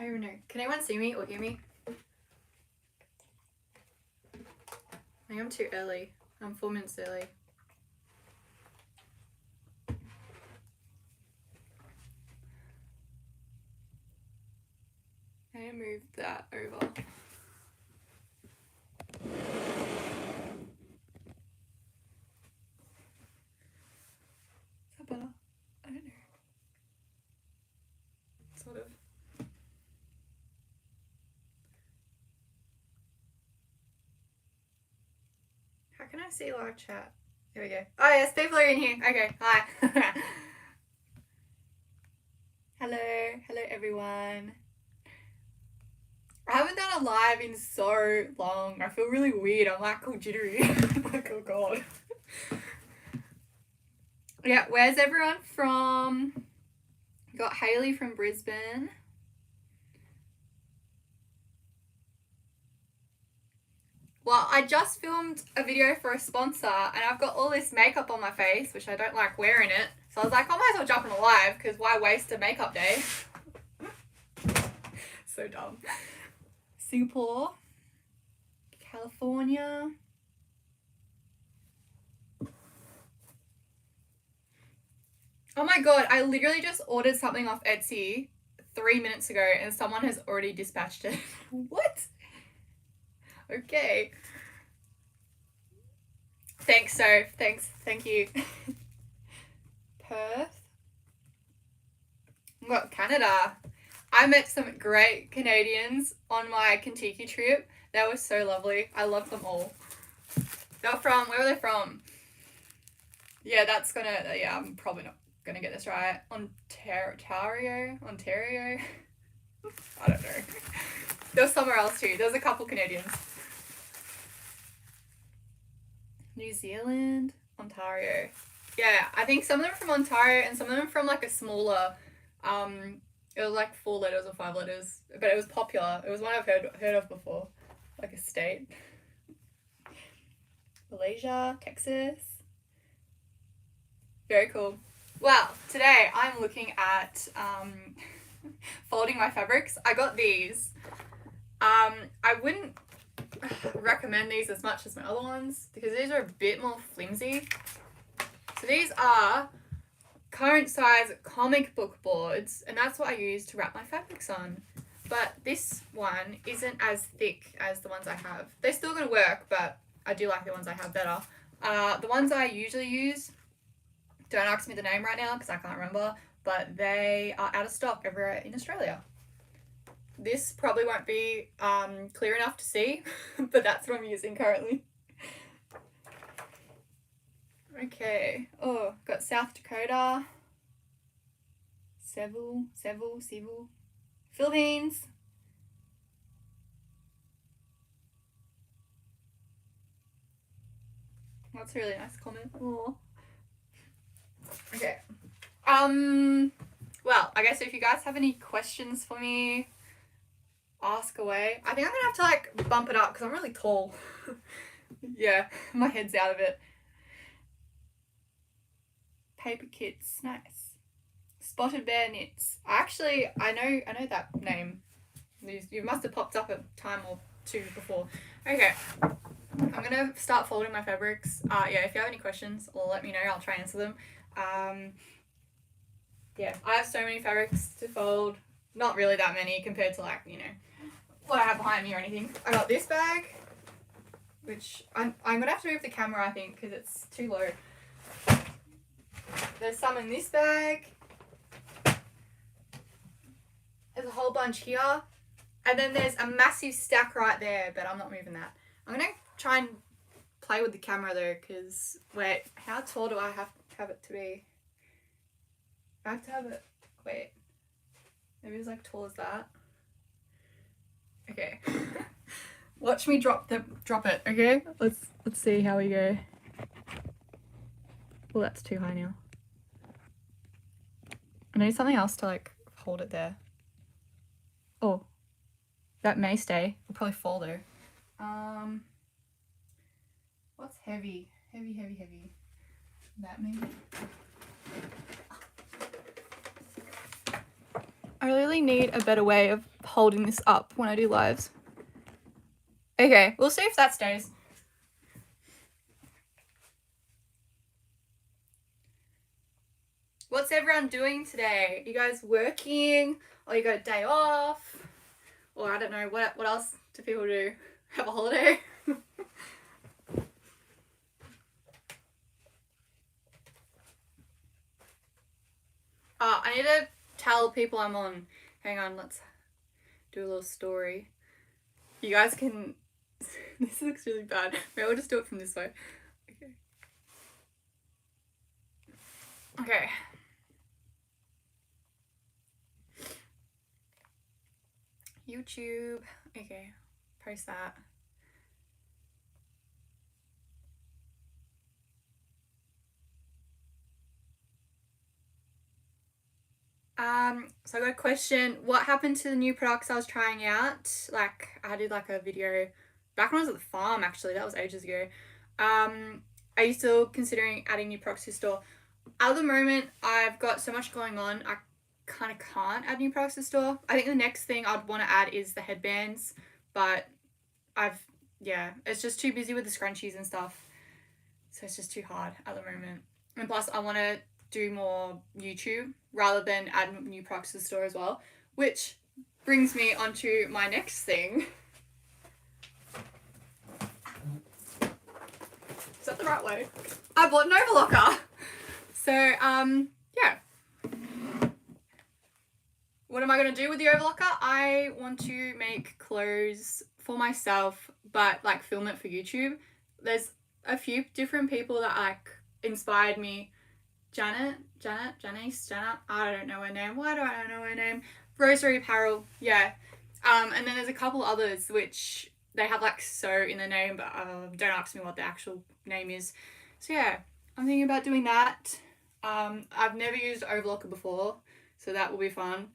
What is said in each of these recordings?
don't even know. Can anyone see me or hear me? I think I'm too early. I'm 4 minutes early. I'm gonna move that over. Is that better? I don't know. Sort of. How can I see live chat? There we go. Oh yes, people are in here. Okay, hi. Hello everyone. I haven't done a live in so long. I feel really weird. I'm like all jittery. Like, oh god. Yeah, where's everyone from? Got Haley from Brisbane. Well, I just filmed a video for a sponsor and I've got all this makeup on my face, which I don't like wearing it. So I was like, I might as well jump on a live because why waste a makeup day? So dumb. Singapore. California. Oh my god, I literally just ordered something off Etsy 3 minutes ago and someone has already dispatched it. What? Okay. Thanks, Soph. Thanks. Thank you. Perth. We've got Canada. I met some great Canadians on my Kentucky trip. They were so lovely. I love them all. They're from, where were they from? Yeah, that's gonna, yeah, I'm probably not gonna get this right. Ontario? I don't know. There was somewhere else too. There was a couple Canadians. New Zealand, Ontario. Yeah, I think some of them are from Ontario and some of them are from like a smaller, it was like 4 letters or 5 letters, but it was popular. It was one I've heard of before, like a state. Malaysia, Texas. Very cool. Well, today I'm looking at folding my fabrics. I got these. I wouldn't recommend these as much as my other ones because these are a bit more flimsy. So these are current size comic book boards and that's what I use to wrap my fabrics on. But this one isn't as thick as the ones I have. They're still going to work, but I do like the ones I have better. The ones I usually use, don't ask me the name right now because I can't remember, but they are out of stock everywhere in Australia. This probably won't be clear enough to see, but that's what I'm using currently. Okay. Oh, got South Dakota. Seville. Philippines. That's a really nice comment. Aww. Okay. Well, I guess if you guys have any questions for me, ask away. I think I'm gonna have to like bump it up because I'm really tall. Yeah, my head's out of it. Paper kits, nice. Spotted Bear knits. Actually, I know that name. You must have popped up a time or two before. Okay, I'm gonna start folding my fabrics. Yeah, if you have any questions, let me know. I'll try and answer them. Yeah, I have so many fabrics to fold. Not really that many compared to like, you know, what I have behind me or anything. I got this bag, which I'm gonna have to move the camera, I think, because it's too low. There's some in this bag. There's a whole bunch here. And then there's a massive stack right there, but I'm not moving that. I'm gonna try and play with the camera though, because, wait, how tall do I have to have it to be? I have to have it, wait, maybe it's like tall as that. Okay. Watch me drop it, okay? Let's see how we go. Well, that's too high now. I need something else to like hold it there. Oh, that may stay. It'll probably fall though. What's heavy? Heavy. That maybe. I really need a better way of holding this up when I do lives. Okay, we'll see if that stays. What's everyone doing today? You guys working? Or you got a day off? Or I don't know, what else do people do? Have a holiday? I need to tell people I'm on. Hang on, let's do a little story. You guys can... This looks really bad. Maybe I'll just do it from this way. Okay. YouTube. Okay, post that. So I got a question. What happened to the new products I was trying out? Like, I did like a video back when I was at the farm, actually. That was ages ago. Are you still considering adding new products to your store? At the moment, I've got so much going on, I kind of can't add new products to the store. I think the next thing I'd want to add is the headbands, but it's just too busy with the scrunchies and stuff. So it's just too hard at the moment. And plus, I want to do more YouTube rather than add new products to the store as well, which brings me onto my next thing. Is that the right way? I bought an overlocker. So, yeah. What am I going to do with the overlocker? I want to make clothes for myself, but like film it for YouTube. There's a few different people that like inspired me. Janice, I don't know her name. Why do I not know her name? Rosary Apparel, yeah. And then there's a couple others which they have like so in the name, but don't ask me what the actual name is. So yeah, I'm thinking about doing that. I've never used overlocker before, so that will be fun.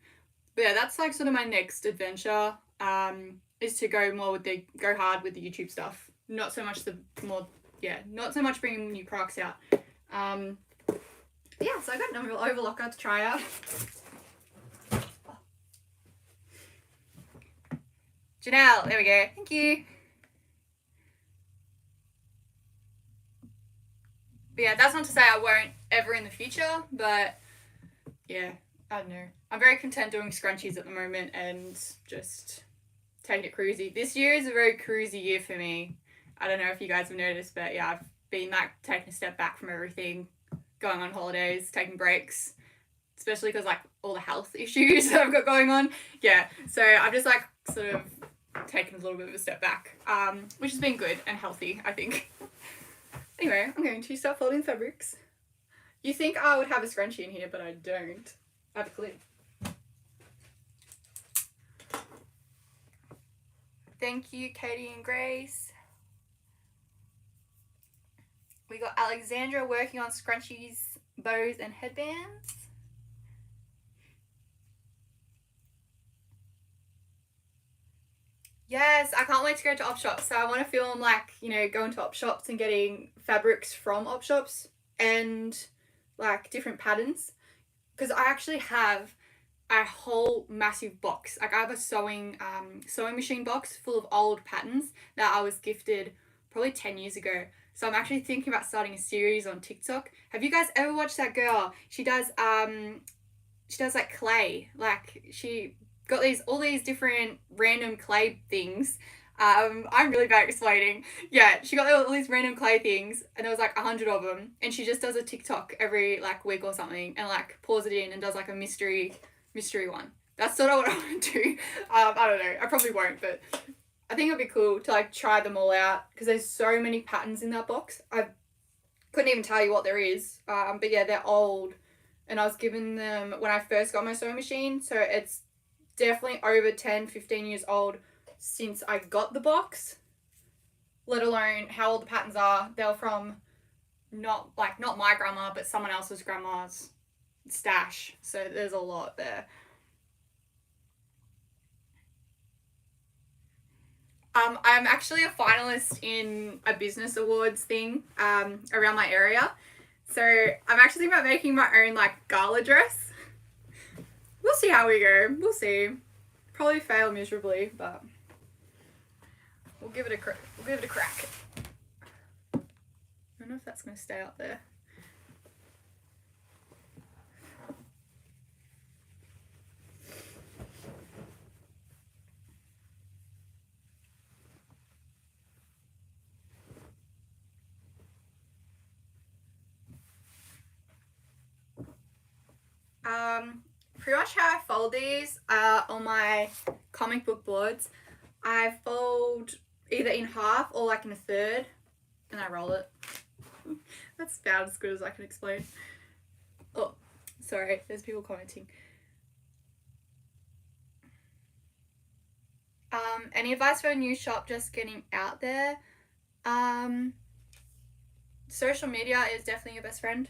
But yeah, that's like sort of my next adventure, is to go hard with the YouTube stuff. Not so much bringing new products out. Yeah, so I got an overlocker to try out. Janelle, there we go. Thank you. But yeah, that's not to say I won't ever in the future, but yeah, I don't know. I'm very content doing scrunchies at the moment and just taking it cruisy. This year is a very cruisy year for me. I don't know if you guys have noticed, but yeah, I've been like taking a step back from everything, going on holidays, taking breaks, especially because like all the health issues that I've got going on. Yeah, so I've just like sort of taken a little bit of a step back, which has been good and healthy, I think. Anyway, I'm going to start folding fabrics. You think I would have a scrunchie in here, but I don't. I have a clip. Thank you, Katie and Grace. We got Alexandra working on scrunchies, bows, and headbands. Yes, I can't wait to go to op shops. So I want to film like, going to op shops and getting fabrics from op shops and like different patterns. Because I actually have a whole massive box. Like I have a sewing machine box full of old patterns that I was gifted probably 10 years ago. So I'm actually thinking about starting a series on TikTok. Have you guys ever watched that girl? She does like clay. Like she got all these different random clay things. I'm really bad at explaining. Yeah, she got all these random clay things and there was like 100 of them, and she just does a TikTok every like week or something and like pours it in and does like a mystery one. That's sort of what I want to do. I don't know. I probably won't, but I think it'd be cool to like try them all out because there's so many patterns in that box. I couldn't even tell you what there is. But yeah, they're old and I was given them when I first got my sewing machine. So it's definitely over 10, 15 years old since I got the box, let alone how old the patterns are. They're from not my grandma, but someone else's grandma's stash. So there's a lot there. I'm actually a finalist in a business awards thing around my area. So I'm actually thinking about making my own like gala dress. We'll see how we go. We'll see. probably fail miserably, but we'll give it a crack. I don't know if that's going to stay up there. Pretty much how I fold these on my comic book boards, I fold either in half or like in a third, and I roll it. That's about as good as I can explain. Oh, sorry, there's people commenting. Any advice for a new shop just getting out there? Social media is definitely your best friend.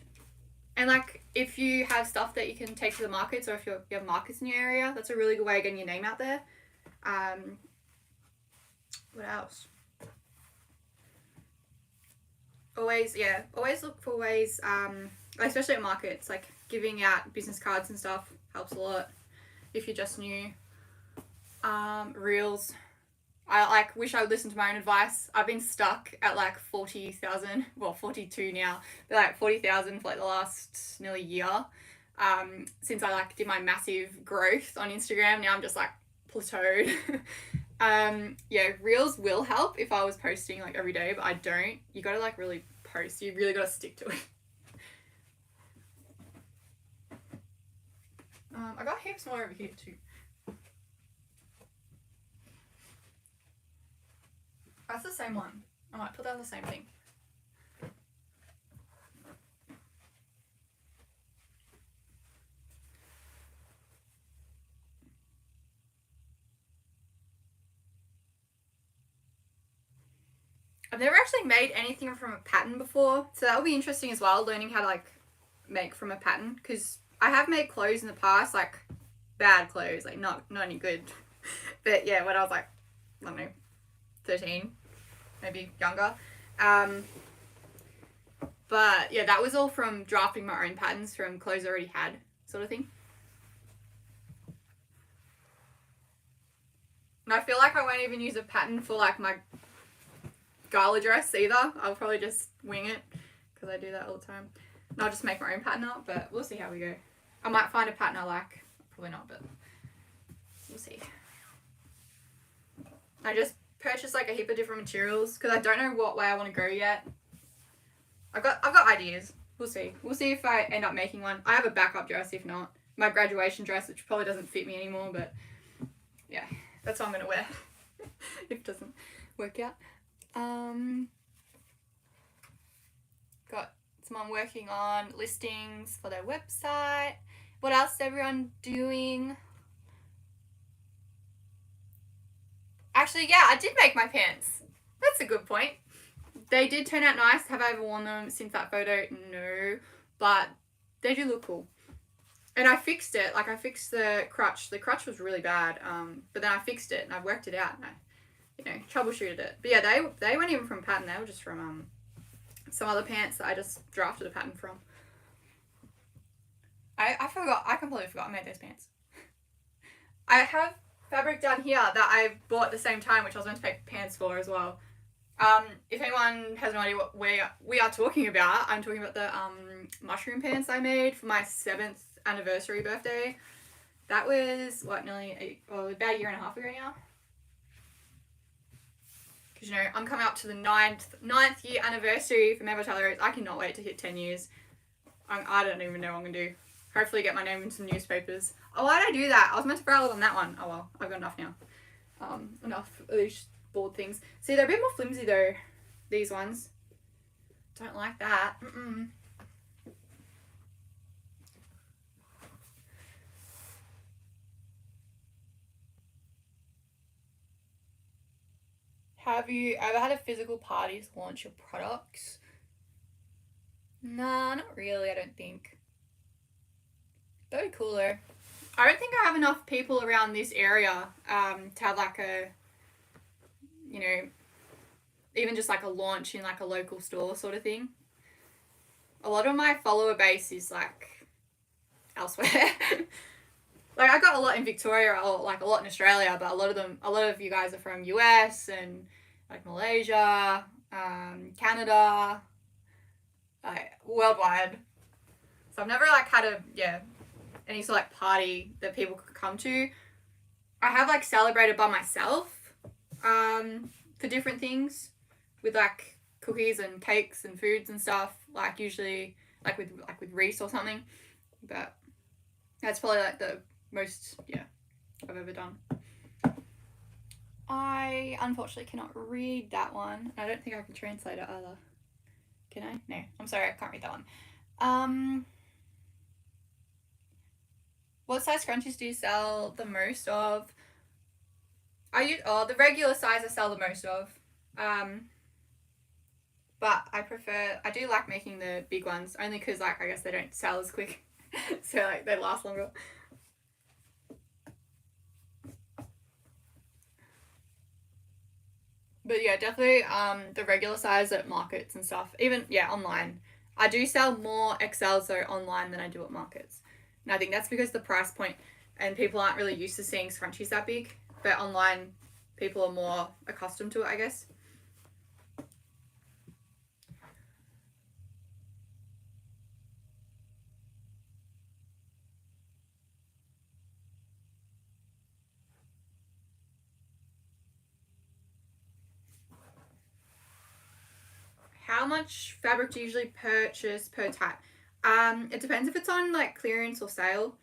And like, if you have stuff that you can take to the markets, or if you have markets in your area, that's a really good way of getting your name out there. What else? Always look for ways, especially at markets, like giving out business cards and stuff helps a lot if you're just new. Reels. I wish I would listen to my own advice. I've been stuck at like 40,000, well 42 now, but like 40,000 for like the last nearly year. Since I like did my massive growth on Instagram, now I'm just like plateaued. Yeah, reels will help if I was posting like every day, but I don't. You gotta like really post. You really gotta stick to it. I got heaps more over here too. That's the same one. I might put that on the same thing. I've never actually made anything from a pattern before, so that'll be interesting as well, learning how to like make from a pattern, because I have made clothes in the past, like bad clothes, like not any good. But yeah, when I was like, I don't know, 13, maybe younger. But yeah, that was all from drafting my own patterns from clothes I already had, sort of thing. And I feel like I won't even use a pattern for like my gala dress either. I'll probably just wing it, because I do that all the time. And I'll just make my own pattern up, but we'll see how we go. I might find a pattern I like. Probably not, but we'll see. I just purchased like a heap of different materials because I don't know what way I want to go yet. I've got ideas. We'll see. We'll see if I end up making one. I have a backup dress if not. My graduation dress, which probably doesn't fit me anymore, but yeah, that's what I'm going to wear if it doesn't work out. Got someone working on listings for their website. What else is everyone doing? Actually, yeah, I did make my pants. That's a good point. They did turn out nice. Have I ever worn them since that photo? No. But they do look cool. And I fixed it. Like, I fixed the crutch. The crutch was really bad. But then I fixed it and I worked it out. And I, troubleshooted it. But yeah, they weren't even from a pattern. They were just from some other pants that I just drafted a pattern from. I forgot. I completely forgot I made those pants. I have fabric down here that I bought at the same time, which I was meant to make pants for as well. If anyone has no idea what we are talking about, I'm talking about the mushroom pants I made for my 7th anniversary birthday. That was about a year and a half ago now. Because I'm coming up to the 9th year anniversary for Madebytaylahrose. I cannot wait to hit 10 years. I don't even know what I'm gonna do. Hopefully get my name in some newspapers. Oh, why did I do that? I was meant to Refferal on that one. Oh well, I've got enough now. Enough of these board things. See, they're a bit more flimsy though, these ones. Don't like that. Have you ever had a physical party to launch your products? Nah, not really, I don't think. Very cool though. I don't think I have enough people around this area to have like a, even just like a launch in like a local store sort of thing. A lot of my follower base is like elsewhere. like I got a lot in Victoria, or like a lot in Australia, but a lot of you guys are from US and like Malaysia, Canada, like worldwide. So I've never like had any sort of like party that people could come to. I have like celebrated by myself for different things with like cookies and cakes and foods and stuff, like usually like with Reese or something, but that's probably like the most I've ever done. I unfortunately cannot read that one. I don't think I can translate it either. Can I? No, I'm sorry, I can't read that one. What size scrunchies do you sell the most of? The regular size I sell the most of. But I do like making the big ones, only because like I guess they don't sell as quick. So like they last longer. But yeah, definitely the regular size at markets and stuff. Even online. I do sell more XLs though online than I do at markets. And I think that's because the price point and people aren't really used to seeing scrunchies that big. But online people are more accustomed to it, I guess. How much fabric do you usually purchase per type? It depends if it's on like clearance or sale.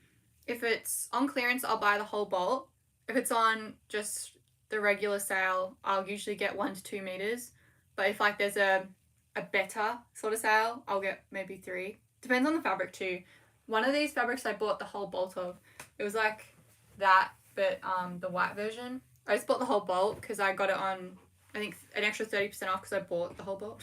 If it's on clearance, I'll buy the whole bolt. If it's on just the regular sale, I'll usually get 1 to 2 meters. But if like there's a better sort of sale, I'll get maybe 3. Depends on the fabric too. One of these fabrics I bought the whole bolt of. It was like that, but the white version. I just bought the whole bolt because I got it on, I think, an extra 30% off because I bought the whole bolt.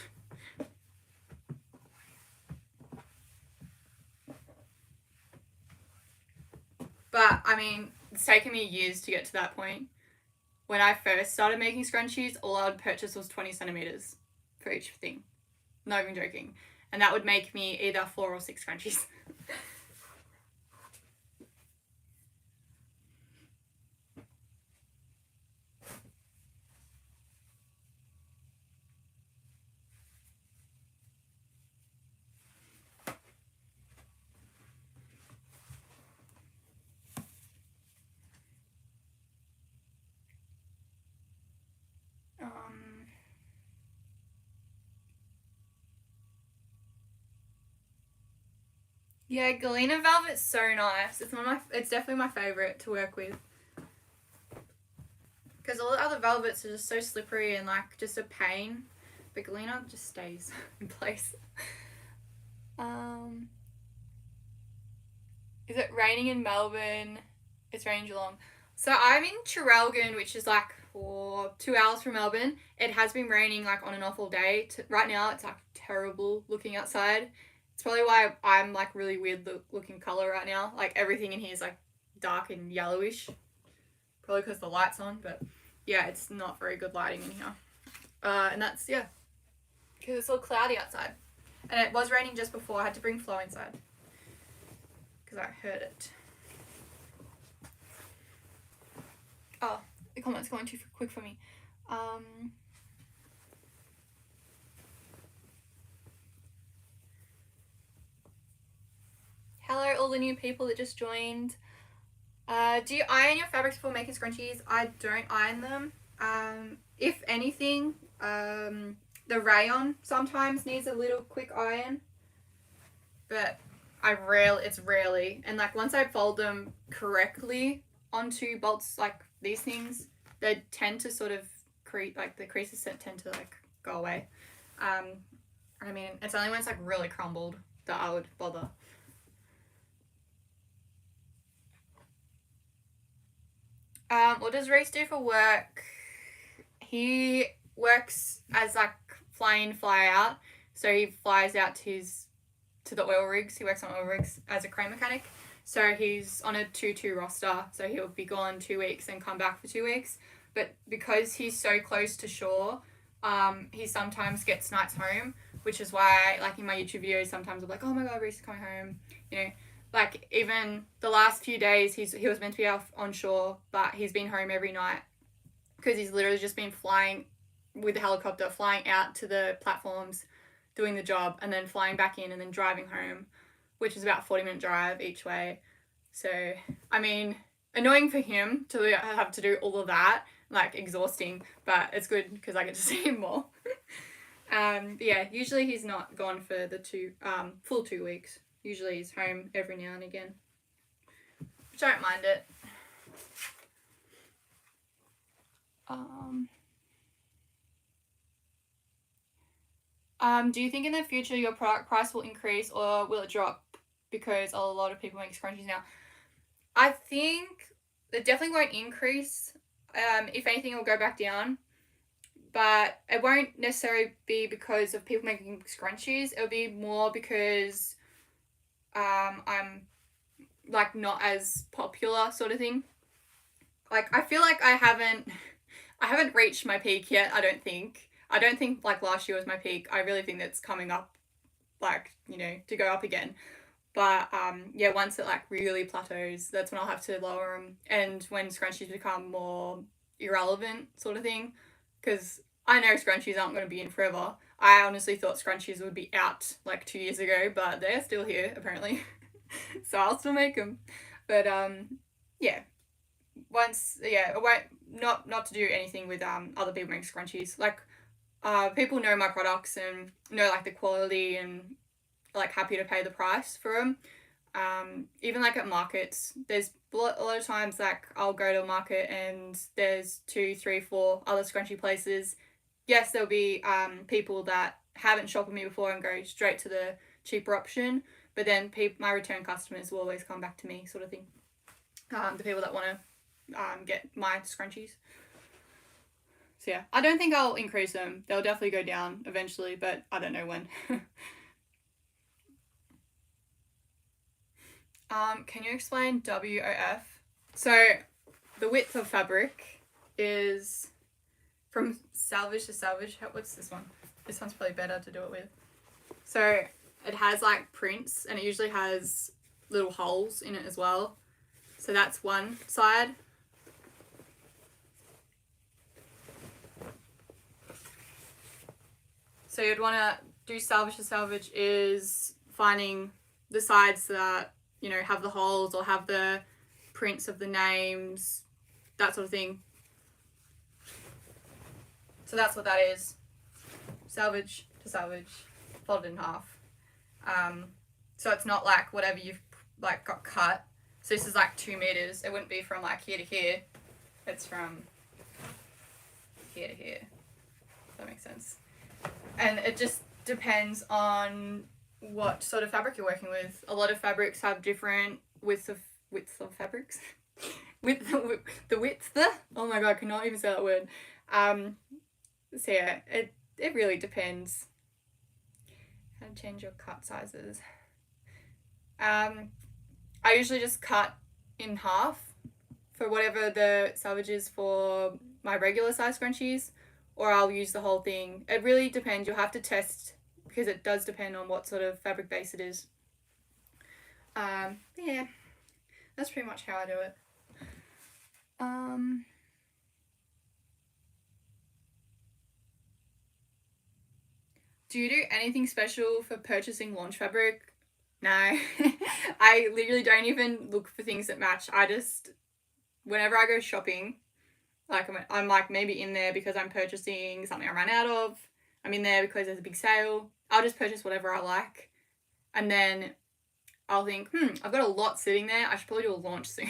But I mean, it's taken me years to get to that point. When I first started making scrunchies, all I would purchase was 20 centimeters for each thing. Not even joking. And that would make me either 4 or 6 scrunchies. Yeah, Galena Velvet's so nice. It's definitely my favorite to work with. Because all the other velvets are just so slippery and like just a pain. But Galena just stays in place. Is it raining in Melbourne? It's raining Geelong. So I'm in Traralgon, which is like 2 hours from Melbourne. It has been raining like on and off all day. Right now it's like terrible looking outside. It's probably why I'm like really weird looking color right now. Like everything in here is like dark and yellowish. Probably because the light's on, but yeah, it's not very good lighting in here. And that's, because it's all cloudy outside. And it was raining just before. I had to bring Flo inside because I heard it. Oh, the comment's going too quick for me. Hello, all the new people that just joined. Do you iron your fabrics before making scrunchies? I don't iron them. If anything, the rayon sometimes needs a little quick iron, but it's rarely. And like once I fold them correctly onto bolts like these things, they tend to sort of the creases tend to like go away. I mean, it's only when it's like really crumbled that I would bother. What does Reese do for work? He works as like fly in, fly out. So he flies out to the oil rigs. He works on oil rigs as a crane mechanic. So he's on a 2-2 roster. So he'll be gone 2 weeks and come back for 2 weeks. But because he's so close to shore, he sometimes gets nights home, which is why like in my YouTube videos sometimes I'm like, oh my god, Reese is coming home. like even the last few days he was meant to be off on shore, but he's been home every night because he's literally just been flying with the helicopter, flying out to the platforms, doing the job, and then flying back in and then driving home, which is about a 40-minute drive each way. So, I mean, annoying for him to have to do all of that, like exhausting, but it's good because I get to see him more. But yeah, usually he's not gone for the full 2 weeks. Usually he's home every now and again, which I don't mind it. Do you think in the future your product price will increase or will it drop because a lot of people make scrunchies now? I think it definitely won't increase. If anything, it will go back down. But it won't necessarily be because of people making scrunchies. It'll be more because I'm like not as popular sort of thing. Like I feel like I haven't reached my peak yet. I don't think like last year was my peak. I really think that's coming up, like, you know, to go up again. But yeah, once it like really plateaus, that's when I'll have to lower them. And when scrunchies become more irrelevant sort of thing, because I know scrunchies aren't going to be in forever. I honestly thought scrunchies would be out like 2 years ago, but they're still here apparently. So I'll still make them. But yeah, I won't not to do anything with other people making scrunchies. Like people know my products and know like the quality and like happy to pay the price for them. Even like at markets, there's a lot of times like I'll go to a market and there's 2, 3, 4 other scrunchie places. Yes, there'll be people that haven't shopped with me before and go straight to the cheaper option, but then my return customers will always come back to me, sort of thing. The people that want to get my scrunchies. So yeah, I don't think I'll increase them. They'll definitely go down eventually, but I don't know when. Can you explain WOF? So the width of fabric is from salvage to salvage. What's this one? This one's probably better to do it with. So it has like prints and it usually has little holes in it as well. So that's one side. So you'd want to do salvage to salvage is finding the sides that, you know, have the holes or have the prints of the names, that sort of thing. So that's what that is. Salvage to salvage, folded in half. So it's not like whatever you've like got cut. So this is like 2 meters. It wouldn't be from like here to here. It's from here to here. If that makes sense. And it just depends on what sort of fabric you're working with. A lot of fabrics have different widths of fabrics. With the width. Oh my god, I cannot even say that word. So yeah, it really depends. How to change your cut sizes. I usually just cut in half for whatever the salvage is for my regular size scrunchies, or I'll use the whole thing. It really depends. You'll have to test because it does depend on what sort of fabric base it is. Yeah, that's pretty much how I do it. Do you do anything special for purchasing launch fabric? No. I literally don't even look for things that match. I just, whenever I go shopping, like I'm like maybe in there because I'm purchasing something I ran out of. I'm in there because there's a big sale. I'll just purchase whatever I like. And then I'll think, I've got a lot sitting there. I should probably do a launch soon.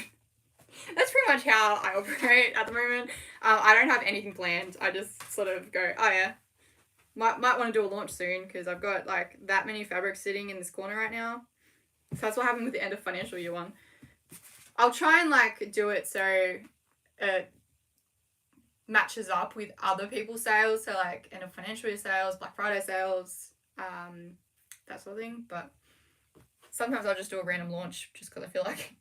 That's pretty much how I operate at the moment. I don't have anything planned. I just sort of go, oh yeah, might want to do a launch soon because I've got like that many fabrics sitting in this corner right now. So that's what happened with the end of financial year one. I'll try and like do it so it matches up with other people's sales. So like end of financial year sales, Black Friday sales, that sort of thing. But sometimes I'll just do a random launch just because I feel like it.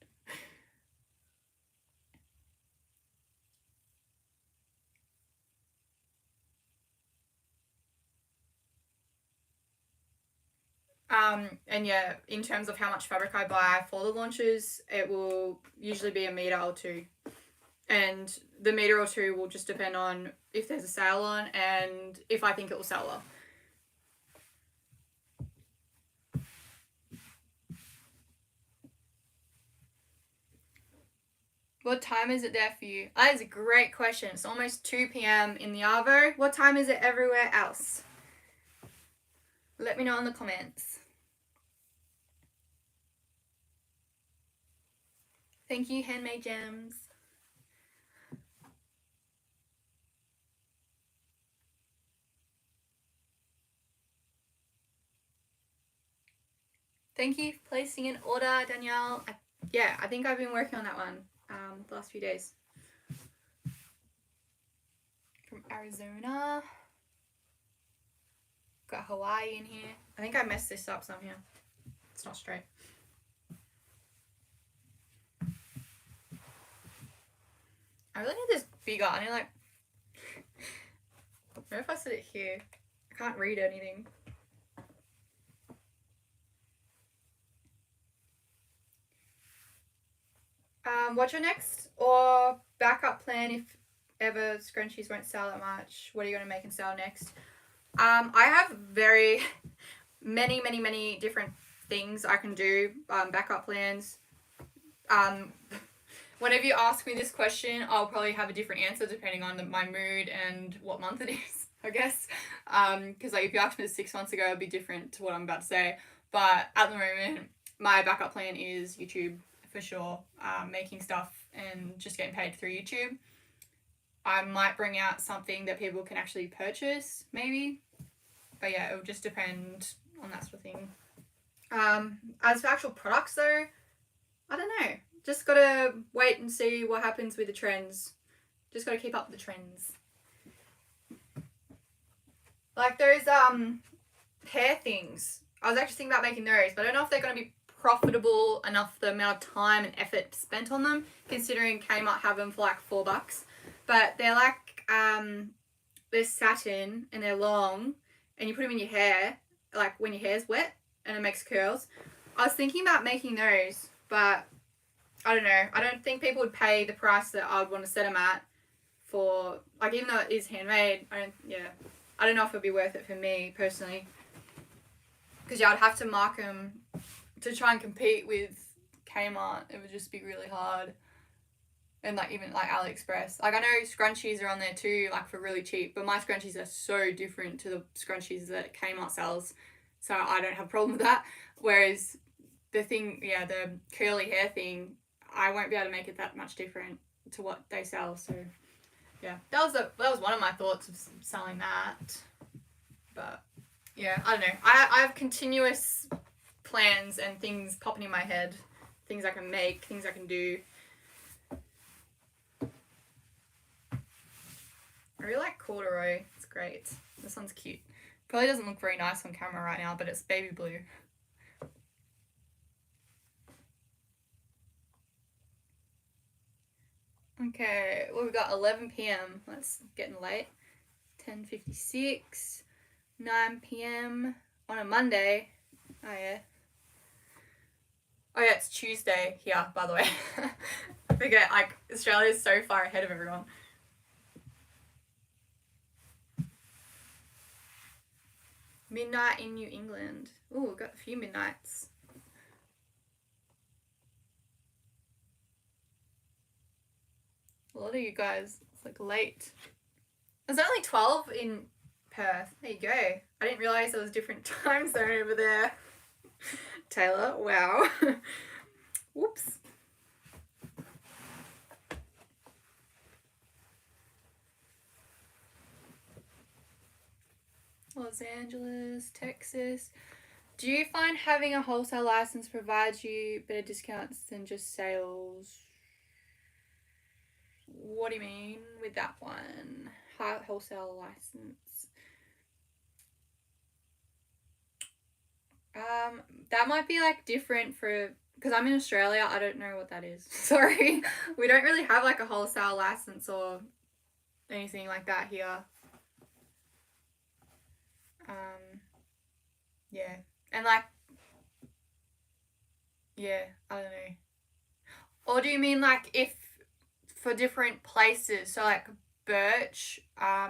And yeah, in terms of how much fabric I buy for the launches, it will usually be a metre or two. And the metre or two will just depend on if there's a sale on and if I think it will sell well. What time is it there for you? That is a great question. It's almost 2 p.m. in the Arvo. What time is it everywhere else? Let me know in the comments. Thank you, Handmade Gems. Thank you for placing an order, Danielle. I think I've been working on that one the last few days. From Arizona. Got Hawaii in here. I think I messed this up somehow. It's not straight. I really need this bigger. I need like... What if I set it here? I can't read anything. What's your next or backup plan if ever scrunchies won't sell that much? What are you going to make and sell next? I have very many different things I can do, backup plans. Whenever you ask me this question, I'll probably have a different answer depending on my mood and what month it is, I guess. Because like if you asked me this 6 months ago, it'd be different to what I'm about to say. But at the moment, my backup plan is YouTube for sure, making stuff and just getting paid through YouTube. I might bring out something that people can actually purchase, maybe. But yeah, it will just depend on that sort of thing. As for actual products though, I don't know. Just gotta wait and see what happens with the trends. Just gotta keep up with the trends. Like those hair things. I was actually thinking about making those, but I don't know if they're gonna be profitable enough the amount of time and effort spent on them, considering Kmart have them for like $4. But they're like they're satin and they're long, and you put them in your hair like when your hair's wet and it makes curls. I was thinking about making those, but I don't know. I don't think people would pay the price that I would want to set them at for, like, even though it is handmade. I don't know if it'd be worth it for me personally, because yeah, I'd have to mark them to try and compete with Kmart. It would just be really hard. And like even like AliExpress. Like I know scrunchies are on there too, like for really cheap, but my scrunchies are so different to the scrunchies that Kmart sells. So I don't have a problem with that. Whereas the thing, yeah, the curly hair thing, I won't be able to make it that much different to what they sell. So yeah, that was one of my thoughts of selling that. But yeah, I don't know. I have continuous plans and things popping in my head, things I can make, things I can do. I really like corduroy. It's great. This one's cute. Probably doesn't look very nice on camera right now, but it's baby blue. Okay, well, we've got 11 p.m. That's getting late. 10:56, 9 p.m. on a Monday. Oh yeah. Oh yeah, it's Tuesday here, by the way. I forget, like, Australia's so far ahead of everyone. Midnight in New England. Ooh, we've got a few midnights. A lot of you guys, it's like late. There's only 12 in Perth. There you go. I didn't realise there was a different time zone over there. Taylor, wow. Whoops. Los Angeles, Texas. Do you find having a wholesale license provides you better discounts than just sales? What do you mean with that one? Wholesale license. That might be like different for, because I'm in Australia, I don't know what that is. Sorry. We don't really have like a wholesale license or anything like that here. Yeah. And like Yeah, I don't know. Or do you mean like if for different places? So like Birch, I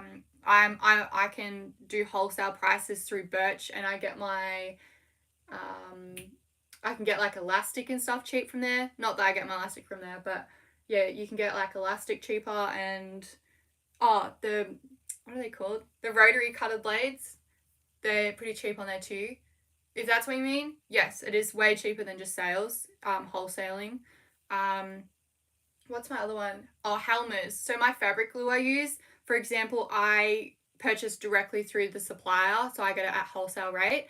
can do wholesale prices through Birch, and I get my I can get like elastic and stuff cheap from there. Not that I get my elastic from there, but yeah, you can get like elastic cheaper, and the what are they called? The rotary cutted blades. They're pretty cheap on there too. If that's what you mean, yes, it is way cheaper than just sales, wholesaling. Um, what's my other one? Oh, Helmers. So my fabric glue I use, for example, I purchase directly through the supplier, so I get it at wholesale rate,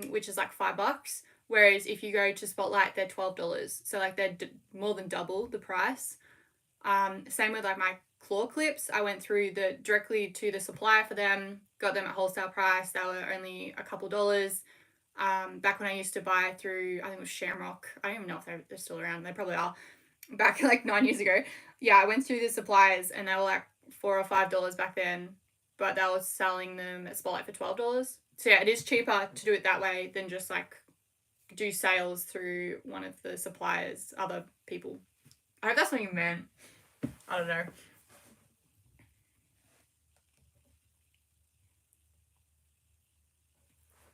which is like $5. Whereas if you go to Spotlight, they're $12. So like they're more than double the price. Same with like my claw clips. I went through directly to the supplier for them, got them at wholesale price. They were only a couple dollars. Back when I used to buy through, I think it was Shamrock. I don't even know if they're still around. They probably are. Back like 9 years ago. Yeah, I went through the suppliers and they were like $4 or $5 back then, but they were selling them at Spotlight for $12. So yeah, it is cheaper to do it that way than just like do sales through one of the suppliers, other people. I hope that's what you meant. I don't know.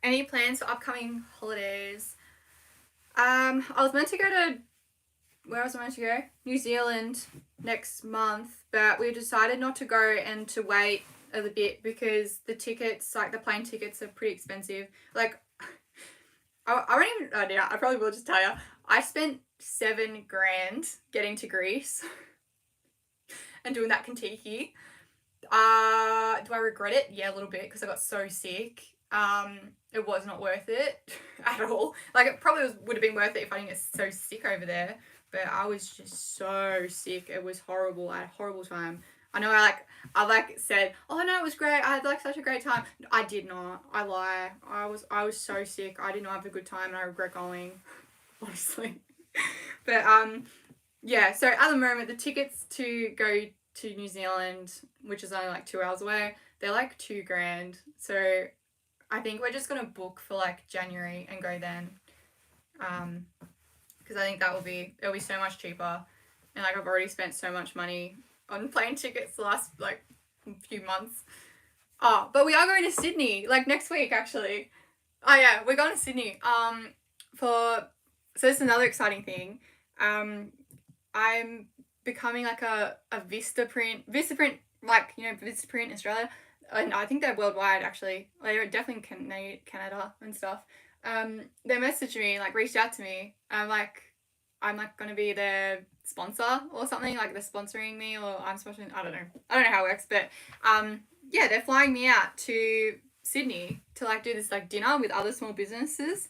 Any plans for upcoming holidays? I was meant to go to where was I meant to go? New Zealand next month, but we decided not to go and to wait a little bit because the tickets, like the plane tickets, are pretty expensive. Like, I don't even. Oh, yeah, I probably will just tell you. I spent $7,000 getting to Greece and doing that Kentucky. Do I regret it? Yeah, a little bit because I got so sick. It was not worth it at all. Like it probably would have been worth it if I didn't get so sick over there. But I was just so sick. It was horrible. I had a horrible time. I know I said, oh no, it was great. I had like such a great time. I did not. I lie. I was so sick. I did not have a good time and I regret going. Honestly. But yeah, so at the moment the tickets to go to New Zealand, which is only like 2 hours away, they're like $2,000. So I think we're just gonna book for like January and go then. Because I think it'll be so much cheaper, and like I've already spent so much money on plane tickets the last like few months. Oh, but we are going to Sydney like next week actually. Oh yeah, we're going to Sydney. So this is another exciting thing. I'm becoming like a Vistaprint like Vistaprint Australia, and I think they're worldwide actually. They're definitely Canada and stuff. They messaged me, like reached out to me. I'm like gonna be their sponsor or something, like they're sponsoring me or I'm sponsoring. I don't know how it works, but yeah, they're flying me out to Sydney to like do this like dinner with other small businesses,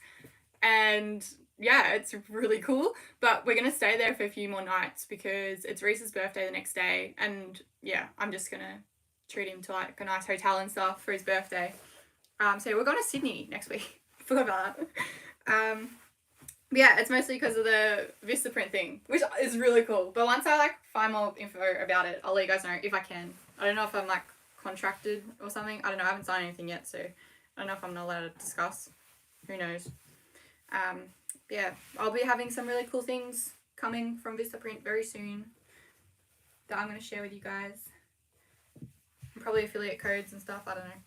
and yeah, it's really cool. But we're gonna stay there for a few more nights because it's Reese's birthday the next day, and yeah, I'm just gonna treat him to like a nice hotel and stuff for his birthday. So we're going to Sydney next week. Forgot about that. Yeah, it's mostly because of the Vistaprint thing, which is really cool. But once I like find more info about it, I'll let you guys know if I can. I don't know if I'm like contracted or something. I don't know. I haven't signed anything yet, so I don't know if I'm not allowed to discuss. Who knows? Yeah, I'll be having some really cool things coming from Vistaprint very soon that I'm going to share with you guys. Probably affiliate codes and stuff. I don't know.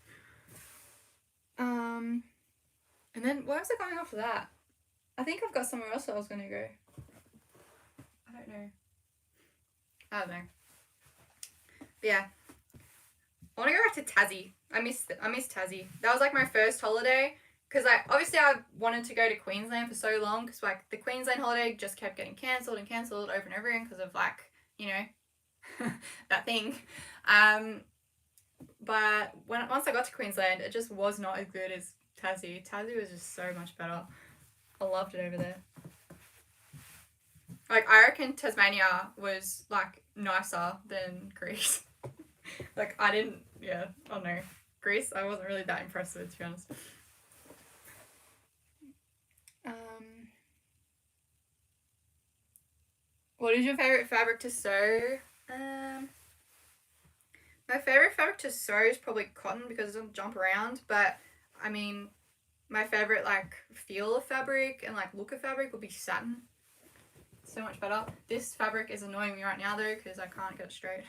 And then where was I going after that? I think I've got somewhere else that I was going to go. I don't know. But yeah. I want to go back to Tassie. I miss Tassie. That was like my first holiday because I wanted to go to Queensland for so long because like the Queensland holiday just kept getting cancelled over and over again because of like that thing. But once I got to Queensland, it just was not as good as Tassie. Tassie was just so much better. I loved it over there. Like I reckon Tasmania was like nicer than Greece. Like I don't know. Greece, I wasn't really that impressed with, to be honest. What is your favourite fabric to sew? My favourite fabric to sew is probably cotton because it doesn't jump around, but I mean, my favorite like feel of fabric and like look of fabric would be satin. So much better. This fabric is annoying me right now though because I can't get it straight.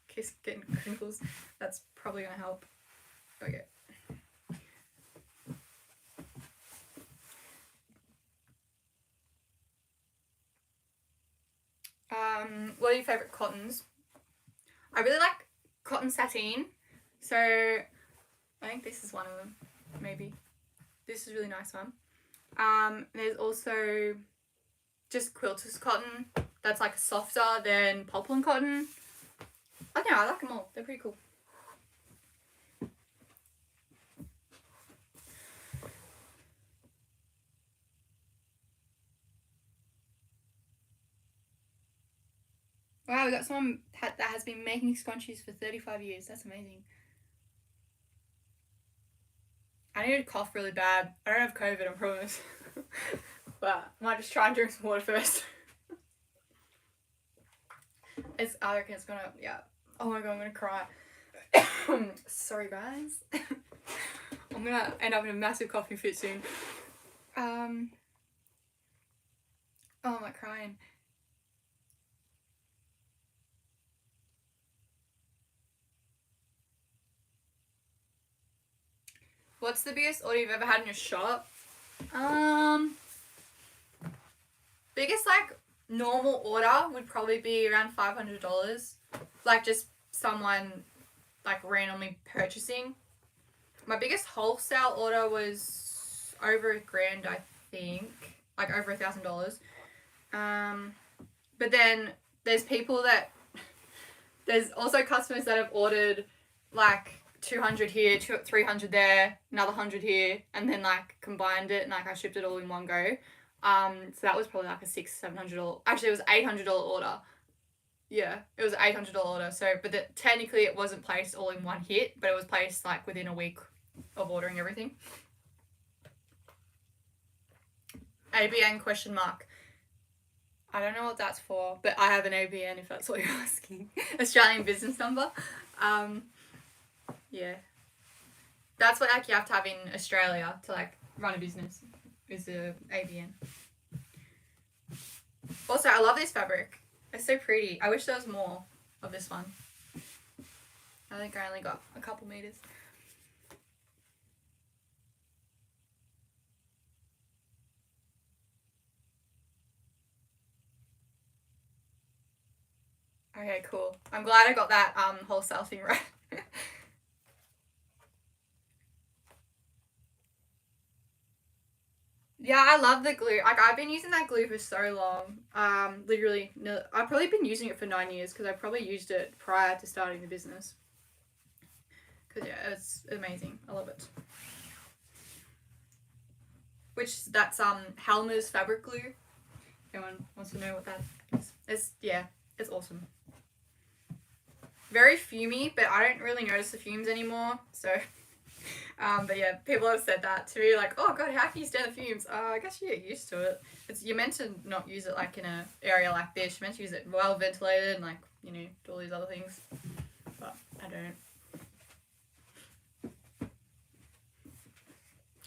Keeps getting crinkles. That's probably gonna help. Okay. What are your favorite cottons? I really like cotton sateen. So I think this is one of them. Maybe. This is a really nice one. There's also just quilter's cotton. That's like softer than poplin cotton. I don't know, I like them all. They're pretty cool. Wow, we got someone that has been making scrunchies for 35 years. That's amazing. I need to cough really bad. I don't have COVID, I promise. But I might just try and drink some water first. I reckon it's gonna, yeah. Oh my god, I'm gonna cry. Sorry guys. I'm gonna end up in a massive coughing fit soon. Oh, I'm like crying. What's the biggest order you've ever had in your shop? Biggest like normal order would probably be around $500. Like just someone like randomly purchasing. My biggest wholesale order was over $1,000, I think. Like over $1,000. But then there's people that there's also customers that have ordered like 200 here, 300 there, another 100 here, and then like combined it and like I shipped it all in one go. So that was probably like a $600-700. Actually, it was $800 order. Yeah, it was an $800 order. So, but technically it wasn't placed all in one hit, but it was placed like within a week of ordering everything. ABN question mark. I don't know what that's for, but I have an ABN if that's what you're asking. Australian business number. Yeah. That's what like you have to have in Australia to like run a business is the ABN. Also, I love this fabric. It's so pretty. I wish there was more of this one. I think I only got a couple meters. Okay, cool. I'm glad I got that wholesale thing right. Yeah, I love the glue. Like, I've been using that glue for so long. Literally, no, I've probably been using it for 9 years because I probably used it prior to starting the business. Because, yeah, it's amazing. I love it. That's Helmer's fabric glue. If anyone wants to know what that is. It's awesome. Very fumey, but I don't really notice the fumes anymore, so... but yeah, people have said that to me, like, oh god, how can you stand the fumes? I guess you get used to it. You're meant to not use it like in an area like this. You're meant to use it well ventilated and like, you know, do all these other things. But I don't.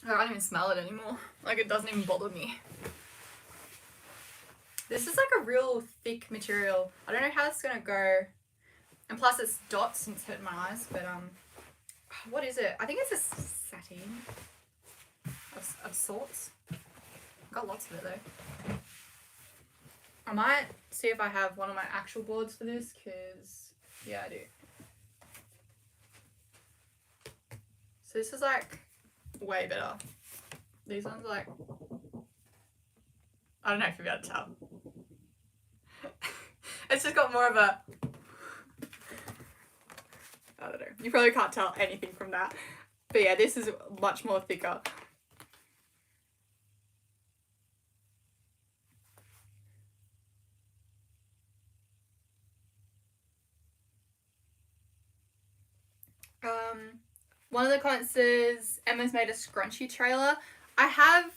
I can't even smell it anymore. Like, it doesn't even bother me. This is like a real thick material. I don't know how it's gonna go. And plus it's dots and it's hurting my eyes, but what is it? I think it's a sateen of sorts. I've got lots of it though. I might see if I have one of my actual boards for this, because yeah, I do. So this is like way better. These ones are like, I don't know if you'll be able to tell. It's just got more of a, I don't know. You probably can't tell anything from that. But yeah, this is much more thicker. One of the comments says Emma's made a scrunchy trailer. I have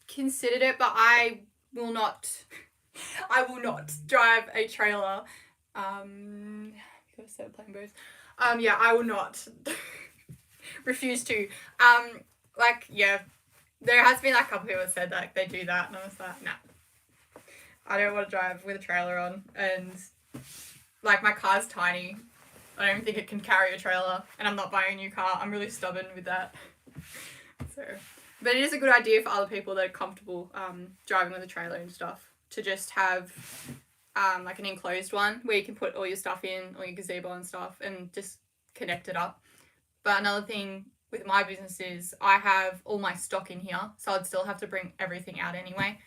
considered it, but I will not drive a trailer. Because they're playing both. Yeah, I will not. Refuse to. Like, yeah, there has been like a couple people that said that they do that, and I was like, nah, I don't want to drive with a trailer on, and like my car's tiny. I don't think it can carry a trailer, and I'm not buying a new car. I'm really stubborn with that. So, but it is a good idea for other people that are comfortable driving with a trailer and stuff to just have like an enclosed one where you can put all your stuff in, all your gazebo and stuff, and just connect it up. But another thing with my business is I have all my stock in here, so I'd still have to bring everything out anyway.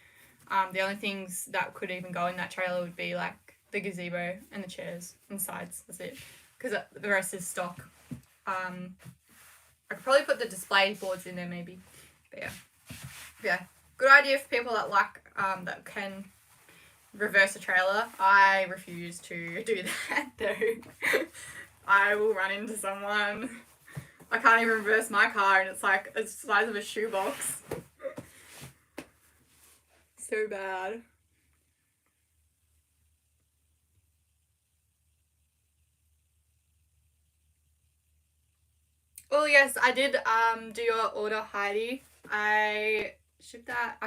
The only things that could even go in that trailer would be like the gazebo and the chairs and sides. That's it, because the rest is stock. I could probably put the display boards in there maybe, but yeah, good idea for people that like that can reverse a trailer. I refuse to do that though. I will run into someone. I can't even reverse my car, and it's like the size of a shoebox. So bad. Oh yes, I did do your order, Heidi. I shipped that.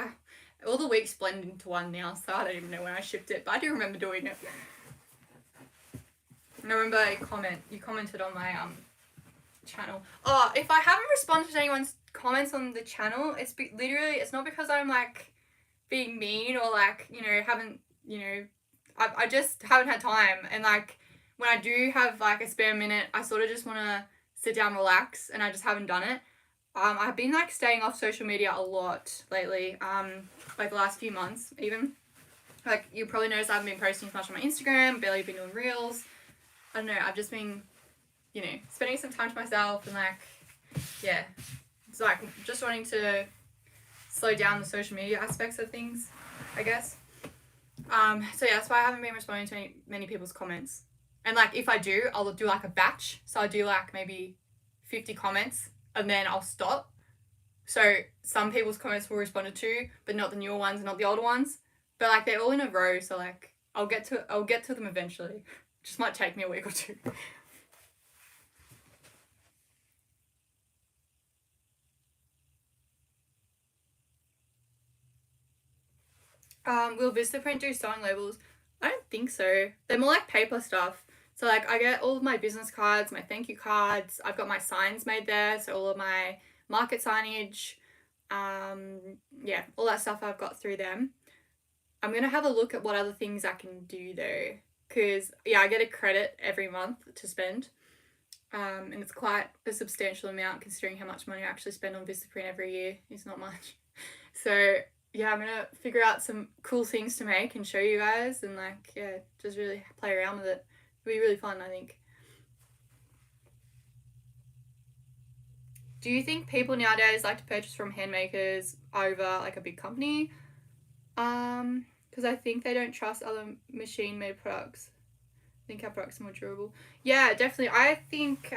All the weeks blend into one now, so I don't even know when I shipped it, but I do remember doing it. And I remember you commented on my channel. Oh, if I haven't responded to anyone's comments on the channel, it's literally, it's not because I'm like being mean or like, I just haven't had time. And like when I do have like a spare minute, I sort of just want to sit down, relax, and I just haven't done it. I've been like staying off social media a lot lately, like the last few months even. Like you probably noticed I haven't been posting as much on my Instagram, barely been doing reels. I don't know, I've just been, spending some time to myself and like, yeah. It's like just wanting to slow down the social media aspects of things, I guess. So yeah, that's why I haven't been responding to many people's comments. And like if I do, I'll do like a batch. So I'll do like maybe 50 comments and then I'll stop. So some people's comments will responded to, but not the newer ones and not the older ones. But like they're all in a row, so like I'll get to them eventually. Just might take me a week or two. Will Vistaprint do sewing labels? I don't think so. They're more like paper stuff. So like I get all of my business cards, my thank you cards. I've got my signs made there, so all of my market signage, yeah, all that stuff I've got through them. I'm gonna have a look at what other things I can do though, because yeah, I get a credit every month to spend, and it's quite a substantial amount considering how much money I actually spend on Vistaprint every year. It's not much. So yeah, I'm gonna figure out some cool things to make and show you guys, and like, yeah, just really play around with it. It'll be really fun, I think. Do you think people nowadays like to purchase from handmakers over like a big company? Because I think they don't trust other machine made products. I think our products are more durable. Yeah, definitely. I think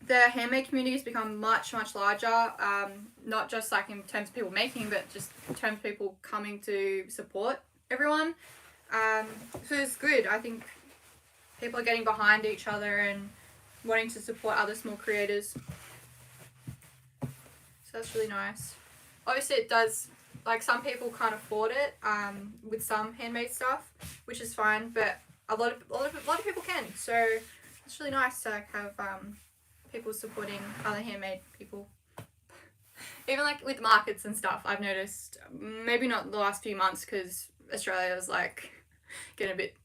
the handmade community has become much, much larger. Not just like in terms of people making, but just in terms of people coming to support everyone. So it's good. I think people are getting behind each other and wanting to support other small creators. So that's really nice. Obviously it does, like some people can't afford it with some handmade stuff, which is fine, but a lot of people can. So it's really nice to like have people supporting other handmade people. Even like with markets and stuff, I've noticed, maybe not the last few months because Australia is like getting a bit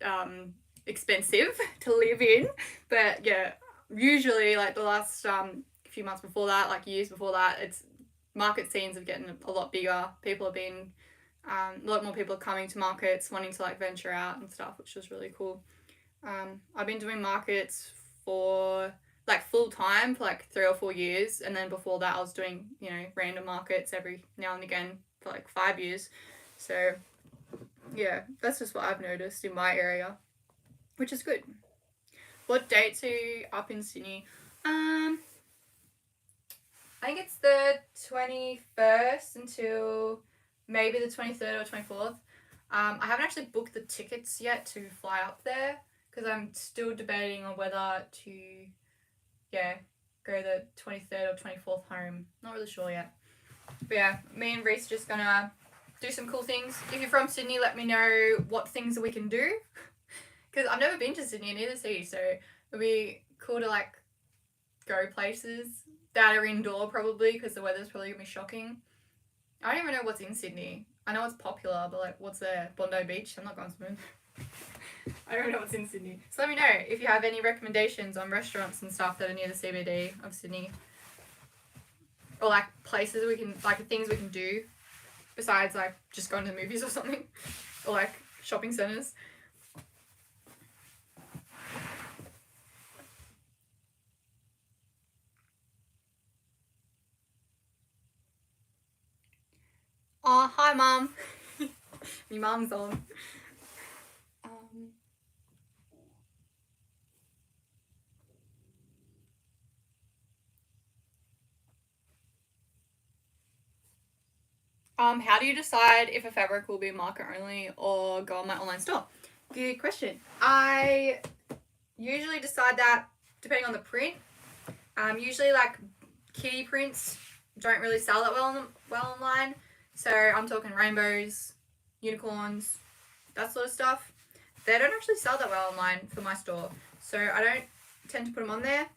expensive to live in, but yeah, usually like the last few months before that, like years before that, it's market scenes are getting a lot bigger. People have been a lot more people are coming to markets, wanting to like venture out and stuff, which was really cool. I've been doing markets for like full time for like 3 or 4 years, and then before that I was doing random markets every now and again for like 5 years. So yeah, that's just what I've noticed in my area, which is good. What dates are you up in Sydney? I think it's the 21st until maybe the 23rd or 24th. I haven't actually booked the tickets yet to fly up there because I'm still debating on whether to, go the 23rd or 24th home. Not really sure yet. But yeah, me and Reese are just gonna do some cool things. If you're from Sydney, let me know what things we can do. Because I've never been to Sydney and neither city, so it'll be cool to like go places that are indoor probably because the weather's probably gonna be shocking. I don't even know what's in Sydney. I know it's popular, but like what's there? Bondi Beach? I'm not going swimming. I don't know what's in Sydney. So let me know if you have any recommendations on restaurants and stuff that are near the CBD of Sydney. Or like places we can, like things we can do besides like just going to the movies or something. Or like shopping centres. Oh, hi mum. My mum's on. How do you decide if a fabric will be market only or go on my online store? Good question. I usually decide that depending on the print. Usually like kitty prints don't really sell that well online. So I'm talking rainbows, unicorns, that sort of stuff. They don't actually sell that well online for my store. So I don't tend to put them on there.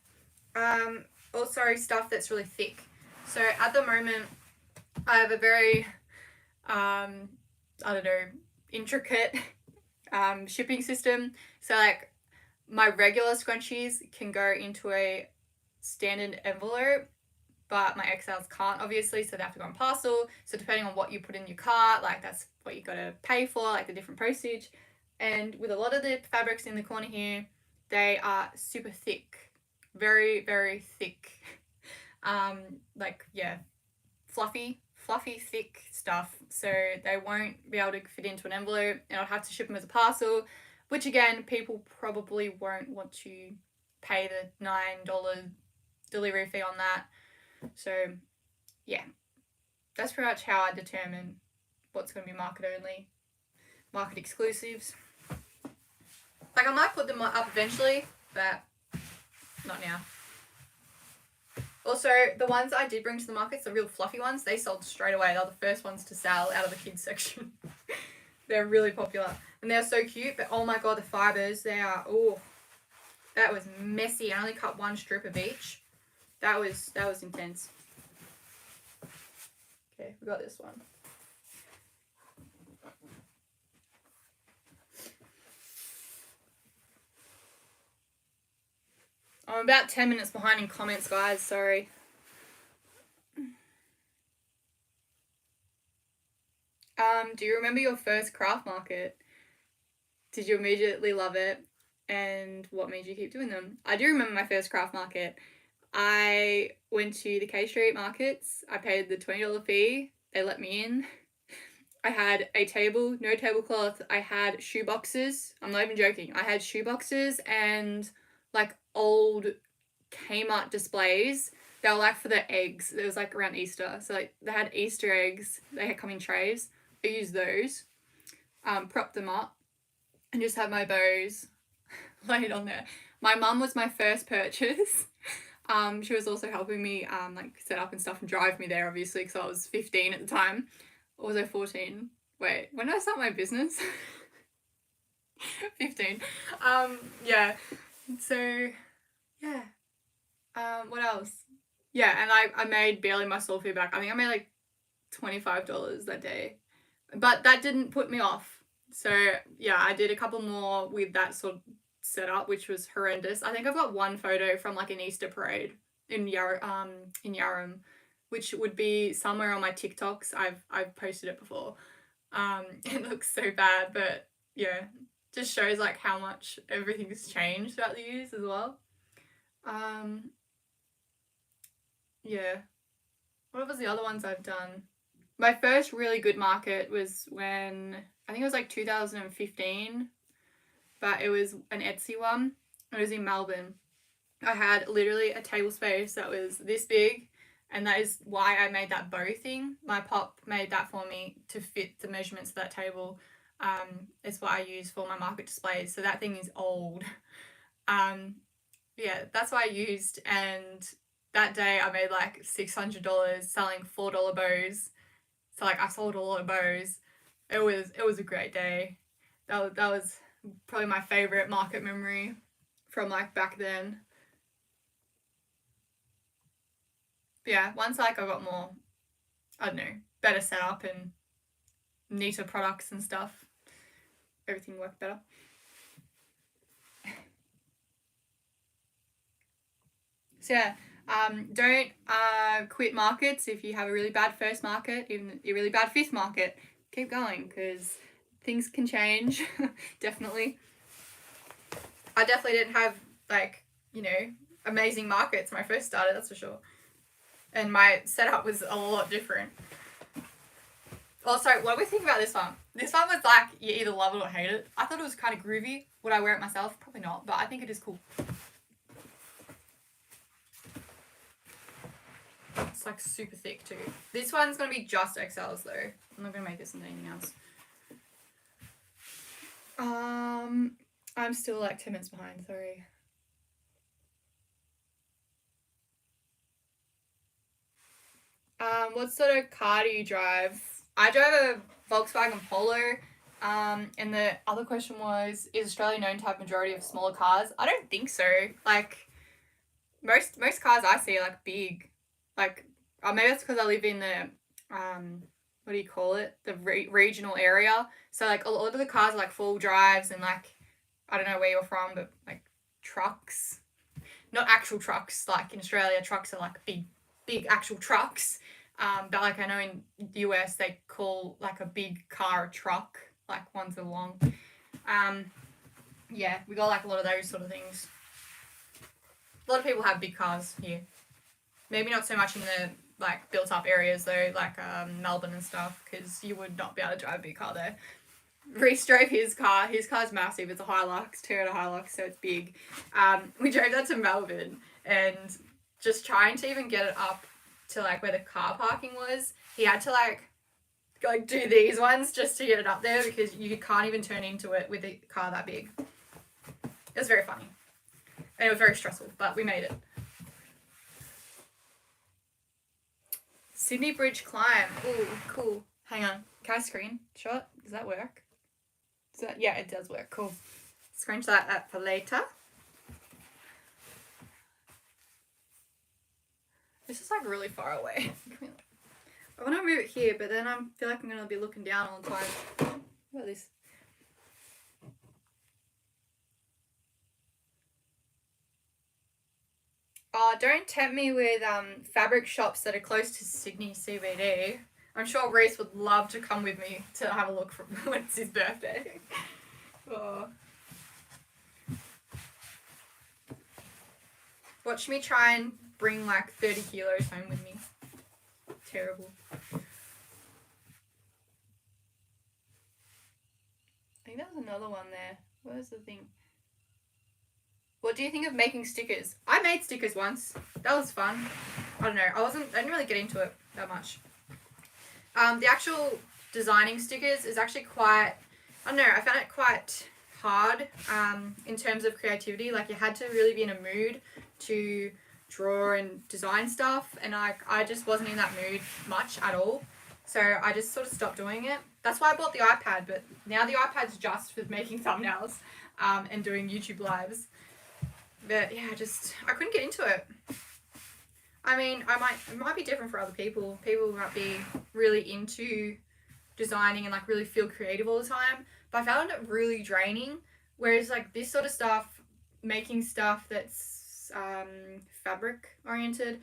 Also stuff that's really thick. So at the moment I have a very intricate shipping system. So like my regular scrunchies can go into a standard envelope, but my XLs can't obviously, so they have to go on parcel. So depending on what you put in your cart, like that's what you gotta pay for, like the different postage. And with a lot of the fabrics in the corner here, they are super thick, very, very thick. Fluffy, thick stuff. So they won't be able to fit into an envelope, and I'll have to ship them as a parcel, which again, people probably won't want to pay the $9 delivery fee on that. So yeah, that's pretty much how I determine what's going to be market only, market exclusives. Like I might put them up eventually, but not now. Also, the ones I did bring to the markets, the real fluffy ones, they sold straight away. They were the first ones to sell out of the kids section. They're really popular. And they're so cute, but oh my god, the fibres, they are, oh, that was messy. I only cut one strip of each. That was intense. Okay, we got this one. I'm about 10 minutes behind in comments, guys. Sorry. Do you remember your first craft market? Did you immediately love it? And what made you keep doing them? I do remember my first craft market. I went to the K Street markets. I paid the $20 fee. They let me in. I had a table, no tablecloth. I had shoe boxes. I'm not even joking. I had shoe boxes and like old Kmart displays. They were like for the eggs. It was like around Easter. So like they had Easter eggs. They had come in trays. I used those, propped them up, and just had my bows laid on there. My mum was my first purchase. She was also helping me like set up and stuff and drive me there, obviously, because I was 15 at the time. Or was I 14? Wait, when did I start my business? 15. Yeah. So, yeah. What else? Yeah, and I made barely my stall fee back. I think I made like $25 that day. But that didn't put me off. So, yeah, I did a couple more with that sort of setup, which was horrendous. I think I've got one photo from like an Easter parade in Yarram, which would be somewhere on my TikToks. I've posted it before. It looks so bad, but yeah, just shows like how much everything's changed throughout the years as well. Yeah. What was the other ones I've done? My first really good market was when, I think it was like 2015, but it was an Etsy one. It was in Melbourne. I had literally a table space that was this big, and that is why I made that bow thing. My pop made that for me to fit the measurements of that table. It's what I use for my market displays, so that thing is old. Yeah, that's what I used, and that day I made like $600 selling $4 bows. So like I sold a lot of bows. It was a great day. That was probably my favorite market memory from like back then. But yeah, once like I got more, I don't know, better setup and neater products and stuff, everything worked better. So yeah, don't quit markets if you have a really bad first market, even a really bad fifth market. Keep going because things can change. Definitely. I definitely didn't have like, you know, amazing markets when I first started, that's for sure. And my setup was a lot different. Also, what do we think about this one? This one was like, you either love it or hate it. I thought it was kind of groovy. Would I wear it myself? Probably not, but I think it is cool. It's like super thick too. This one's going to be just XLs though. I'm not going to make this into anything else. I'm still like 10 minutes behind, sorry. What sort of car do you drive? I drive a Volkswagen Polo. And the other question was, is Australia known to have majority of smaller cars? I don't think so. Like, most cars I see are like big. Like, maybe that's because I live in the, what do you call it? The regional area. So like a lot of the cars are like full drives and like, I don't know where you're from, but like trucks. Not actual trucks. Like in Australia, trucks are like big actual trucks. But like I know in the US they call like a big car a truck, like ones that are long. Yeah, we got like a lot of those sort of things. A lot of people have big cars here. Maybe not so much in the like built up areas though, like Melbourne and stuff, because you would not be able to drive a big car there. Reese drove his car. His car's massive. It's a Hilux, Toyota Hilux, so it's big. We drove that to Melbourne and just trying to even get it up to like where the car parking was, he had to like do these ones just to get it up there because you can't even turn into it with a car that big. It was very funny. And it was very stressful, but we made it. Sydney Bridge climb. Ooh, cool. Hang on. Can I screenshot? Does that work? Yeah, it does work. Cool. Screenshot that for later. This is like really far away. I want to move it here, but then I feel like I'm going to be looking down all the time. What is this? Oh, don't tempt me with fabric shops that are close to Sydney CBD. I'm sure Reese would love to come with me to have a look from when it's his birthday. Oh. Watch me try and bring like 30 kilos home with me. Terrible. I think there was another one there. What was the thing? What do you think of making stickers? I made stickers once. That was fun. I don't know. I didn't really get into it that much. The actual designing stickers is actually quite, I don't know, I found it quite hard in terms of creativity. Like you had to really be in a mood to draw and design stuff, and I just wasn't in that mood much at all. So I just sort of stopped doing it. That's why I bought the iPad, but now the iPad's just for making thumbnails and doing YouTube lives. But yeah, I couldn't get into it. I mean, it might be different for other people. People might be really into designing and like really feel creative all the time. But I found it really draining. Whereas like this sort of stuff, making stuff that's fabric oriented,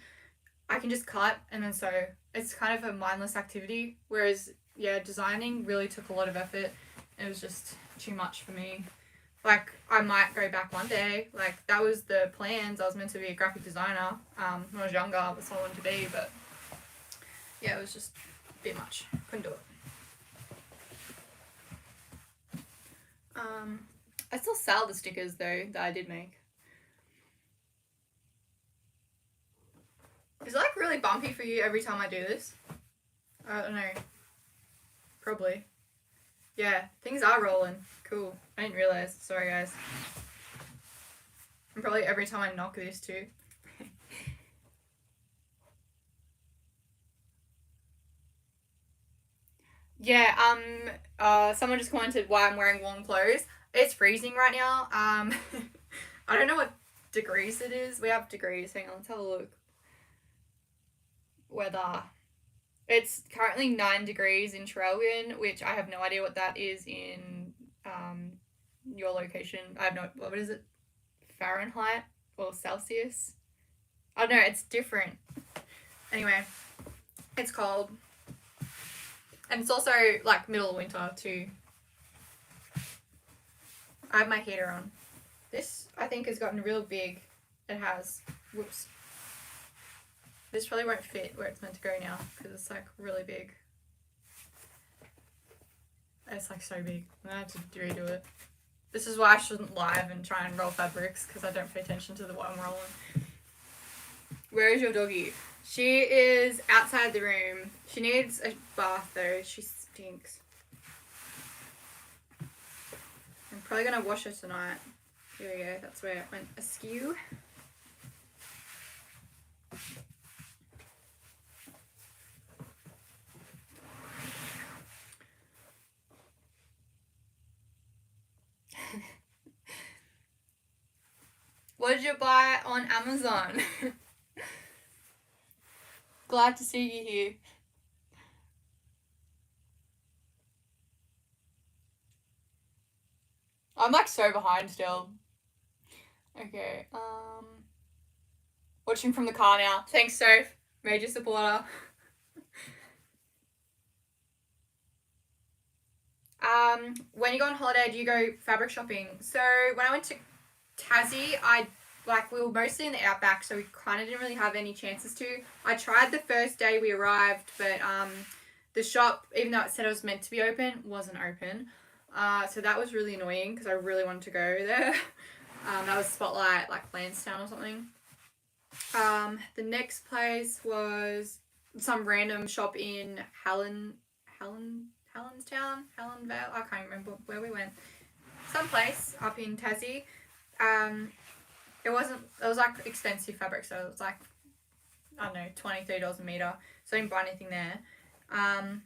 I can just cut and then sew. It's kind of a mindless activity. Whereas yeah, designing really took a lot of effort. It was just too much for me. Like, I might go back one day. Like, that was the plans. I was meant to be a graphic designer when I was younger. That's what I wanted to be. But, yeah, it was just a bit much. Couldn't do it. I still sell the stickers, though, that I did make. Is it, like, really bumpy for you every time I do this? I don't know. Probably. Yeah, things are rolling. Cool. I didn't realise. Sorry, guys. And probably every time I knock this too. Yeah, someone just commented why I'm wearing warm clothes. It's freezing right now. I don't know what degrees it is. We have degrees. Hang on, let's have a look. Weather. It's currently 9 degrees in Traralgon, which I have no idea what that is in your location. I have no, what is it? Fahrenheit or Celsius? I don't know, it's different. Anyway, it's cold. And it's also like middle of winter too. I have my heater on. This, I think, has gotten real big. It has. Whoops. This probably won't fit where it's meant to go now because it's like really big. It's like so big. I'm gonna have to redo it. This is why I shouldn't live and try and roll fabrics because I don't pay attention to what I'm rolling. Where is your doggy? She is outside the room. She needs a bath though. She stinks. I'm probably gonna wash her tonight. Here we go. That's where it went askew. What did you buy on Amazon? Glad to see you here. I'm like so behind still. Okay, watching from the car now. Thanks, Soph. Major supporter. When you go on holiday, do you go fabric shopping? So when I went to Tassie, we were mostly in the outback, so we kind of didn't really have any chances to. I tried the first day we arrived, but the shop, even though it said it was meant to be open, wasn't open. So that was really annoying because I really wanted to go there. That was Spotlight, like Lansdowne or something. The next place was some random shop in Hallandstown, Hallandvale. I can't remember where we went. Some place up in Tassie. It was like expensive fabric, so it was like, I don't know, $20-$30 a meter. So I didn't buy anything there. I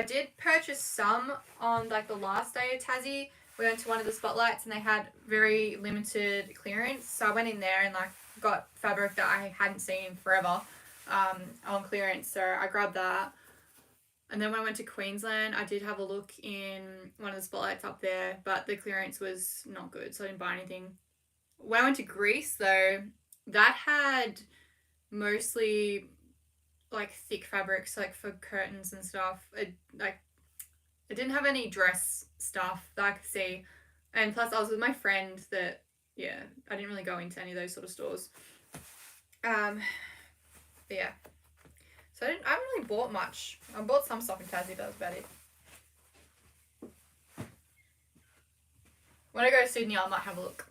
did purchase some on like the last day of Tassie. We went to one of the Spotlights and they had very limited clearance. So I went in there and like got fabric that I hadn't seen forever on clearance. So I grabbed that. And then when I went to Queensland, I did have a look in one of the Spotlights up there, but the clearance was not good, so I didn't buy anything. When I went to Greece, though, that had mostly like thick fabrics, like for curtains and stuff. It didn't have any dress stuff that I could see, and plus I was with my friend that, yeah, I didn't really go into any of those sort of stores. But yeah. So I haven't really bought much. I bought some stuff in Tassie, but that was about it. When I go to Sydney, I might have a look.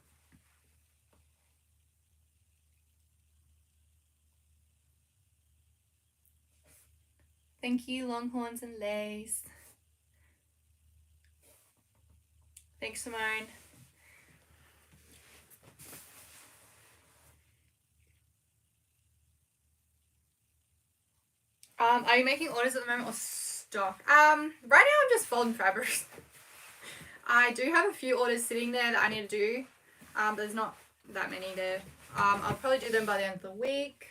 Thank you, Longhorns and Lace. Thanks, Simone. Are you making orders at the moment or stock? Right now I'm just folding fabrics. I do have a few orders sitting there that I need to do. There's not that many there. I'll probably do them by the end of the week.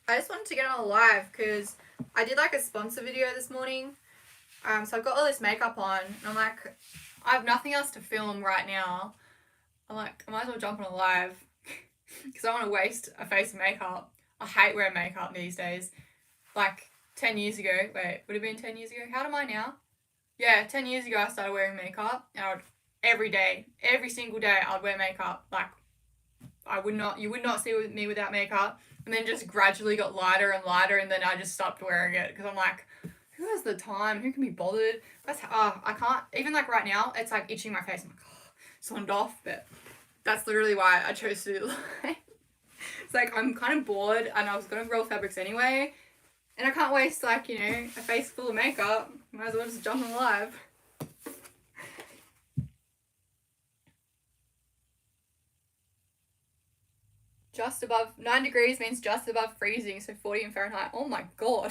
I just wanted to get on live because I did like a sponsor video this morning. So I've got all this makeup on and I'm like, I have nothing else to film right now. I'm like, I might as well jump on a live because I don't want to waste a face of makeup. I hate wearing makeup these days. Like 10 years ago, wait, would it have been 10 years ago? How am I now? Yeah, 10 years ago I started wearing makeup and I would, every single day I'd wear makeup. Like, you would not see me without makeup, and then just gradually got lighter and lighter, and then I just stopped wearing it because I'm like, who has the time? Who can be bothered? I can't, even like right now, it's like itching my face. I'm like, sonned off, but that's literally why I chose to do it. It's like, I'm kind of bored and I was going to roll fabrics anyway, and I can't waste like, you know, a face full of makeup. Might as well just jump on live. Just above 9 degrees means just above freezing, so 40 in Fahrenheit. Oh my god.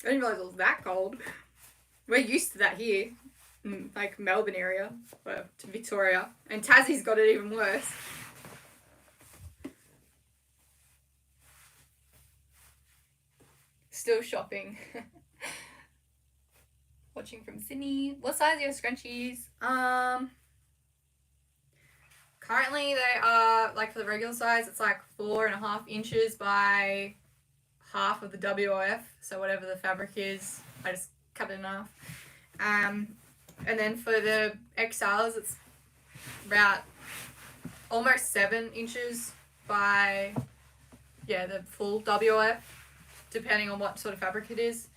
I didn't realise it was that cold. We're used to that here, in like Melbourne area, or to Victoria, and Tassie's got it even worse. Still shopping. Watching from Sydney. What size are your scrunchies? Currently they are, like for the regular size, it's like 4.5 inches by half of the WOF. So whatever the fabric is, I just cut it in half. And then for the XLs, it's about almost 7 inches by, yeah, the full WOF, depending on what sort of fabric it is.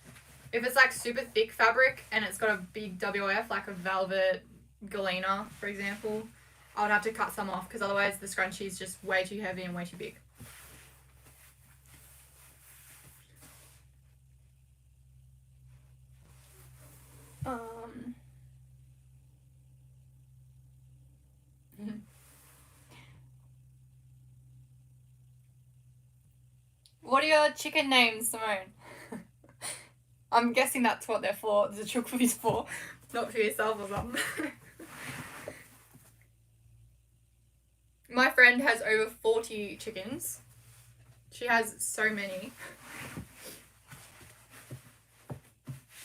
If it's like super thick fabric and it's got a big WOF, like a velvet galena, for example, I would have to cut some off because otherwise the scrunchie is just way too heavy and way too big. What are your chicken names, Simone? I'm guessing that's what they're for. The chook is for, not for yourself or something. My friend has over 40 chickens. She has so many.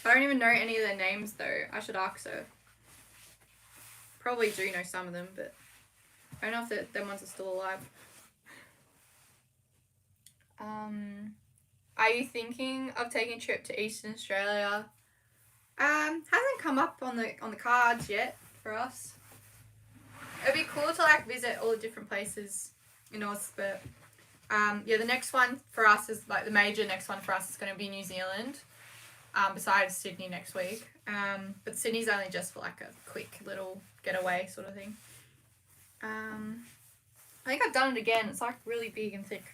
I don't even know any of their names though. I should ask her. Probably do know some of them, but I don't know if them ones are still alive. Are you thinking of taking a trip to Eastern Australia? Hasn't come up on the cards yet for us. It'd be cool to like visit all the different places in Oz, but yeah, the next one for us is like the major next one for us is going to be New Zealand. Besides Sydney next week. But Sydney's only just for like a quick little getaway sort of thing. I think I've done it again. It's like really big and thick.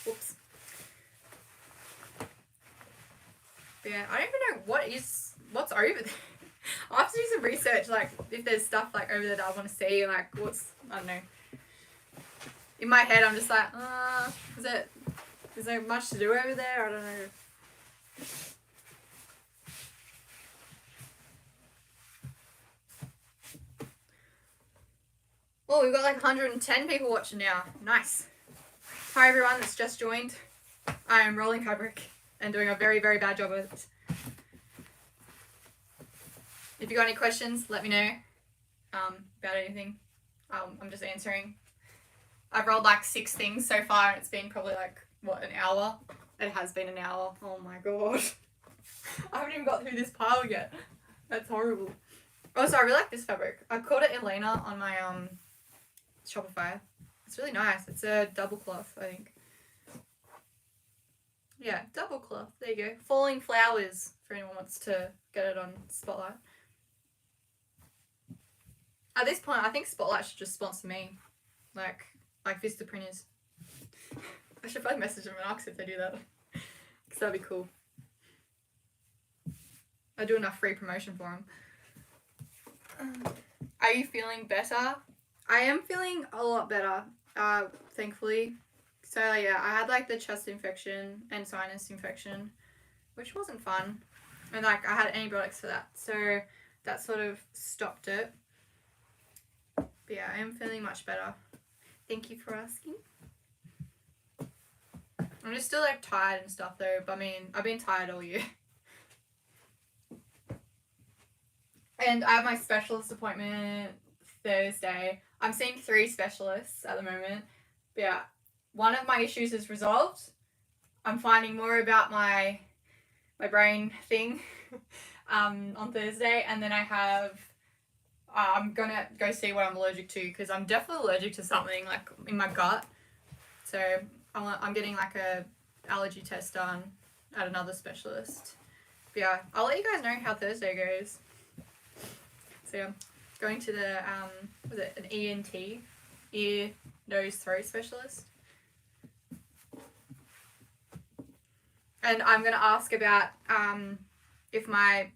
Whoops. But yeah, I don't even know what's over there. I'll have to do some research, like if there's stuff like over there that I want to see, like I don't know. In my head I'm just like, is there much to do over there? I don't know. Oh, we've got like 110 people watching now. Nice. Hi everyone that's just joined. I am rolling fabric and doing a very, very bad job of it. If you got any questions, let me know about anything. I'm just answering. I've rolled like 6 things so far and it's been probably like, what, an hour? It has been an hour. Oh my god. I haven't even got through this pile yet. That's horrible. Also, I really like this fabric. I called it Elena on my Shopify. It's really nice. It's a double cloth, I think. Yeah, double cloth. There you go. Falling Flowers, for anyone wants to get it on Spotlight. At this point, I think Spotlight should just sponsor me. Like Vistaprint is. I should probably message them and ask if they do that. Because that'd be cool. I do enough free promotion for them. Are you feeling better? I am feeling a lot better, thankfully. So yeah, I had like the chest infection and sinus infection, which wasn't fun. And like I had antibiotics for that. So that sort of stopped it. But yeah, I am feeling much better. Thank you for asking. I'm just still like tired and stuff though. But I mean, I've been tired all year. And I have my specialist appointment Thursday. I'm seeing 3 specialists at the moment. But yeah, one of my issues is resolved. I'm finding more about my brain thing on Thursday. And then I have, I'm going to go see what I'm allergic to because I'm definitely allergic to something like in my gut. So I'm getting like a allergy test done at another specialist. But yeah, I'll let you guys know how Thursday goes. So yeah, going to the, was it an ENT, ear, nose, throat specialist. And I'm going to ask about if my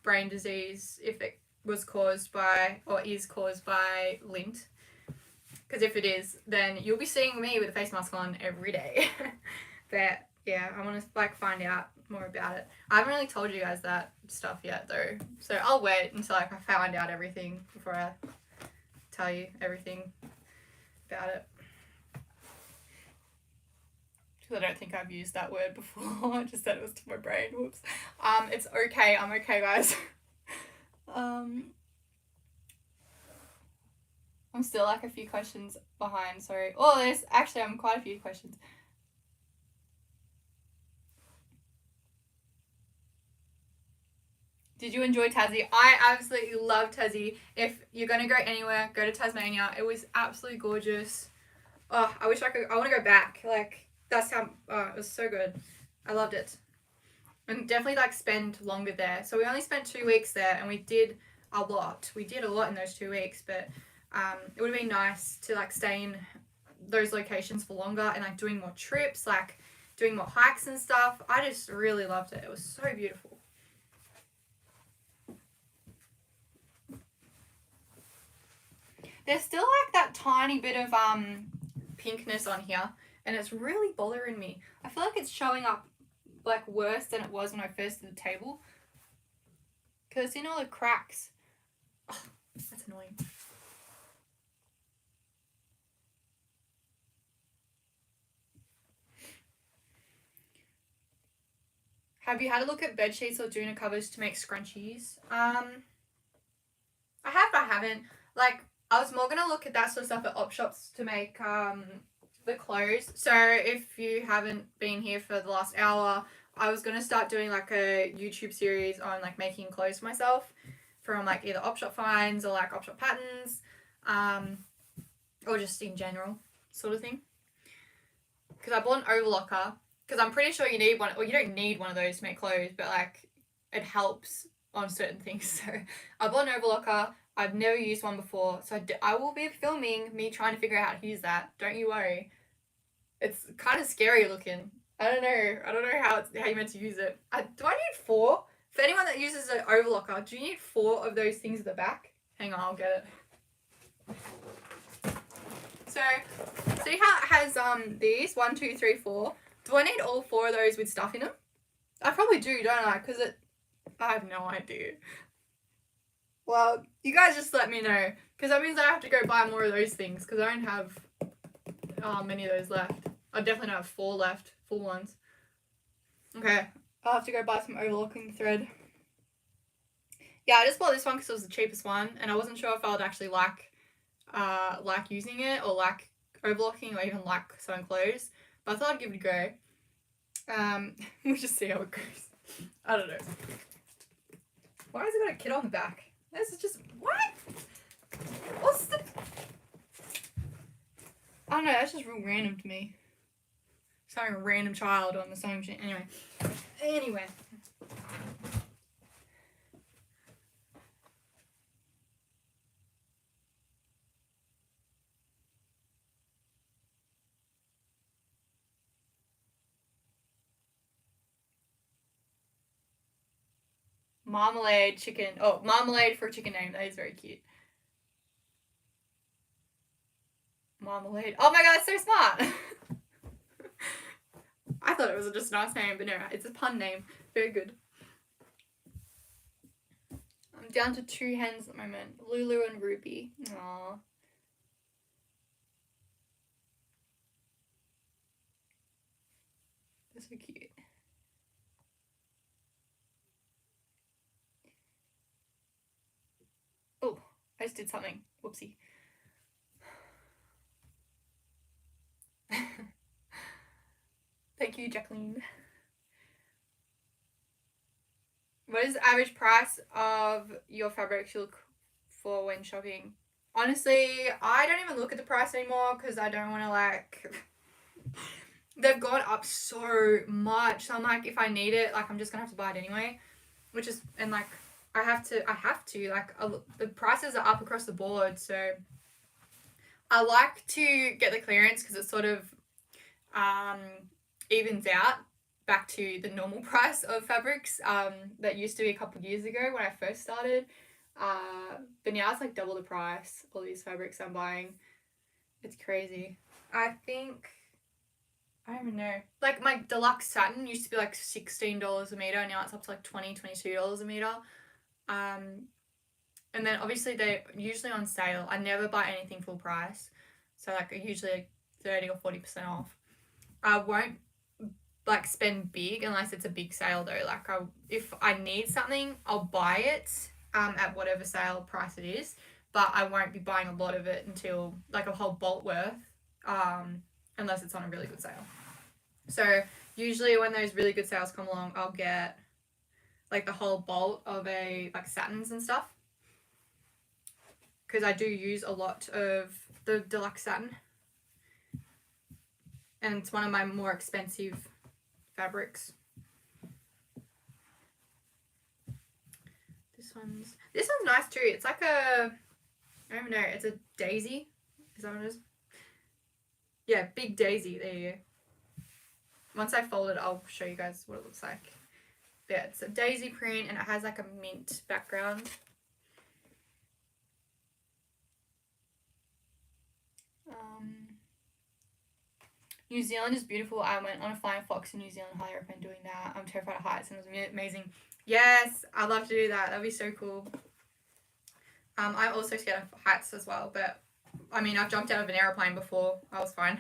brain disease, if it was caused by, or is caused by lint. Because if it is, then you'll be seeing me with a face mask on every day. But yeah, I want to like find out more about it. I haven't really told you guys that stuff yet though, so I'll wait until like I find out everything before I tell you everything about it. Because I don't think I've used that word before. I just said it was to my brain. Whoops. It's okay. I'm okay, guys. I'm still like a few questions behind. Sorry. Oh, there's actually I'm quite a few questions. Did you enjoy Tassie? I absolutely love Tassie. If you're going to go anywhere, go to Tasmania. It was absolutely gorgeous. Oh, I wish I could. I want to go back. Like, that's how, it was so good. I loved it. And definitely, like, spend longer there. So we only spent 2 weeks there, and we did a lot. We did a lot in those 2 weeks, but it would have been nice to, like, stay in those locations for longer and, like, doing more trips, like, doing more hikes and stuff. I just really loved it. It was so beautiful. There's still like that tiny bit of pinkness on here, and it's really bothering me. I feel like it's showing up like worse than it was when I first did the table, because it's in all the cracks. Oh, that's annoying. Have you had a look at bed sheets or doona covers to make scrunchies? I haven't. Like, I was more gonna look at that sort of stuff at op shops to make the clothes. So if you haven't been here for the last hour, I was gonna start doing like a YouTube series on like making clothes for myself from like either op shop finds or like op shop patterns, or just in general sort of thing. Because I bought an overlocker, because I'm pretty sure you need one. Well, you don't need one of those to make clothes, but like it helps on certain things. So I bought an overlocker. I've never used one before, so I will be filming me trying to figure out how to use that. Don't you worry. It's kind of scary looking. I don't know how you're meant to use it. Do I need 4? For anyone that uses an overlocker, do you need 4 of those things at the back? Hang on, I'll get it. So, see how it has these 1, 2, 3, 4. Do I need all 4 of those with stuff in them? I probably do, don't I? Because I have no idea. Well, you guys just let me know, because that means I have to go buy more of those things, because I don't have many of those left. I definitely don't have 4 left, full ones. Okay, I'll have to go buy some overlocking thread. Yeah, I just bought this one because it was the cheapest one, and I wasn't sure if I would actually like using it, or like overlocking, or even like sewing clothes, but I thought I'd give it a go. We'll just see how it goes. I don't know. Why has it got a kid on the back? This is just, what? What's the... I don't know, that's just real random to me. Sorry, a random child on the sewing machine. Anyway. Marmalade chicken. Oh, marmalade for a chicken name. That is very cute. Marmalade. Oh my god, it's so smart. I thought it was just a nice name, but no, it's a pun name. Very good. I'm down to 2 hens at the moment. Lulu and Ruby. Aww. They're so cute. Oh, I just did something. Whoopsie. Thank you, Jacqueline. What is the average price of your fabrics you look for when shopping? Honestly, I don't even look at the price anymore, because I don't want to like... They've gone up so much. So I'm like, if I need it, like I'm just gonna have to buy it anyway. Which is, and like, I have to, like, the prices are up across the board, so I like to get the clearance, because it sort of evens out back to the normal price of fabrics that used to be a couple of years ago when I first started, but now it's like double the price. All these fabrics I'm buying, it's crazy. I think I don't even know. Like my deluxe satin used to be like $16 a meter. Now it's up to like $20, $22 a meter. And then obviously they're usually on sale. I never buy anything full price. So like usually like 30 or 40% off. I won't like spend big unless it's a big sale though. Like if I need something, I'll buy it at whatever sale price it is. But I won't be buying a lot of it until like a whole bolt worth, unless it's on a really good sale. So usually when those really good sales come along, I'll get like the whole bolt of like satins and stuff. Because I do use a lot of the deluxe satin. And it's one of my more expensive fabrics. This one's nice too. It's like I don't even know, it's a daisy. Is that what it is? Yeah, big daisy. There you go. Once I fold it, I'll show you guys what it looks like. Yeah, it's a daisy print and it has like a mint background. New Zealand is beautiful. I went on a flying fox in New Zealand. Highly recommend doing that. I'm terrified of heights and it was amazing. Yes, I'd love to do that. That'd be so cool. I'm also scared of heights as well, but I mean, I've jumped out of an aeroplane before. I was fine.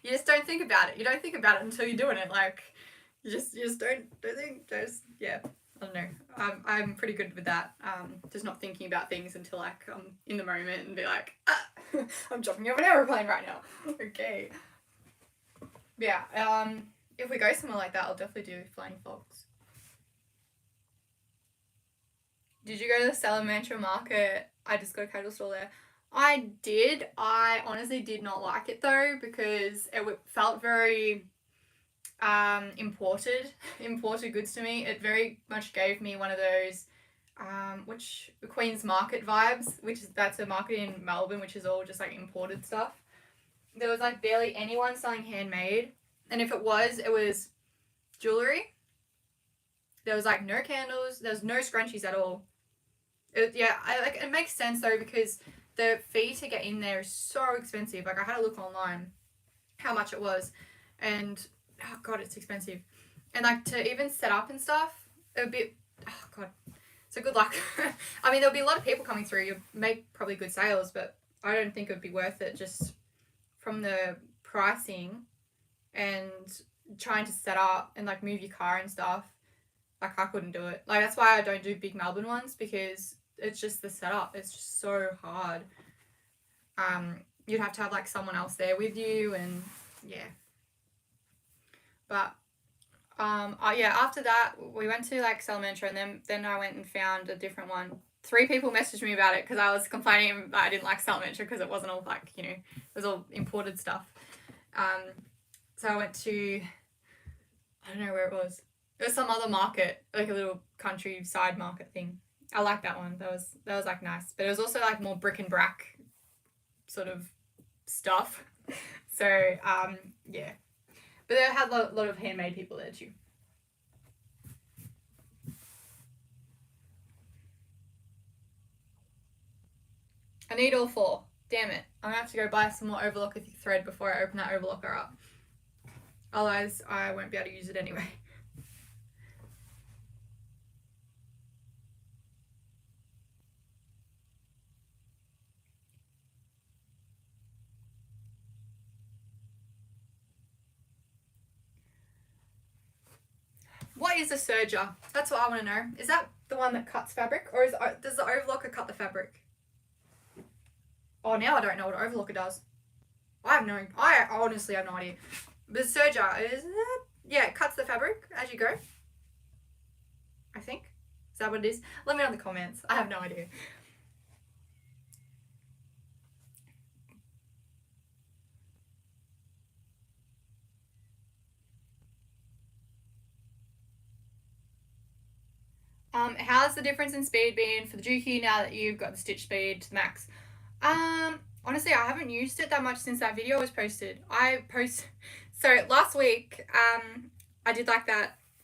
You just don't think about it. You don't think about it until you're doing it. Like, you just don't think. Yeah. I don't know. I'm pretty good with that. Just not thinking about things until like I'm in the moment and be like, I'm jumping off an aeroplane right now. Okay. Yeah. If we go somewhere like that, I'll definitely do flying fox. Did you go to the Salamanca market? I just got a casual store there. I did. I honestly did not like it though because it felt very imported goods to me. It very much gave me one of those which Queen's Market vibes, that's a market in Melbourne which is all just like imported stuff. There was like barely anyone selling handmade, and if it was jewelry. There was like no candles, there was no scrunchies at all. It makes sense though because the fee to get in there is so expensive. Like I had to look online how much it was, and oh god, it's expensive. And like to even set up and stuff, it would be, oh god, so good luck. I mean, there'll be a lot of people coming through. You'll make probably good sales, but I don't think it would be worth it just from the pricing and trying to set up and like move your car and stuff. Like I couldn't do it. Like that's why I don't do big Melbourne ones, because it's just the setup. It's just so hard. You'd have to have like someone else there with you, and yeah. But after that we went to like Salamanca, and then I went and found a different one. 3 people messaged me about it because I was complaining that I didn't like Salamanca because it wasn't all like, you know, it was all imported stuff. So I went to, I don't know where it was. It was some other market, like a little countryside market thing. I like that one. That was like nice, but it was also like more brick and brack sort of stuff. So yeah, but they had a lot of handmade people there too. I need all 4. Damn it! I'm gonna have to go buy some more Overlocker thread before I open that Overlocker up. Otherwise, I won't be able to use it anyway. What is a serger? That's what I want to know. Is that the one that cuts fabric, or does the Overlocker cut the fabric? Oh, now I don't know what an Overlocker does. I honestly have no idea. The serger is, yeah, it cuts the fabric as you go. I think. Is that what it is? Let me know in the comments. I have no idea. How's the difference in speed been for the Dookie now that you've got the stitch speed to the max? Honestly, I haven't used it that much since that video was posted. So last week, I did like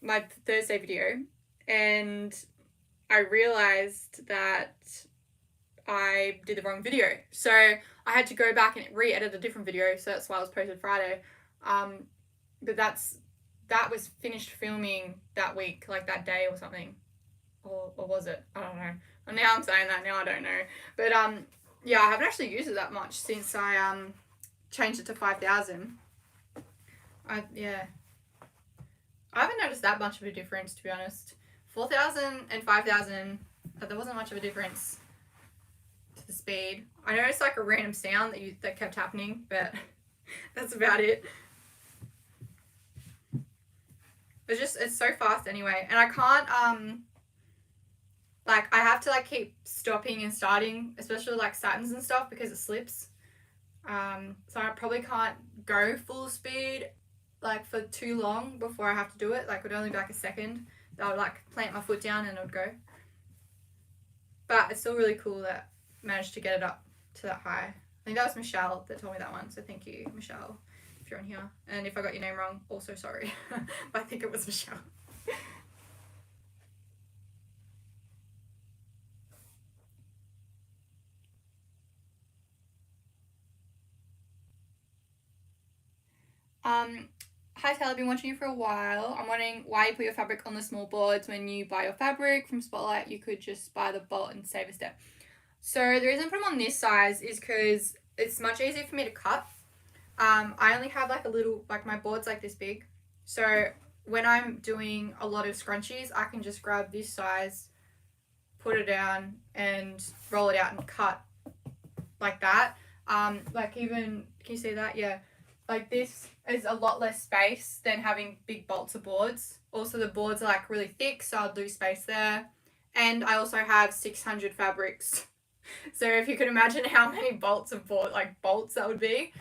my Thursday video, and I realized that I did the wrong video. So I had to go back and re-edit a different video, so that's why it was posted Friday. but that was finished filming that week, like that day or something, or was it? I don't know. And now I'm saying that, now I don't know. But yeah, I haven't actually used it that much since I changed it to 5,000. I haven't noticed that much of a difference, to be honest. 4,000 and 5,000, but there wasn't much of a difference to the speed. I noticed like a random sound that kept happening, but that's about it. It's so fast anyway, and I can't like I have to like keep stopping and starting, especially like satins and stuff, because it slips. So I probably can't go full speed like for too long before I have to do it. Like it would only be like a second that I would like plant my foot down and it would go. But it's still really cool that I managed to get it up to that high. I think that was Michelle that told me that one, so thank you, Michelle, if you're on here. And if I got your name wrong, also sorry. But I think it was Michelle. Hi Taylor, I've been watching you for a while. I'm wondering why you put your fabric on the small boards. When you buy your fabric from Spotlight, you could just buy the bolt and save a step. So the reason I put them on this size is because it's much easier for me to cut. I only have like a little, like my board's like this big. So when I'm doing a lot of scrunchies, I can just grab this size, put it down and roll it out and cut like that. Like even, can you see that? Yeah. Like this is a lot less space than having big bolts of boards. Also the boards are like really thick, so I'll lose space there. And I also have 600 fabrics. So if you could imagine how many bolts of board, like bolts that would be,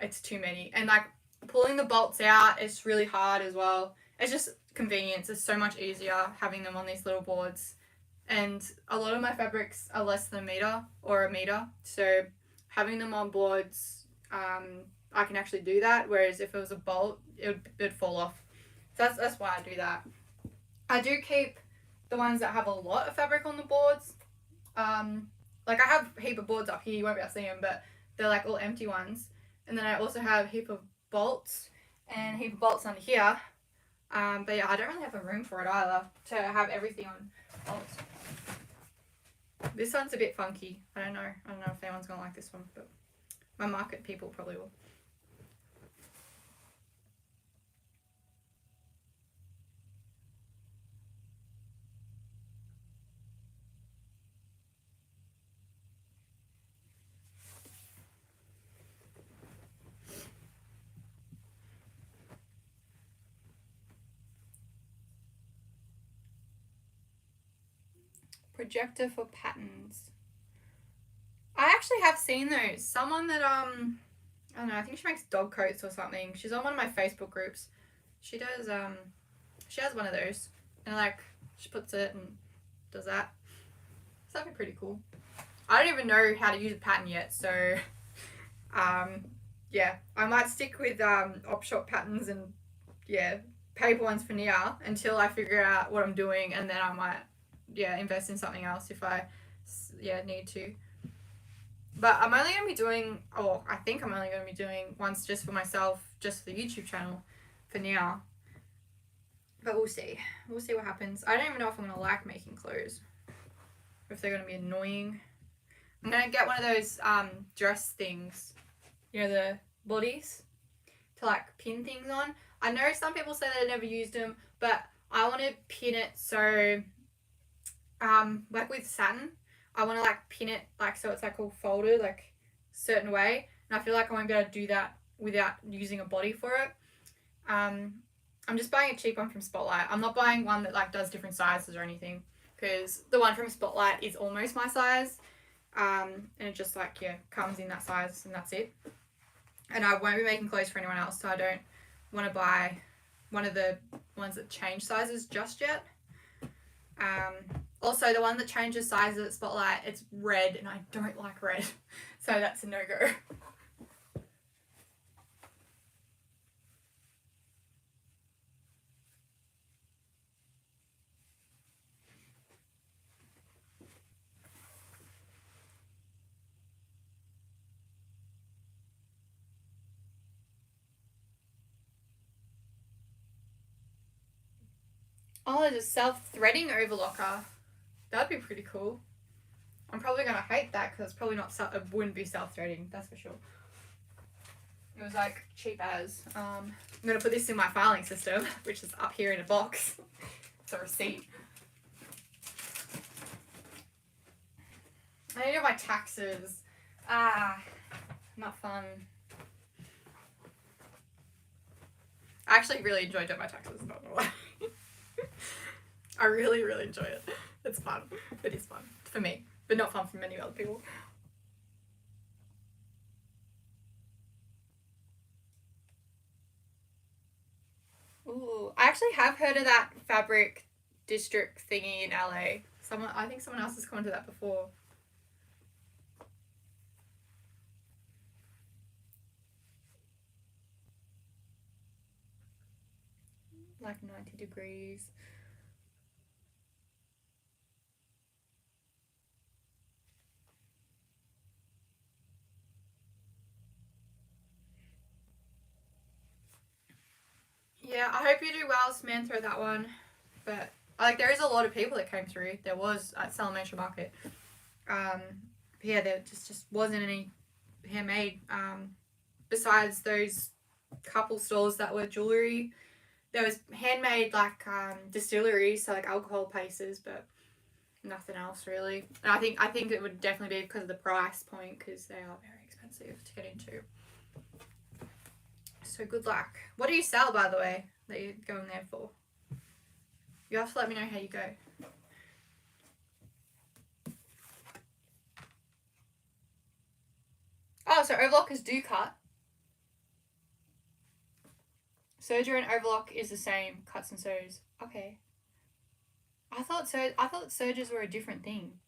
it's too many. And like pulling the bolts out, it's really hard as well. It's just convenience. It's so much easier having them on these little boards. And a lot of my fabrics are less than a meter or a meter. So having them on boards, I can actually do that. Whereas if it was a bolt, it'd fall off. So that's why I do that. I do keep the ones that have a lot of fabric on the boards. Like I have a heap of boards up here, you won't be able to see them, but they're like all empty ones. And then I also have a heap of bolts and a heap of bolts under here. But yeah, I don't really have the room for it either to have everything on bolts. This one's a bit funky. I don't know if anyone's gonna like this one, but my market people probably will. Projector for patterns. I actually have seen those. Someone that I don't know, I think she makes dog coats or something. She's on one of my Facebook groups. She does she has one of those. And like she puts it and does that. So that'd be pretty cool. I don't even know how to use a pattern yet, so yeah, I might stick with op shop patterns and yeah, paper ones for now until I figure out what I'm doing, and then I might invest in something else if I need to. But I'm only going to be doing, I think I'm only going to be doing ones just for myself, just for the YouTube channel for now. But we'll see. We'll see what happens. I don't even know if I'm going to like making clothes, or if they're going to be annoying. I'm going to get one of those dress things, you know, the bodies to like pin things on. I know some people say they never used them, but I want to pin it so like with satin, I want to like pin it like so it's like all folded like a certain way, and I feel like I won't be able to do that without using a body for it. I'm just buying a cheap one from Spotlight. I'm not buying one that like does different sizes or anything, because the one from Spotlight is almost my size, and it just like comes in that size and that's it. And I won't be making clothes for anyone else, so I don't want to buy one of the ones that change sizes just yet. Also, the one that changes sizes at Spotlight, it's red, and I don't like red, so that's a no-go. Oh, there's a self-threading overlocker. That'd be pretty cool. I'm probably gonna hate that because it's probably not. It wouldn't be self-threading. That's for sure. It was like cheap as. I'm gonna put this in my filing system, which is up here in a box. It's a receipt. I need to do my taxes. Not fun. I actually really enjoy doing my taxes, not gonna lie. I really, really enjoy it. It's fun. It is fun for me, but not fun for many other people. Ooh, I actually have heard of that fabric district thingy in LA. I think someone else has commented that before. Like 90 degrees. Yeah, I hope you do well, Samantha, that one. But like, there is a lot of people that came through. There was at Salamanca Market. Yeah, there just wasn't any handmade. Besides those couple stores that were jewelry, there was handmade like distilleries, so like alcohol places, but nothing else really. And I think it would definitely be because of the price point, because they are very expensive to get into. So good luck. What do you sell, by the way, that you're going there for? You have to let me know how you go. Oh, so overlockers do cut. Serger and overlock is the same, cuts and sews. Okay. I thought sergers were a different thing.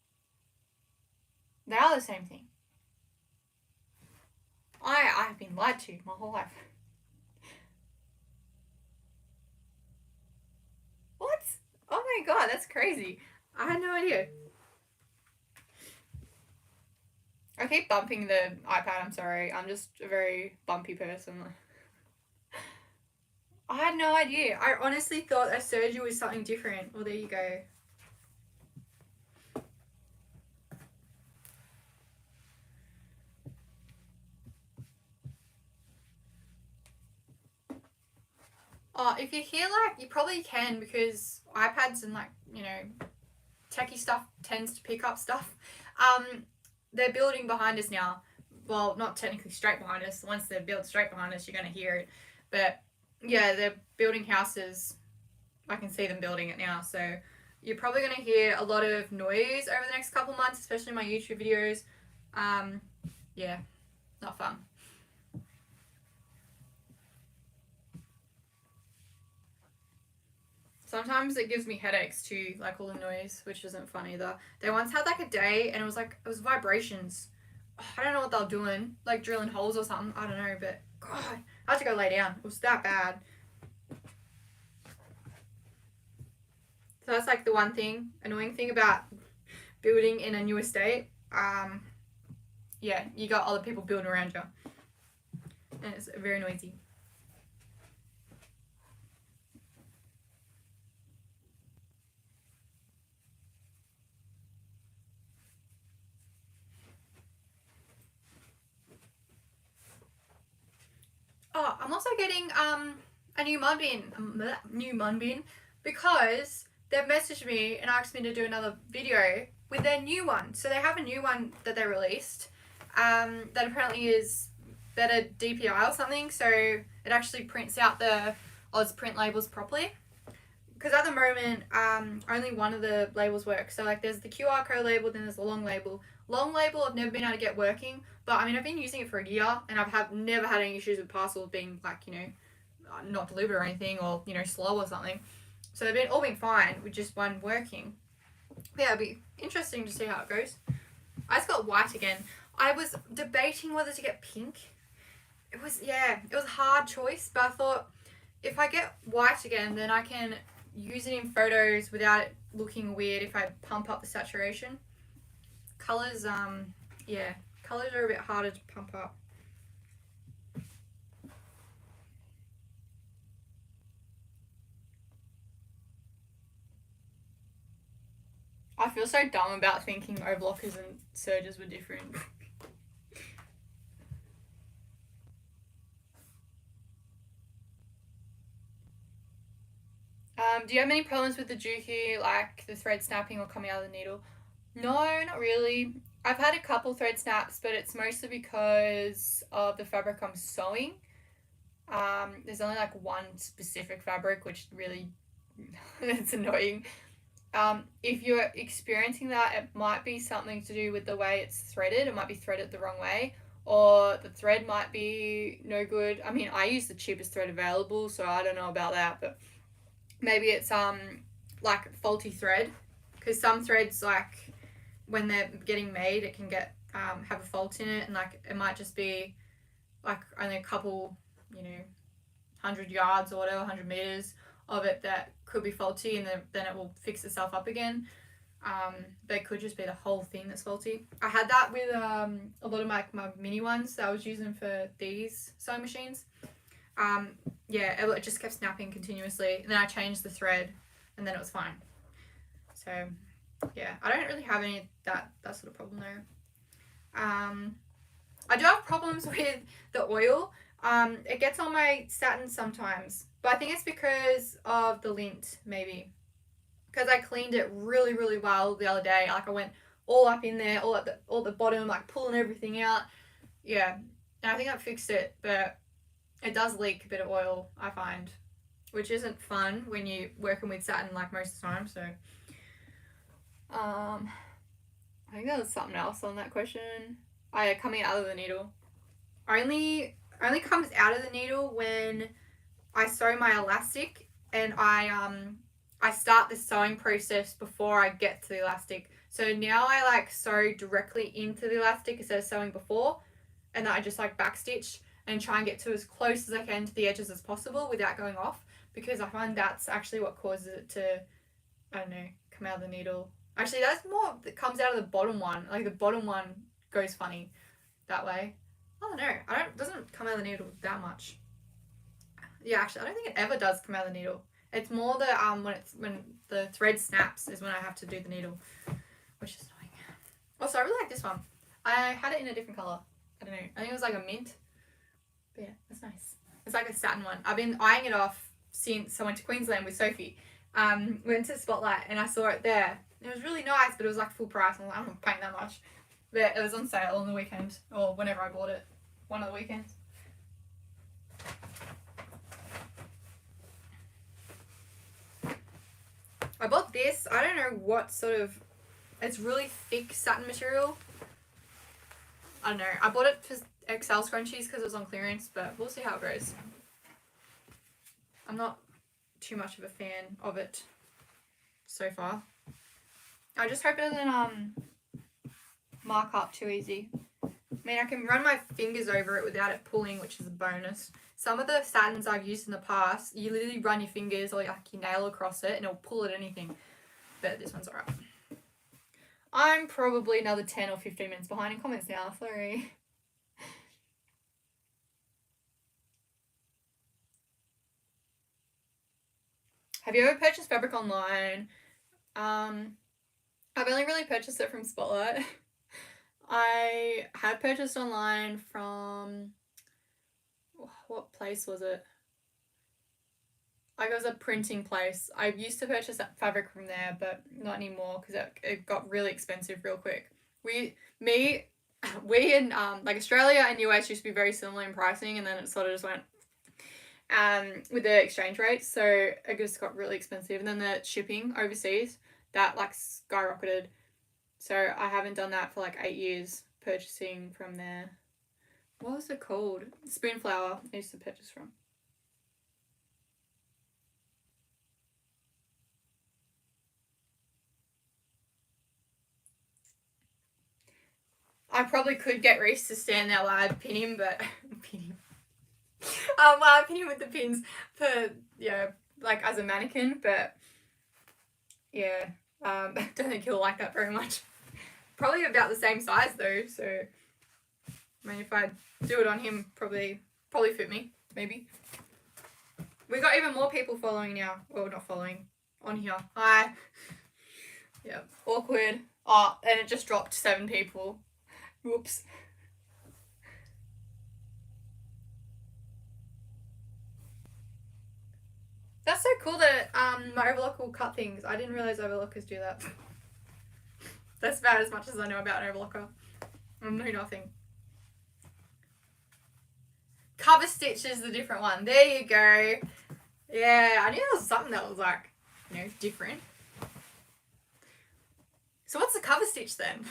They are the same thing. I've been lied to my whole life. What? Oh my god, that's crazy. I had no idea. I keep bumping the iPad, I'm sorry. I'm just a very bumpy person. I had no idea. I honestly thought a serger was something different. Well, there you go. Oh, if you hear like, you probably can, because iPads and like, you know, techie stuff tends to pick up stuff. They're building behind us now. Well, not technically straight behind us. Once they're built straight behind us, you're going to hear it. But yeah, they're building houses. I can see them building it now. So you're probably going to hear a lot of noise over the next couple months, especially my YouTube videos. Yeah, not fun. Sometimes it gives me headaches too, like all the noise, which isn't fun either. They once had like a day and it was vibrations. I don't know what they were doing, like drilling holes or something. I don't know, but God, I had to go lay down. It was that bad. So that's like the one thing, annoying thing about building in a new estate. Yeah, you got other people building around you, and it's very noisy. Oh, I'm also getting a new mud bin, because they've messaged me and asked me to do another video with their new one. So they have a new one that they released that apparently is better DPI or something. So it actually prints out the Oz print labels properly. Because at the moment, only one of the labels works. So like there's the QR code label, then there's the long label. Long label I've never been able to get working, but I mean I've been using it for a year and I've never had any issues with parcels being like, you know, not delivered or anything, or, you know, slow or something. So they've all been fine with just one working. But yeah, it'll be interesting to see how it goes. I just got white again. I was debating whether to get pink. It was a hard choice, but I thought if I get white again, then I can use it in photos without it looking weird if I pump up the saturation. Colors, colors are a bit harder to pump up. feel so dumb about thinking overlockers and sergers were different. Do you have any problems with the dookie, like the thread snapping or coming out of the needle? No, not really. I've had a couple thread snaps, but it's mostly because of the fabric I'm sewing. There's only like one specific fabric, which really, it's annoying. If you're experiencing that, it might be something to do with the way it's threaded. It might be threaded the wrong way, or the thread might be no good. I mean, I use the cheapest thread available, so I don't know about that, but maybe it's like faulty thread, because some threads, like when they're getting made, it can get have a fault in it, and like it might just be like only a couple, 100 yards or whatever, 100 meters of it that could be faulty, and then it will fix itself up again. But it could just be the whole thing that's faulty. I had that with a lot of my mini ones that I was using for these sewing machines. Yeah, it just kept snapping continuously, and then I changed the thread, and then it was fine. So yeah, I don't really have any that sort of problem though. I do have problems with the oil. It gets on my satin sometimes, but I think it's because of the lint, maybe. Because I cleaned it really, really well the other day. Like I went all up in there, all at the bottom, like pulling everything out. Yeah, and I think that fixed it, but it does leak a bit of oil, I find, which isn't fun when you're working with satin like most of the time. So, I think there was something else on that question. Oh yeah, coming out of the needle. Only comes out of the needle when I sew my elastic, and I start the sewing process before I get to the elastic. So now I like sew directly into the elastic instead of sewing before, and then I just like backstitch and try and get to as close as I can to the edges as possible without going off, because I find that's actually what causes it to, I don't know, come out of the needle. Actually, that's more that comes out of the bottom one. Like the bottom one goes funny that way. I don't know. It doesn't come out of the needle that much. Yeah, actually, I don't think it ever does come out of the needle. It's more the when the thread snaps is when I have to do the needle, which is annoying. Also, I really like this one. I had it in a different color. I don't know. I think it was like a mint. But yeah, that's nice. It's like a satin one. I've been eyeing it off since I went to Queensland with Sophie. Went to Spotlight and I saw it there. It was really nice, but it was like full price. And I was like, I'm not paying that much. But it was on sale on the weekend, or whenever I bought it. One of the weekends. I bought this. I don't know what sort of... It's really thick satin material. I don't know. I bought it for XL scrunchies because it was on clearance, but we'll see how it goes. I'm not too much of a fan of it so far. I just hope it doesn't mark up too easy. I mean, I can run my fingers over it without it pulling, which is a bonus. Some of the satins I've used in the past, you literally run your fingers or like your nail across it and it'll pull at anything. But this one's alright. I'm probably another 10 or 15 minutes behind in comments now, sorry. Have you ever purchased fabric online? I've only really purchased it from Spotlight. I had purchased online from... What place was it? Like, it was a printing place. I used to purchase that fabric from there, but not anymore because it got really expensive real quick. We and like Australia and US used to be very similar in pricing, and then it sort of just went with the exchange rates, so it just got really expensive. And then the shipping overseas, that like skyrocketed. So I haven't done that for like 8 years, purchasing from there. What was it called? Spoonflower I used to purchase from. I probably could get Reese to stand there while I pin him, but pin him. While I pin him with the pins for, like as a mannequin, but yeah, I don't think he'll like that very much. Probably about the same size though, so I mean, if I do it on him, probably fit me, maybe. We got even more people following now. Well, not following, on here. Hi. Yeah, awkward. Oh, and it just dropped 7 people. Whoops. That's so cool that my overlocker will cut things. I didn't realize overlockers do that. That's about as much as I know about an overlocker. I know nothing. Cover stitch is the different one. There you go. Yeah, I knew there was something that was like, you know, different. So what's the cover stitch then?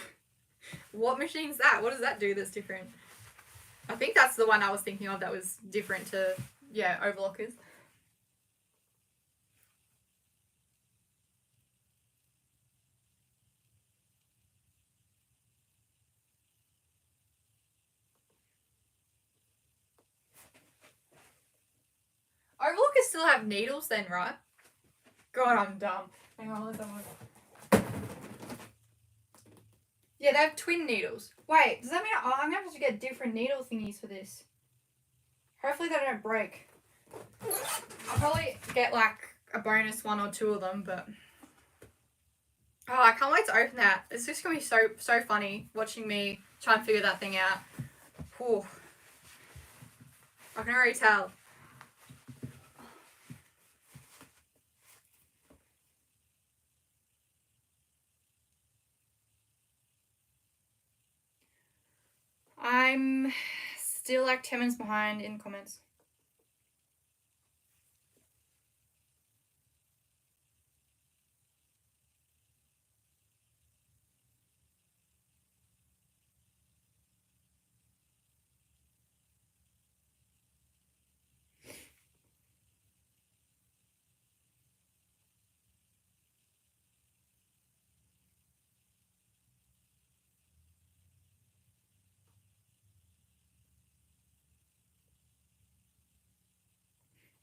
What machine's that? What does that do that's different? I think that's the one I was thinking of that was different to, yeah, overlockers. Overlockers still have needles then, right? God, I'm dumb. Hang on, let's have a look. Yeah, they have twin needles. Wait, does that mean I'm going to have to get different needle thingies for this? Hopefully they don't break. I'll probably get like a bonus 1 or 2 of them, but... Oh, I can't wait to open that. It's just going to be so funny watching me try and figure that thing out. Whew. I can already tell. I'm still like 10 minutes behind in comments.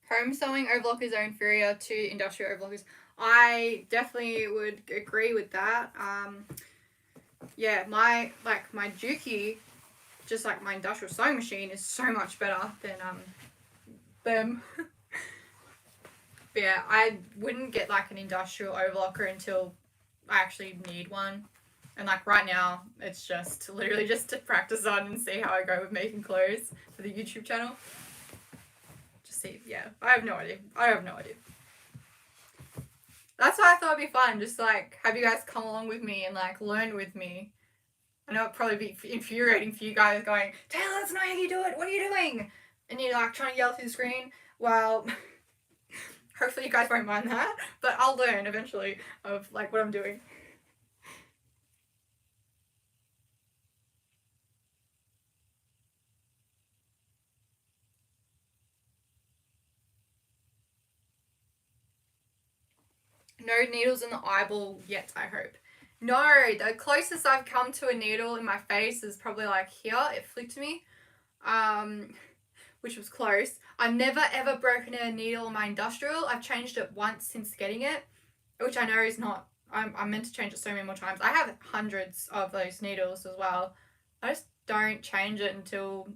Home sewing overlockers are inferior to industrial overlockers. I definitely would agree with that. Yeah, my Juki, just like my industrial sewing machine, is so much better than them. But yeah, I wouldn't get like an industrial overlocker until I actually need one. And like right now, it's just literally just to practice on and see how I go with making clothes for the YouTube channel. Just see, yeah, I have no idea. That's why I thought it'd be fun, just like have you guys come along with me and like learn with me. I know it'd probably be infuriating for you guys going, Taylah, that's not how you do it. What are you doing? And you're like trying to yell through the screen. Well, hopefully you guys won't mind that, but I'll learn eventually of like what I'm doing. No needles in the eyeball yet, I hope. No, the closest I've come to a needle in my face is probably like here. It flicked me, which was close. I've never ever broken a needle in my industrial. I've changed it once since getting it, which I know is not... I'm meant to change it so many more times. I have hundreds of those needles as well. I just don't change it until,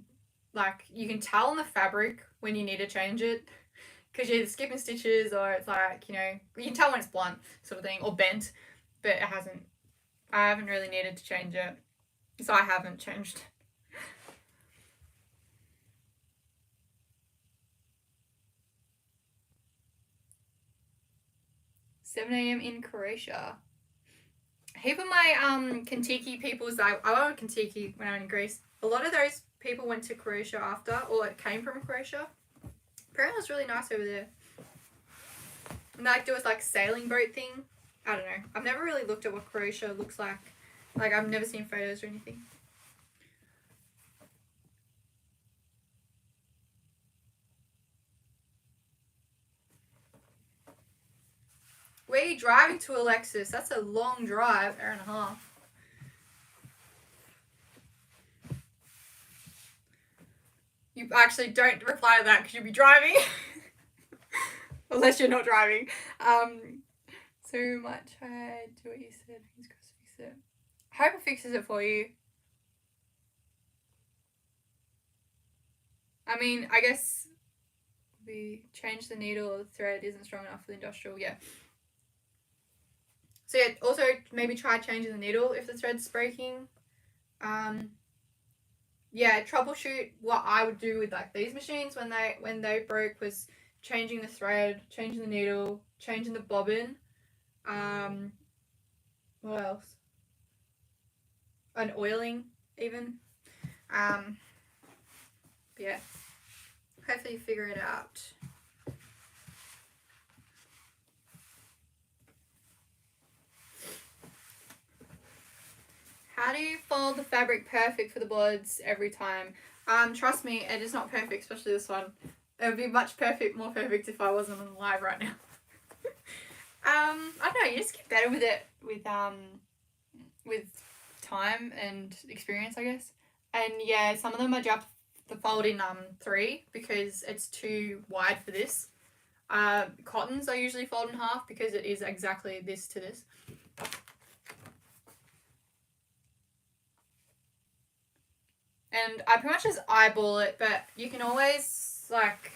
like, you can tell on the fabric when you need to change it. Because you're either skipping stitches or it's like, you know, you can tell when it's blunt sort of thing, or bent, but I haven't really needed to change it. So I haven't changed. 7 a.m. in Croatia. A heap of my Kentucky peoples, I went to Kentucky when I was in Greece. A lot of those people went to Croatia after, or it came from Croatia. Apparently it's really nice over there. And they like do this like sailing boat thing. I don't know. I've never really looked at what Croatia looks like. Like I've never seen photos or anything. Where are you driving to, Alexis? That's a long drive, hour and a half. You actually don't reply to that because you'll be driving. Unless you're not driving. So much. I do what you said. Fingers crossed fix it. I hope it fixes it for you. I mean, I guess we change the needle or the thread isn't strong enough for the industrial. Yeah. So yeah, also maybe try changing the needle if the thread's breaking. Yeah, troubleshoot. What I would do with like these machines when they broke was changing the thread, changing the needle, changing the bobbin. What else? And oiling even. Yeah. Hopefully you figure it out. How do you fold the fabric perfect for the boards every time? Trust me, it is not perfect, especially this one. It would be much more perfect if I wasn't on live right now. I don't know, you just get better with it with time and experience, I guess. And yeah, some of them I drop the fold in 3 because it's too wide for this. Cottons I usually fold in half because it is exactly this to this. And I pretty much just eyeball it, but you can always like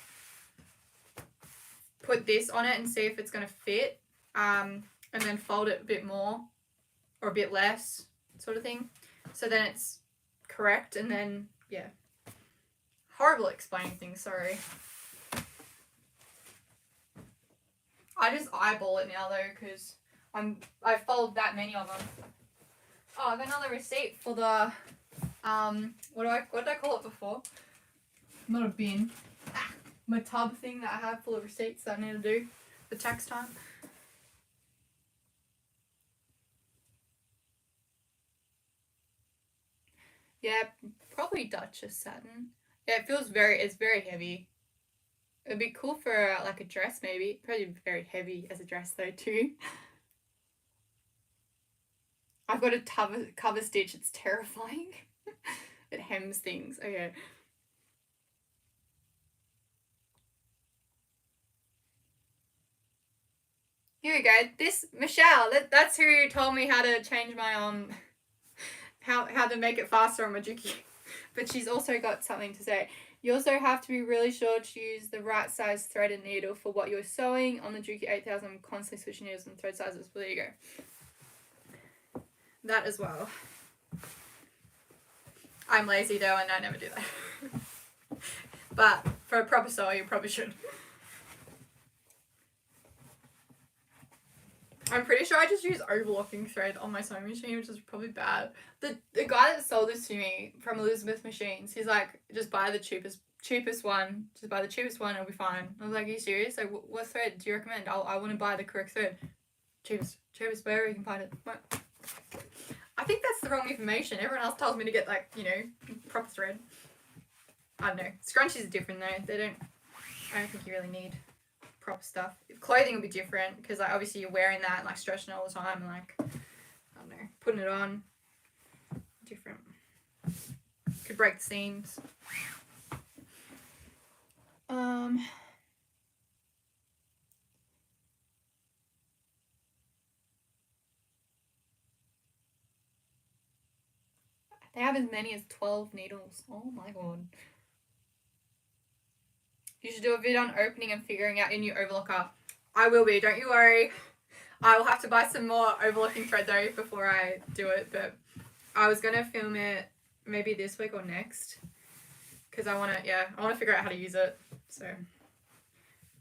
put this on it and see if it's going to fit, and then fold it a bit more or a bit less sort of thing. So then it's correct, and then, yeah. Horrible explaining things, sorry. I just eyeball it now though because I fold that many of them. Oh, I got another receipt for the what did I call it before? Not a bin. My tub thing that I have full of receipts that I need to do for tax time. Yeah, probably Duchess satin. Yeah, it's very heavy. It'd be cool for like a dress maybe. Probably very heavy as a dress though too. I've got a cover stitch. It's terrifying. It hems things. Okay. Here we go. This Michelle. That's who told me how to change my how to make it faster on my Juki. But she's also got something to say. You also have to be really sure to use the right size thread and needle for what you're sewing. On the Juki 8000, I'm constantly switching needles and thread sizes. Well, there you go. That as well. I'm lazy though, and I never do that. But for a proper sewer, you probably should. I'm pretty sure I just use overlocking thread on my sewing machine, which is probably bad. The guy that sold this to me from Elizabeth Machines, he's like, just buy the cheapest one. Just buy the cheapest one, it'll be fine. I was like, are you serious? Like, what thread do you recommend? I want to buy the correct thread. Cheapest, wherever you can find it. What? I think that's the wrong information. Everyone else tells me to get, like, you know, proper thread. I don't know. Scrunchies are different though. I don't think you really need proper stuff. Clothing will be different because like obviously you're wearing that and like stretching it all the time and like I don't know, putting it on different. Could break the seams. They have as many as 12 needles. Oh my god. You should do a vid on opening and figuring out your new overlocker. I will be, don't you worry. I will have to buy some more overlocking thread though before I do it, but I was going to film it maybe this week or next because I want to figure out how to use it. So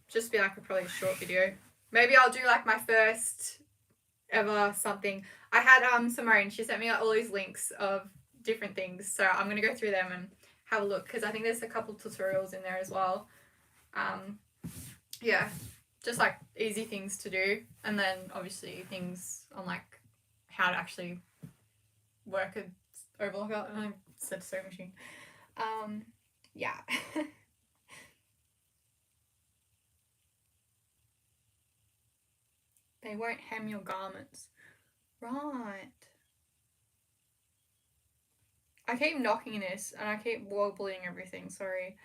just be like probably a short video. Maybe I'll do like my first ever something. I had Simone, she sent me all these links of different things, so I'm going to go through them and have a look because I think there's a couple tutorials in there as well. Yeah, just like easy things to do, and then obviously things on like how to actually work an overlocker. And I said sewing machine. Yeah. They won't hem your garments. Right. I keep knocking this and I keep wobbling everything, sorry.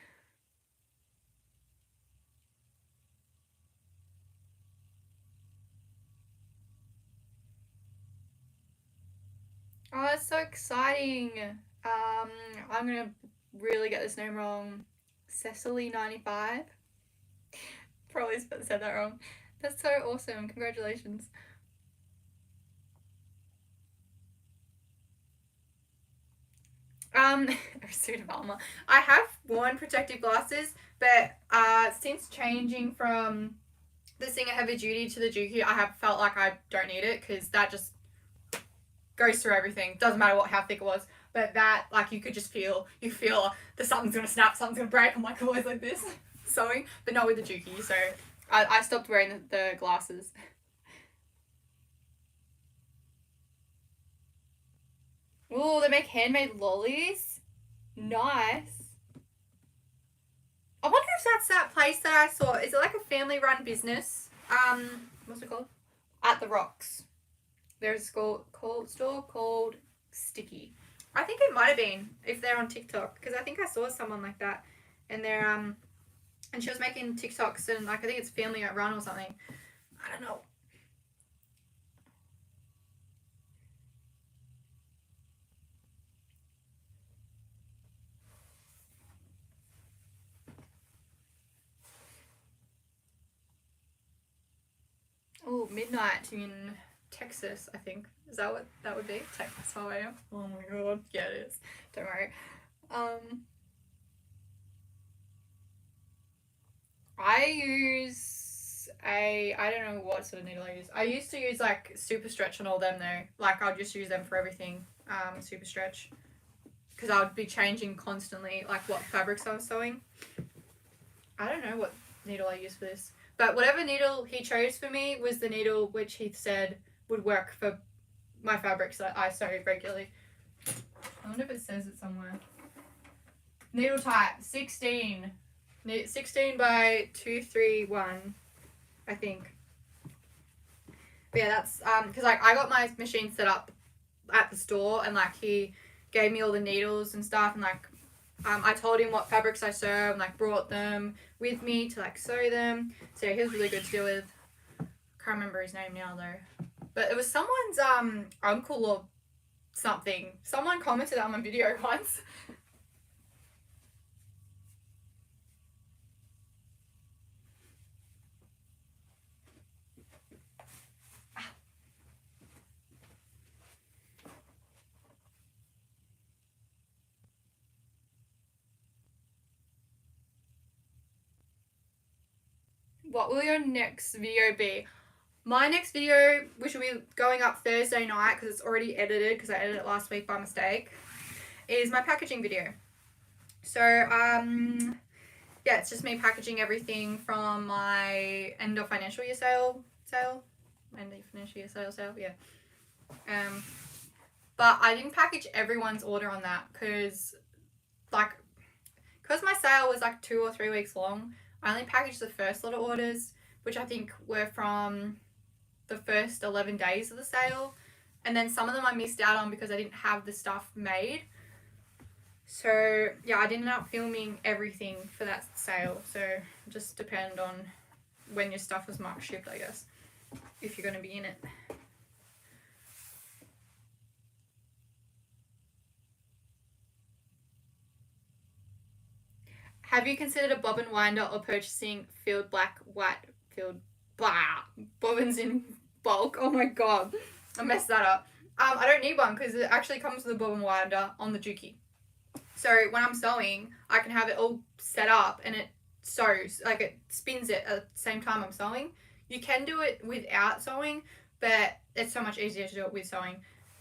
Oh, that's so exciting. I'm gonna really get this name wrong. Cecily95. Probably said that wrong. That's so awesome. Congratulations. A suit of armor. I have worn protective glasses, but since changing from the Singer Heavy Duty to the Juki, I have felt like I don't need it because that just goes through everything. Doesn't matter how thick it was. But that, like, you could just feel, the something's going to snap, something's going to break. I'm like always like this, sewing, but not with the Juki. So I stopped wearing the glasses. Ooh, they make handmade lollies. Nice. I wonder if that's that place that I saw. Is it like a family-run business? What's it called? At the Rocks. There's a store called Sticky. I think it might have been if they're on TikTok because I think I saw someone like that, and they're and she was making TikToks and like I think it's family run or something. I don't know. Oh, midnight in Texas, I think. Is that what that would be? Texas, how I am. Oh my god. Yeah, it is. Don't worry. I use I don't know what sort of needle I use. I used to use like Super Stretch on all them though. Like I'll just use them for everything. Super Stretch. Because I would be changing constantly like what fabrics I was sewing. I don't know what needle I use for this. But whatever needle he chose for me was the needle which he said would work for my fabrics that I sew regularly. I wonder if it says it somewhere. Needle type 16. 16 by 231, I think. But yeah, that's because like I got my machine set up at the store and like he gave me all the needles and stuff and like I told him what fabrics I sew and like brought them with me to like sew them. So yeah, he was really good to deal with. Can't remember his name now though. But it was someone's uncle or something. Someone commented on my video once. What will your next video be? My next video, which will be going up Thursday night because it's already edited because I edited it last week by mistake, is my packaging video. So, yeah, it's just me packaging everything from my end of financial year sale. End of financial year sale, yeah. But I didn't package everyone's order on that because my sale was like 2 or 3 weeks long, I only packaged the first lot of orders, which I think were from the first 11 days of the sale. And then some of them I missed out on because I didn't have the stuff made. So, yeah, I didn't end up filming everything for that sale. So, just depend on when your stuff was marked shipped, I guess, if you're going to be in it. Have you considered a bobbin winder or purchasing field bobbins in bulk? Oh my god, I messed that up. I don't need one because it actually comes with a bobbin winder on the Juki. So when I'm sewing, I can have it all set up and it sews, like it spins it at the same time I'm sewing. You can do it without sewing, but it's so much easier to do it with sewing.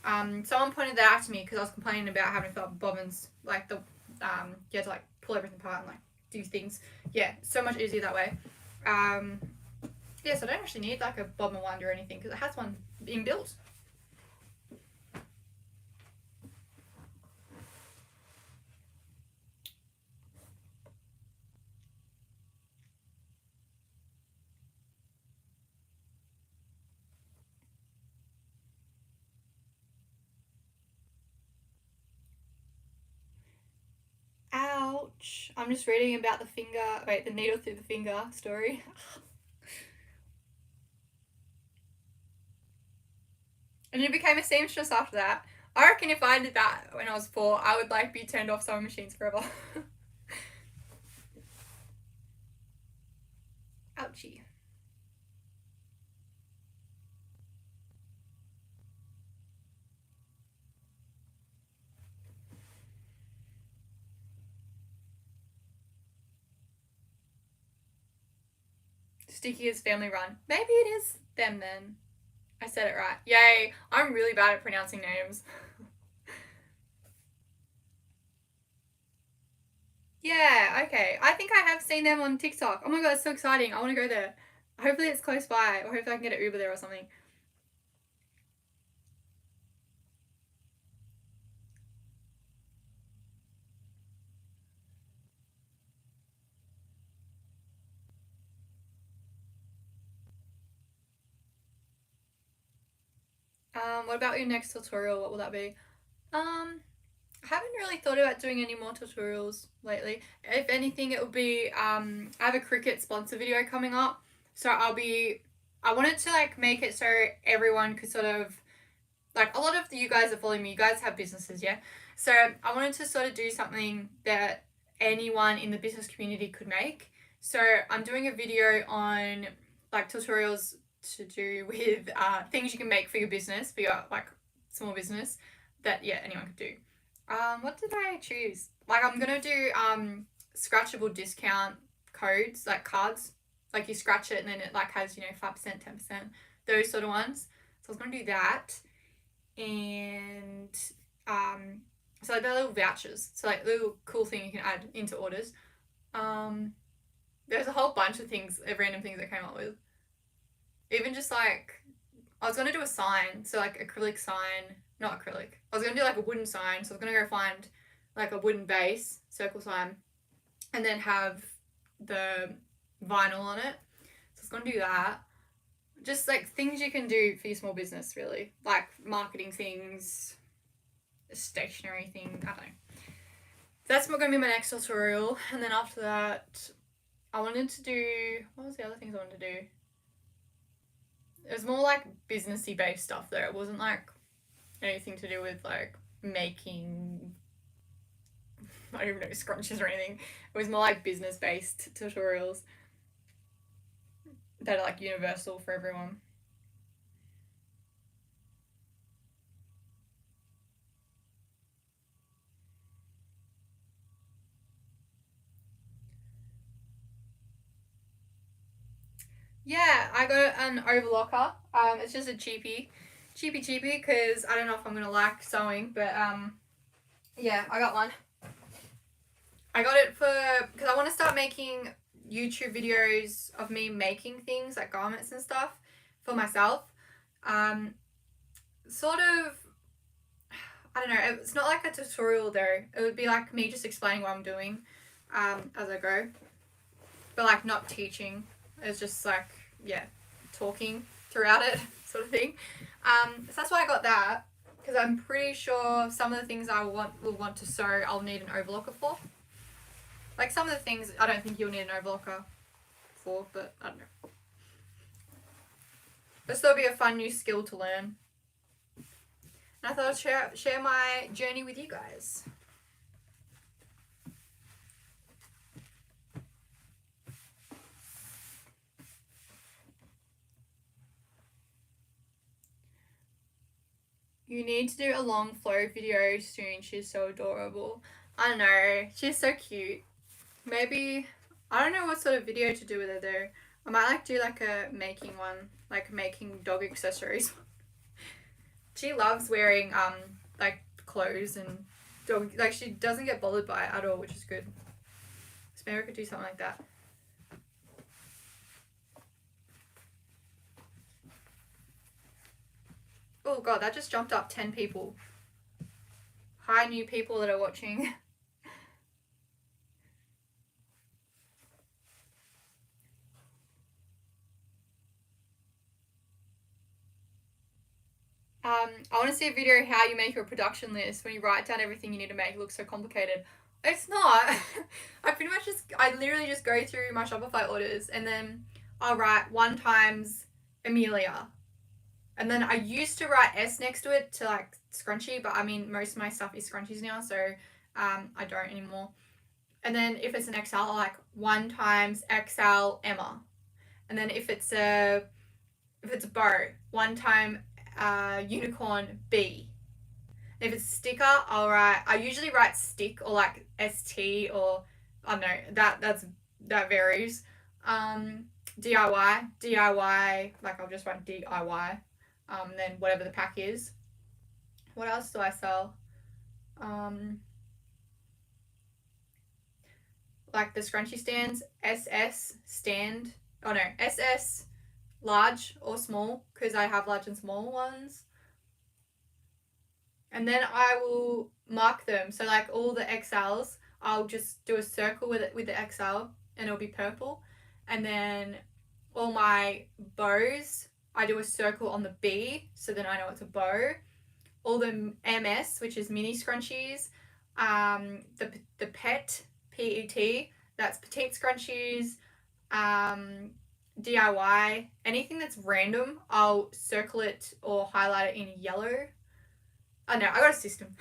Someone pointed that out to me because I was complaining about having to fill up bobbins, like you have to like pull everything apart and like do things. Yeah, so much easier that way. Yeah, so I don't actually need like a bobbin winder or anything because it has one inbuilt. Ouch. I'm just reading about the needle through the finger story. And it became a seamstress after that. I reckon if I did that when I was 4, I would like be turned off sewing machines forever. Ouchie. sticky as family run. Maybe it is them then. I said it right. Yay. I'm really bad at pronouncing names. Yeah, okay. I think I have seen them on TikTok. Oh my god, it's so exciting. I want to go there. Hopefully it's close by, or hopefully I can get an Uber there or something. What about your next tutorial? What will that be? I haven't really thought about doing any more tutorials lately. If anything, it will be, I have a Cricut sponsor video coming up. So I wanted to like make it so everyone could sort of, like a lot of you guys are following me, you guys have businesses, yeah? So I wanted to sort of do something that anyone in the business community could make. So I'm doing a video on like tutorials to do with things you can make for your business, for your like small business that, yeah, anyone could do. What did I choose? Like I'm gonna do scratchable discount codes, like cards. Like you scratch it and then it like has, 5%, 10%, those sort of ones. So I was gonna do that. And so like they're little vouchers. So like little cool thing you can add into orders. There's a whole bunch of things, random things I came up with. Even just like I was gonna do a sign, so like acrylic sign, not acrylic. I was gonna do like a wooden sign, so I was gonna go find like a wooden base, circle sign, and then have the vinyl on it. So I was gonna do that. Just like things you can do for your small business, really. Like marketing things, stationery thing, I don't know. That's gonna be my next tutorial. And then after that, I wanted to do, what was the other things I wanted to do? It was more like businessy based stuff though. It wasn't like anything to do with like making, I don't even know, scrunchies or anything. It was more like business based tutorials that are like universal for everyone. Yeah, I got an overlocker. It's just a cheapie, because I don't know if I'm gonna like sewing, but yeah, I got one. I got it because I want to start making YouTube videos of me making things like garments and stuff for myself. Sort of, I don't know. It's not like a tutorial though. It would be like me just explaining what I'm doing as I go, but like not teaching. It's just like, yeah, talking throughout it sort of thing. So that's why I got that, because I'm pretty sure some of the things I will want to sew I'll need an overlocker for. Like some of the things I don't think you'll need an overlocker for, but I don't know. This will be a fun new skill to learn. And I thought I'd share my journey with you guys. You need to do a long flow video soon. She's so adorable. I know. She's so cute. Maybe, I don't know what sort of video to do with her though. I might like do like a making one, like making dog accessories. She loves wearing like clothes and dog, like she doesn't get bothered by it at all, which is good. So maybe I could do something like that. Oh god, that just jumped up 10 people. Hi, new people that are watching. I want to see a video how you make your production list when you write down everything you need to make. It looks so complicated. It's not. I literally just go through my Shopify orders and then I'll write 1 times Amelia. And then I used to write S next to it to like scrunchie, but I mean, most of my stuff is scrunchies now, so I don't anymore. And then if it's an XL, I'll like 1 times XL Emma. And then if it's a bow, 1 time unicorn B. If it's a sticker, I usually write stick or like ST, or I don't know, that varies. DIY, like I'll just write DIY, then whatever the pack is. What else do I sell? Like the scrunchie stands, SS stand, oh no, SS large or small, because I have large and small ones. And then I will mark them. So like all the XLs, I'll just do a circle with it with the XL, and it'll be purple. And then all my bows, I do a circle on the B, so then I know it's a bow. All the MS, which is mini scrunchies, the PET, that's petite scrunchies, DIY, anything that's random, I'll circle it or highlight it in yellow. Oh no, I got a system.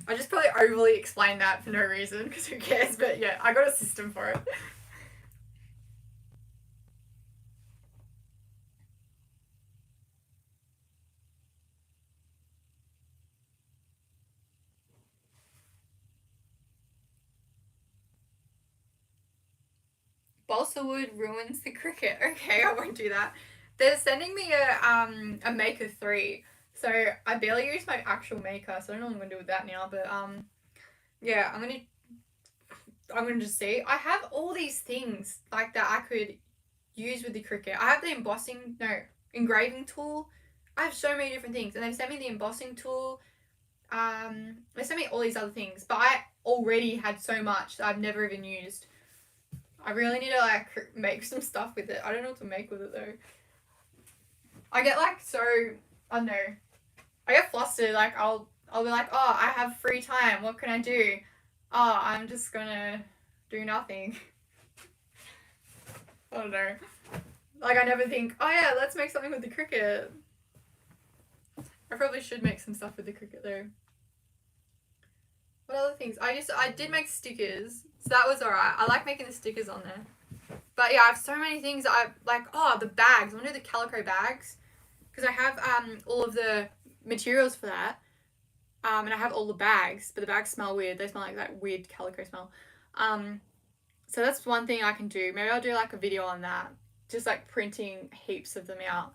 I just probably overly explained that for no reason, because who cares, but yeah, I got a system for it. Balsa wood ruins the Cricut. Okay, I won't do that. They're sending me a Maker 3. So I barely use my actual Maker, so I don't know what I'm gonna do with that now. But yeah, I'm gonna just see. I have all these things like that I could use with the Cricut. I have the engraving tool. I have so many different things, and they've sent me the embossing tool. They sent me all these other things, but I already had so much that I've never even used. I really need to like make some stuff with it. I don't know what to make with it though. I get like so, I don't know. I get flustered. Like I'll be like, oh, I have free time. What can I do? Oh, I'm just gonna do nothing. I don't know. Like I never think, oh yeah, let's make something with the Cricut. I probably should make some stuff with the Cricut though. What other things? I did make stickers, so that was alright. I like making the stickers on there. But yeah, I have so many things. I like, oh, the bags. I want to do the calico bags, because I have all of the materials for that. And I have all the bags, but the bags smell weird. They smell like that weird calico smell. So that's one thing I can do. Maybe I'll do like a video on that, just like printing heaps of them out.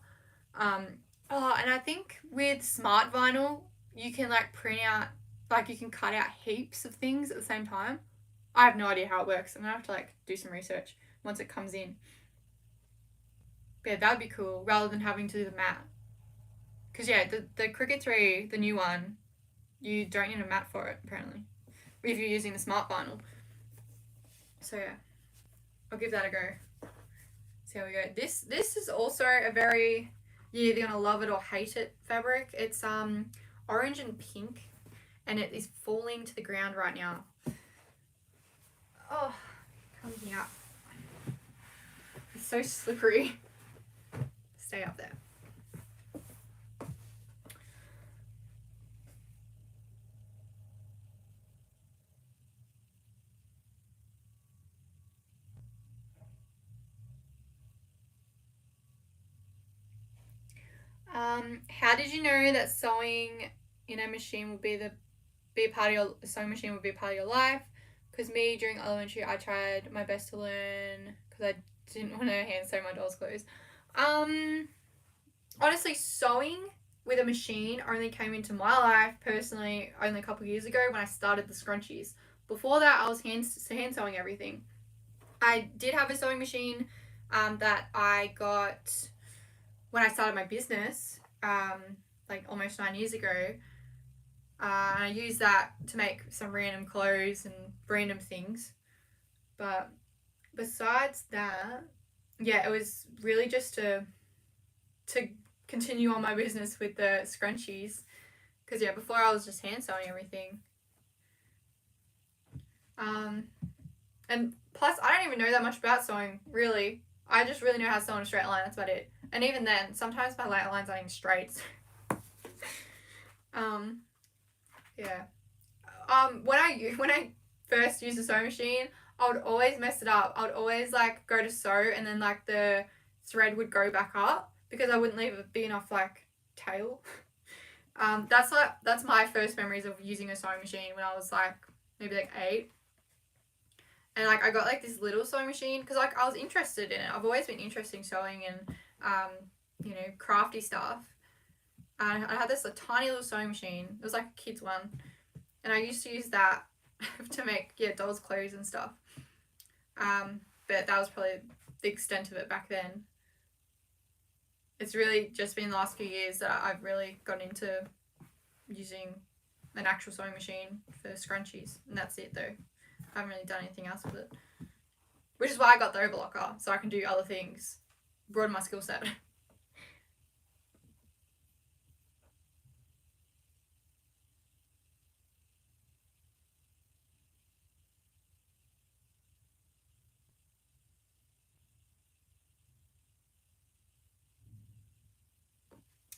Oh, and I think with smart vinyl, you can like print out, like you can cut out heaps of things at the same time. I have no idea how it works. I'm gonna have to like do some research once it comes in. But yeah, that'd be cool, rather than having to do the mat. Because yeah, the Cricut 3, the new one, you don't need a mat for it, apparently, if you're using the smart vinyl. So yeah, I'll give that a go. See how we go. This is also a very, you're either gonna love it or hate it fabric. It's orange and pink, and it is falling to the ground right now. Oh, coming up. It's so slippery. Stay up there. How did you know that sewing in a machine would be a part of your sewing machine would be a part of your life? Because me, during elementary, I tried my best to learn, because I didn't want to hand sew my doll's clothes. Honestly, sewing with a machine only came into my life personally only a couple of years ago when I started the scrunchies. Before that, I was hand sewing everything. I did have a sewing machine that I got when I started my business, like almost 9 years ago. I used that to make some random clothes and random things. But besides that, yeah, it was really just to continue on my business with the scrunchies. Because yeah, before I was just hand sewing everything. And plus, I don't even know that much about sewing, really. I just really know how to sew in a straight line. That's about it. And even then, sometimes my lines aren't even straight. Yeah. When I first used the sewing machine, I would always mess it up. I would always like go to sew, and then like the thread would go back up because I wouldn't leave a big enough like tail. That's my first memories of using a sewing machine when I was like maybe like 8. And like I got like this little sewing machine because like I was interested in it. I've always been interested in sewing and you know, crafty stuff. I had this tiny little sewing machine. It was like a kid's one, and I used to use that to make dolls' clothes and stuff. But that was probably the extent of it back then. It's really just been the last few years that I've really got into using an actual sewing machine for scrunchies, and that's it though. I haven't really done anything else with it, which is why I got the overlocker, so I can do other things, broaden my skill set.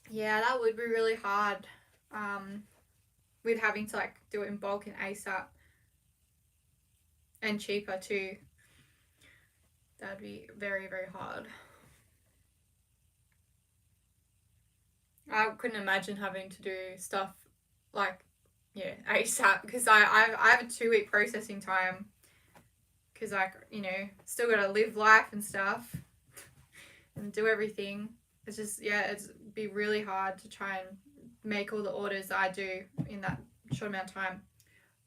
Yeah, that would be really hard. With having to like do it in bulk and ASAP, and cheaper too. That'd be very, very hard. I couldn't imagine having to do stuff like ASAP because I have a 2 week processing time because I, you know, still gotta live life and stuff and do everything. It's just it'd be really hard to try and make all the orders that I do in that short amount of time.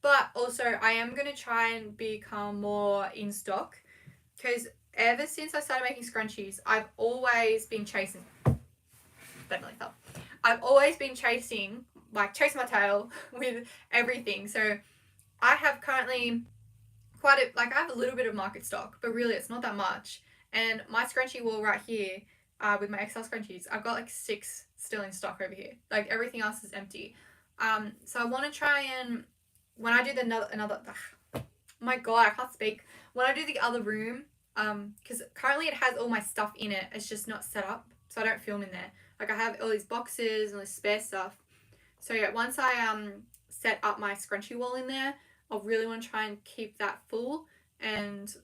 But also I am gonna try and become more in stock because ever since I started making scrunchies, I've always been chasing. Definitely fell. I've always been chasing my tail with everything. So I have currently I have a little bit of market stock, but really it's not that much. And my scrunchie wall right here, with my XL scrunchies, I've got like 6 still in stock over here. Like everything else is empty. So I want to try and when I do my God, I can't speak. When I do the other room, because currently it has all my stuff in it, it's just not set up, so I don't film in there. Like I have all these boxes and all this spare stuff. So yeah, once I set up my scrunchie wall in there, I'll really want to try and keep that full and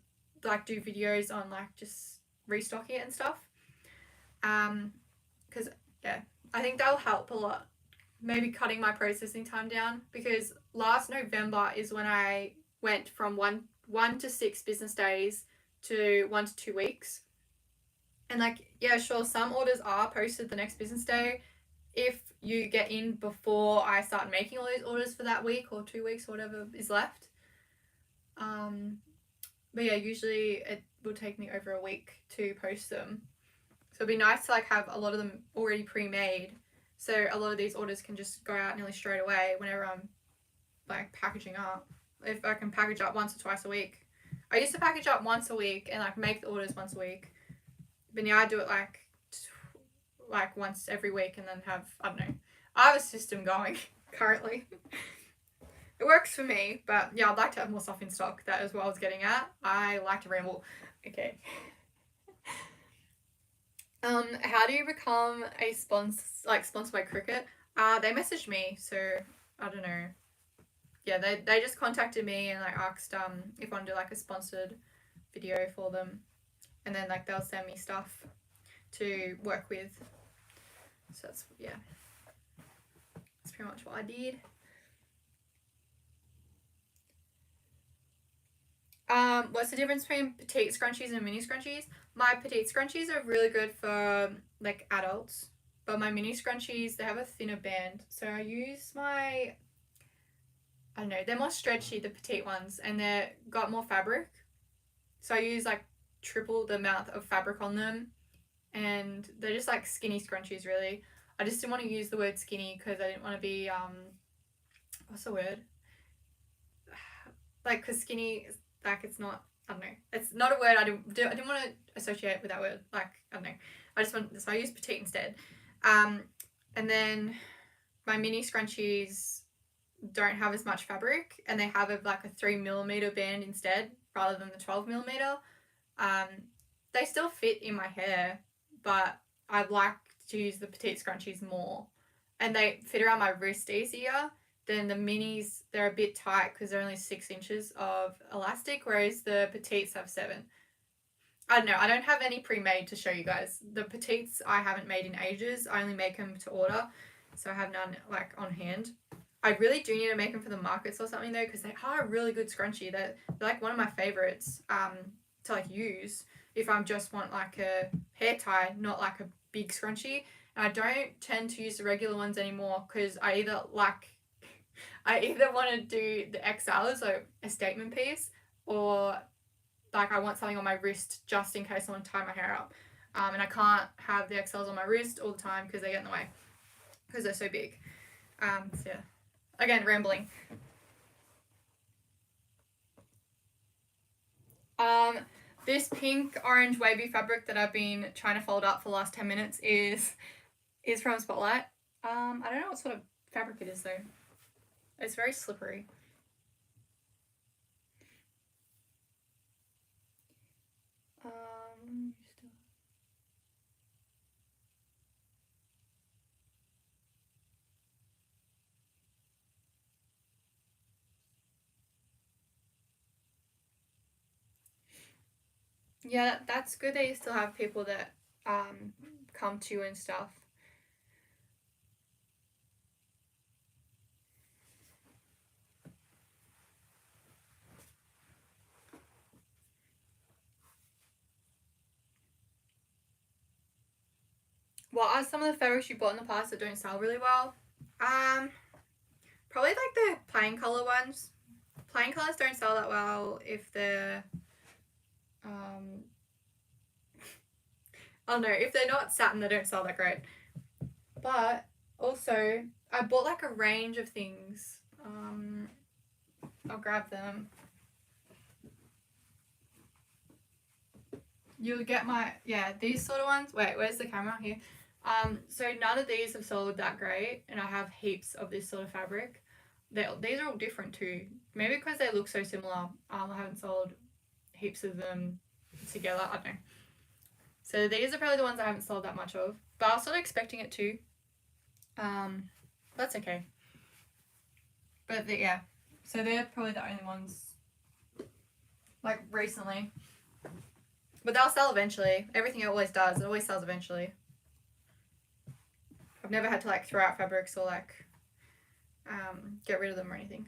like do videos on like just restocking it and stuff. Because I think that'll help a lot. Maybe cutting my processing time down, because last November is when I went from one to 6 business days to 1 to 2 weeks. And like, yeah, sure, some orders are posted the next business day if you get in before I start making all those orders for that week or 2 weeks or whatever is left. But yeah, usually it will take me over a week to post them. So it'd be nice to like have a lot of them already pre-made, so a lot of these orders can just go out nearly straight away whenever I'm like packaging up. If I can package up once or twice a week. I used to package up once a week and like make the orders once a week. But now I do it like once every week and then have, I don't know. I have a system going currently. It works for me, but yeah, I'd like to have more stuff in stock. That is what I was getting at. I like to ramble. Okay. How do you become a sponsored by Cricut? They messaged me, so I don't know. Yeah, they just contacted me and like asked if I want to do like a sponsored video for them, and then like they'll send me stuff to work with. So that's pretty much what I did. What's the difference between petite scrunchies and mini scrunchies? My petite scrunchies are really good for like adults, but my mini scrunchies, they have a thinner band. So I use I don't know, they're more stretchy, the petite ones, and they're got more fabric. So I use like triple the amount of fabric on them, and they're just like skinny scrunchies really. I just didn't want to use the word skinny because I didn't want to be what's the word? Like, because skinny, like, it's not, I don't know, it's not a word I didn't want to associate with that word. Like, I don't know, so I use petite instead. And then my mini scrunchies don't have as much fabric, and they have like a 3mm band instead rather than the 12mm. They still fit in my hair, but I'd like to use the petite scrunchies more, and they fit around my wrist easier. Then the minis, they're a bit tight because they're only 6 inches of elastic, whereas the petites have 7. I don't know, I don't have any pre-made to show you guys. The petites I haven't made in ages. I only make them to order, so I have none like on hand. I really do need to make them for the markets or something though, because they are a really good scrunchie. They're like one of my favorites to like use if I just want like a hair tie, not like a big scrunchie. And I don't tend to use the regular ones anymore because I either want to do the XL, so a statement piece, or like I want something on my wrist just in case I want to tie my hair up. And I can't have the XLs on my wrist all the time because they get in the way because they're so big. So yeah, again, rambling. This pink orange wavy fabric that I've been trying to fold up for the last 10 minutes is from Spotlight. I don't know what sort of fabric it is though. It's very slippery. Yeah, that's good that you still have people that come to you and stuff. What are some of the fabrics you bought in the past that don't sell really well? Probably like the plain color ones. Plain colors don't sell that well if they're I don't know, if they're not satin, they don't sell that great. But also, I bought like a range of things. I'll grab them. You'll get these sort of ones. Wait, where's the camera? Here. So none of these have sold that great, and I have heaps of this sort of fabric. These are all different too. Maybe because they look so similar, I haven't sold heaps of them together. I don't know. So these are probably the ones I haven't sold that much of, but I was sort of expecting it to. That's okay. But yeah, so they're probably the only ones like recently. But they'll sell eventually. Everything always does. It always sells eventually. I've never had to like throw out fabrics or like get rid of them or anything.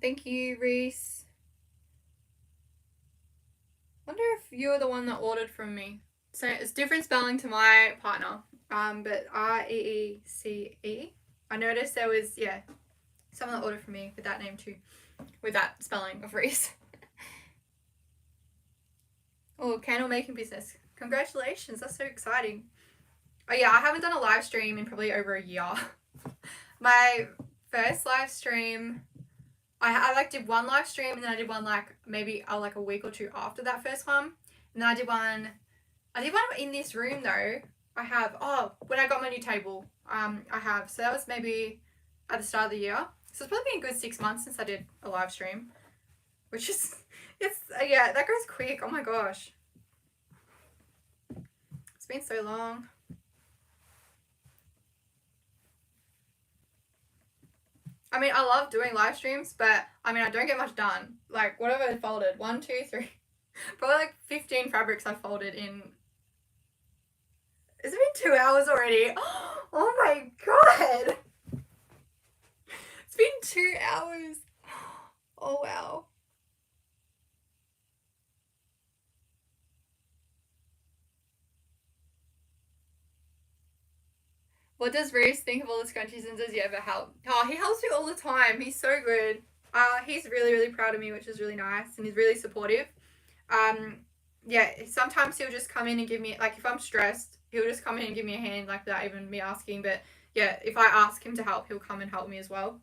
Thank you, Reese. Wonder if you're the one that ordered from me. So it's different spelling to my partner. But Reece. I noticed there was someone that ordered from me with that name too, with that spelling of Reese. Oh, candle making business. Congratulations, that's so exciting. Oh yeah, I haven't done a live stream in probably over a year. My first live stream, I like did one live stream and then I did one like maybe like a week or two after that first one. And then I did one in this room though. I have, when I got my new table, I have, so that was maybe at the start of the year. So it's probably been a good 6 months since I did a live stream, which is, that goes quick. Oh my gosh. It's been so long. I mean, I love doing live streams, but I mean, I don't get much done. Like, what have I folded? 1, 2, 3, probably like 15 fabrics I folded in. It's been 2 hours already. Oh my god. It's been 2 hours. Oh wow. What does Reese think of all the scrunchies and does he ever help? Oh, he helps me all the time. He's so good. He's really, really proud of me, which is really nice, and he's really supportive. Sometimes he'll just come in and give me, like, if I'm stressed, he'll just come in and give me a hand, like, without even me asking. But yeah, if I ask him to help, he'll come and help me as well.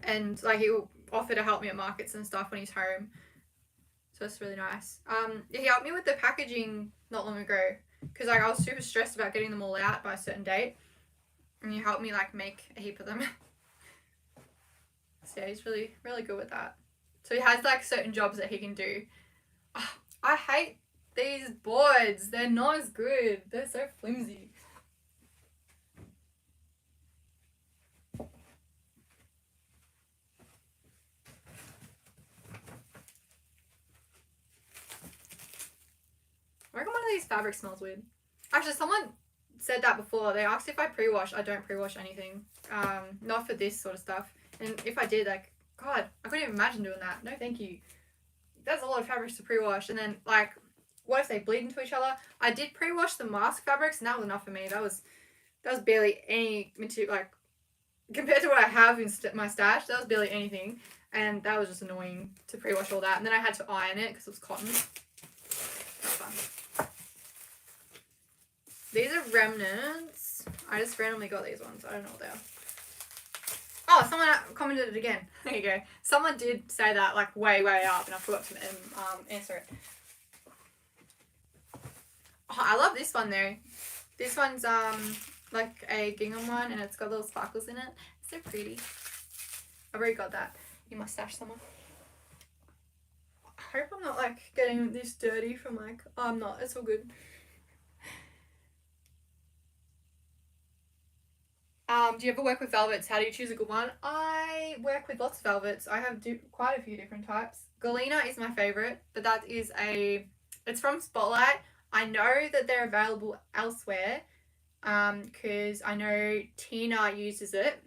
And like, he'll offer to help me at markets and stuff when he's home. So it's really nice. He helped me with the packaging not long ago because like I was super stressed about getting them all out by a certain date, and he helped me like make a heap of them. So yeah, he's really, really good with that. So he has like certain jobs that he can do. I hate these boards. They're not as good. They're so flimsy. I reckon one of these fabrics smells weird. Actually, someone said that before. They asked if I pre-wash. I don't pre-wash anything. Not for this sort of stuff. And if I did, like, God, I couldn't even imagine doing that. No, thank you. That's a lot of fabrics to pre-wash. And then, like, what if they bleed into each other? I did pre-wash the mask fabrics, and that was enough for me. That was barely any material, like, compared to what I have in my stash, that was barely anything. And that was just annoying to pre-wash all that. And then I had to iron it because it was cotton. That's fun. These are remnants. I just randomly got these ones. I don't know what they are. Oh, someone commented it again. There you go. Someone did say that, like, way up, and I forgot to answer it. Oh, I love this one, though. This one's, like, a gingham one, and it's got little sparkles in it. It's so pretty. I've already got that in my stash somewhere. I hope I'm not, like, getting this dirty from, like... Oh, I'm not. It's all good. Do you ever work with velvets? How do you choose a good one? I work with lots of velvets. I have quite a few different types. Galena is my favourite, but that is it's from Spotlight. I know that they're available elsewhere because I know Tina uses it,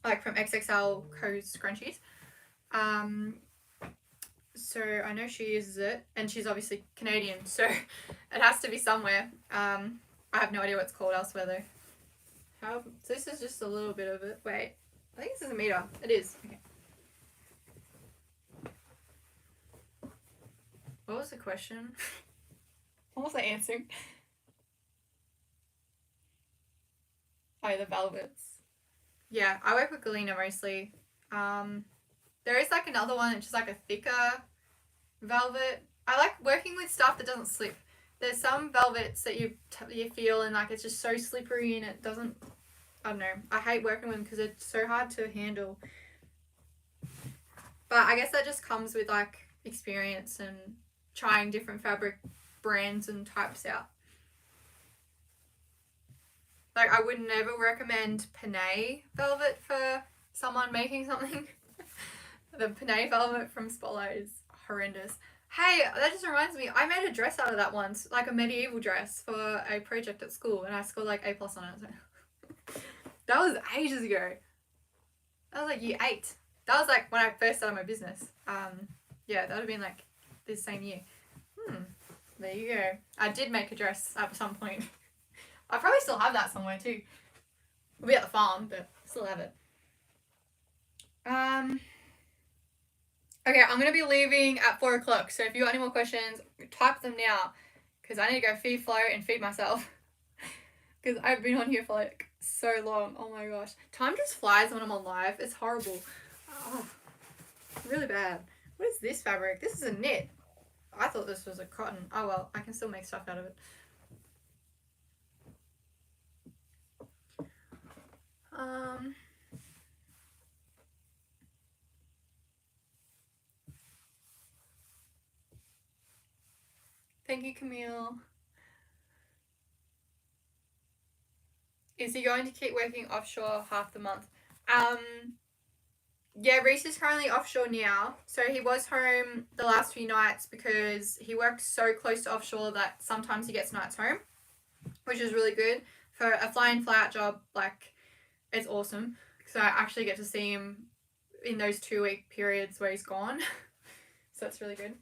like from XXL Scrunchies. So I know she uses it, and she's obviously Canadian, so it has to be somewhere. I have no idea what it's called elsewhere though. So this is just a little bit of it. Wait, I think this is a meter. It is. Okay. What was the question? What was I answering? Oh, the velvets. Yeah, I work with Galena mostly. There is like another one, which is like a thicker velvet. I like working with stuff that doesn't slip. There's some velvets that you feel and like it's just so slippery and it doesn't, I don't know. I hate working with them because it's so hard to handle. But I guess that just comes with like experience and trying different fabric brands and types out. Like I would never recommend Panay velvet for someone making something. The Panay velvet from Spotlight is horrendous. Hey, that just reminds me, I made a dress out of that once, like a medieval dress for a project at school, and I scored like A+ on it. So. That was ages ago. That was like year 8. That was like when I first started my business. Yeah, that would have been like this same year. There you go. I did make a dress at some point. I probably still have that somewhere too. It'll be at the farm, but still have it. Okay, I'm going to be leaving at 4 o'clock, so if you got any more questions, type them now, because I need to go feed Flo and feed myself, because I've been on here for like so long. Oh my gosh. Time just flies when I'm on live. It's horrible. Oh, really bad. What is this fabric? This is a knit. I thought this was a cotton. Oh well, I can still make stuff out of it. Thank you, Camille. Is he going to keep working offshore half the month? Yeah, Reese is currently offshore now. So he was home the last few nights because he works so close to offshore that sometimes he gets nights home, which is really good. For a fly-in, fly-out job, like, it's awesome. So I actually get to see him in those 2-week periods where he's gone. So that's really good.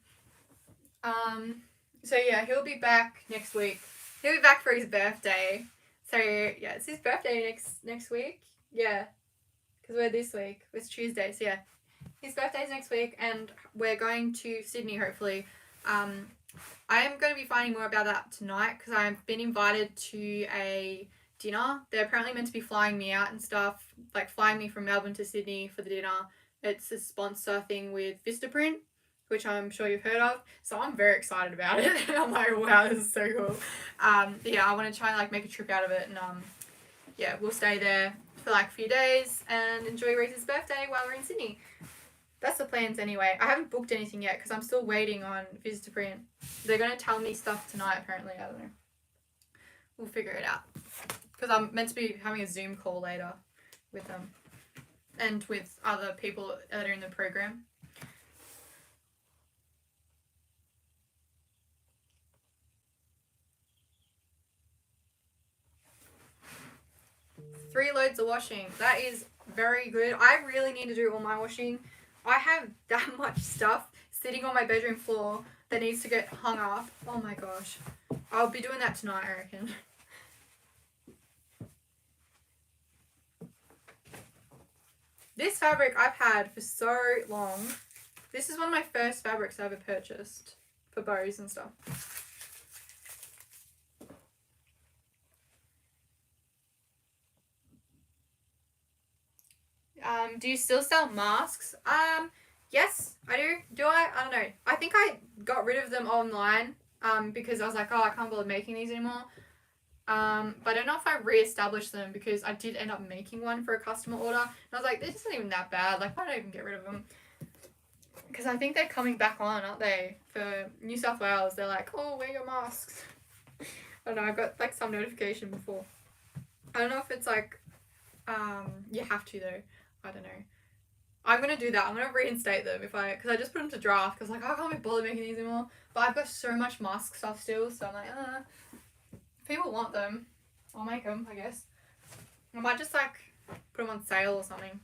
So yeah, he'll be back next week. He'll be back for his birthday. So yeah, it's his birthday next week. Yeah, because we're this week. It's Tuesday, so yeah. His birthday's next week and we're going to Sydney hopefully. I am going to be finding more about that tonight because I've been invited to a dinner. They're apparently meant to be flying me out and stuff, like flying me from Melbourne to Sydney for the dinner. It's a sponsor thing with Vistaprint, which I'm sure you've heard of. So I'm very excited about it. I'm like, wow, this is so cool. Yeah, I want to try and like make a trip out of it. And yeah, we'll stay there for like a few days and enjoy Reese's birthday while we're in Sydney. That's the plans anyway. I haven't booked anything yet because I'm still waiting on Vistaprint. They're going to tell me stuff tonight apparently. I don't know. We'll figure it out. Because I'm meant to be having a Zoom call later with them. And with other people that are in the program. 3 loads of washing. That is very good. I really need to do all my washing. I have that much stuff sitting on my bedroom floor that needs to get hung up. Oh my gosh. I'll be doing that tonight, I reckon. This fabric I've had for so long. This is one of my first fabrics I ever purchased for bows and stuff. Do you still sell masks? Yes, I do. Do I? I don't know. I think I got rid of them online because I was like, oh, I can't bother making these anymore. But I don't know if I re-established them because I did end up making one for a customer order. And I was like, this isn't even that bad. Like, why don't I even get rid of them? Because I think they're coming back on, aren't they? For New South Wales, they're like, oh, wear your masks. I don't know. I got like some notification before. I don't know if it's like, you have to though. I don't know. I'm gonna do that. I'm gonna reinstate them because I just put them to draft because like, oh, I can't be bothered making these anymore. But I've got so much mask stuff still, so I'm like, if people want them, I'll make them, I guess. I might just like put them on sale or something.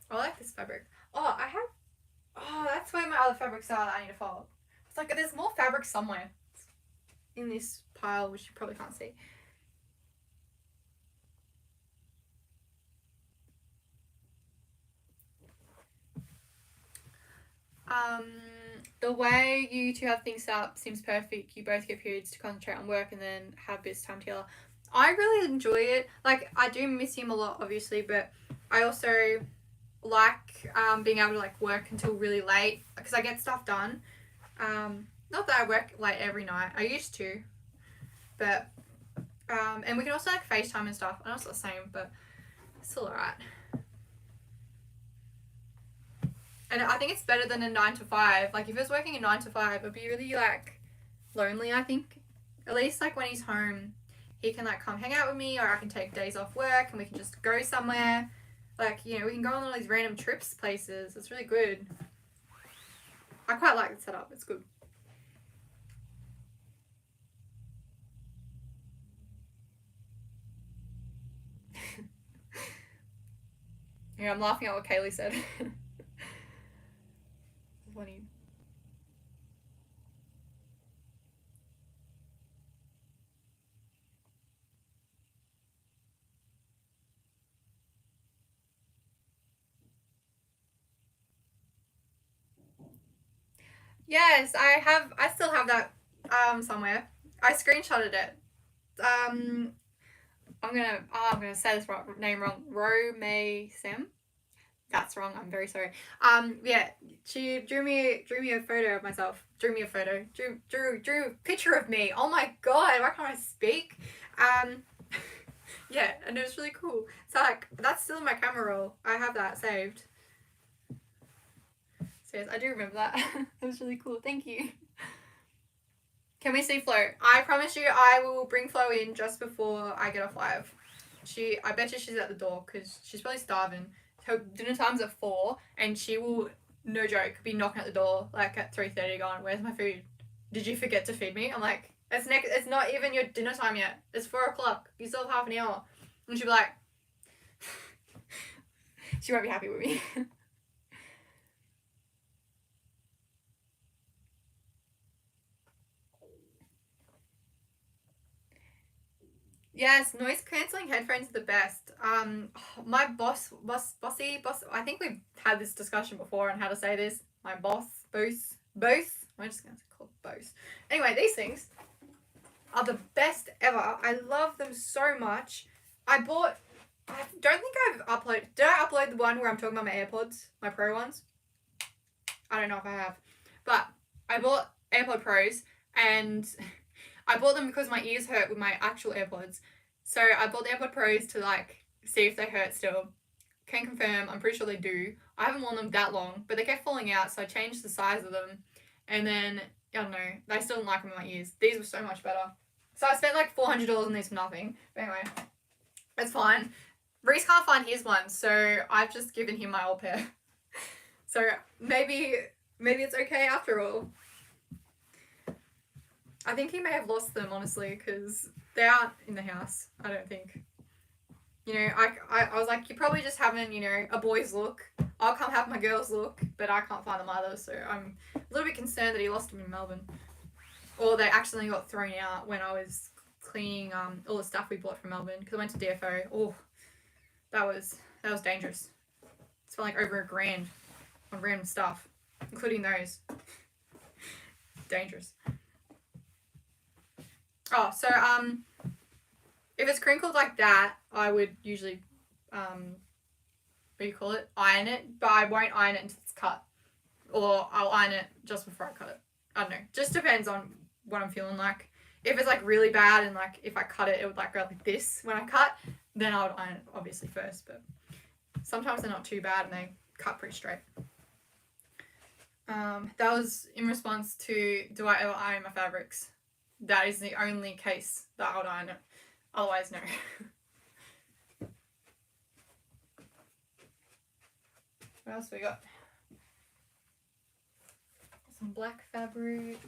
I like this fabric. Oh, that's where my other fabrics are that I need to fold. It's like there's more fabric somewhere in this pile, which you probably can't see. The way you two have things set up seems perfect. You both get periods to concentrate on work and then have biz time together. I really enjoy it. Like, I do miss him a lot, obviously, but I also like being able to like work until really late because I get stuff done. Not that I work late every night. I used to, but and we can also like FaceTime and stuff. I know it's not the same, but it's still alright. And I think it's better than a 9 to 5. Like, if he was working a 9 to 5, it'd be really, like, lonely, I think. At least, like, when he's home, he can, like, come hang out with me, or I can take days off work, and we can just go somewhere. Like, you know, we can go on all these random trips places. It's really good. I quite like the setup. It's good. Yeah, I'm laughing at what Kaylee said. Funny. Yes, I still have that somewhere. I screenshotted it. I'm gonna say this name wrong. Sam. That's wrong. I'm very sorry. Yeah, she drew me a photo of myself. Drew a picture of me. Oh my god, why can't I speak? Yeah, and it was really cool. So like, that's still in my camera roll. I have that saved. So yes, I do remember that. It was really cool. Thank you. Can we see Flo? I promise you, I will bring Flo in just before I get off live. I bet you she's at the door because she's probably starving. Her dinner time's at 4, and she will, no joke, be knocking at the door like at 3:30 going, where's my food? Did you forget to feed me? I'm like, it's not even your dinner time yet. It's 4 o'clock. You still have half an hour. And she'll be like, she won't be happy with me. Yes, noise cancelling headphones are the best. My boss, I think we've had this discussion before on how to say this. My boss, I'm just going to call it Bose. Anyway, these things are the best ever. I love them so much. I don't think I've uploaded, did I upload the one where I'm talking about my AirPods, my Pro ones? I don't know if I have, but I bought AirPod Pros, and I bought them because my ears hurt with my actual AirPods. So I bought the AirPod Pros to like see if they hurt still. Can confirm, I'm pretty sure they do. I haven't worn them that long, but they kept falling out, so I changed the size of them. And then, I don't know, I still didn't like them in my ears. These were so much better. So I spent like $400 on these for nothing. But anyway, it's fine. Reese can't find his one, so I've just given him my old pair. So maybe it's okay after all. I think he may have lost them, honestly, because they aren't in the house, I don't think. You know, I was like, you're probably just having, you know, a boy's look. I'll come have my girl's look, but I can't find them either, so I'm a little bit concerned that he lost them in Melbourne. Or they accidentally got thrown out when I was cleaning all the stuff we bought from Melbourne, because I went to DFO. Oh, that was dangerous. Spent like over $1,000 on random stuff, including those. Dangerous. Oh, so if it's crinkled like that, I would usually what do you call it? Iron it, but I won't iron it until it's cut, or I'll iron it just before I cut it. I don't know. Just depends on what I'm feeling like. If it's like really bad and like if I cut it, it would like go like this when I cut, then I would iron it obviously first. But sometimes they're not too bad and they cut pretty straight. That was in response to, do I ever iron my fabrics? That is the only case that I would iron it. Otherwise, no. What else we got? Some black fabric.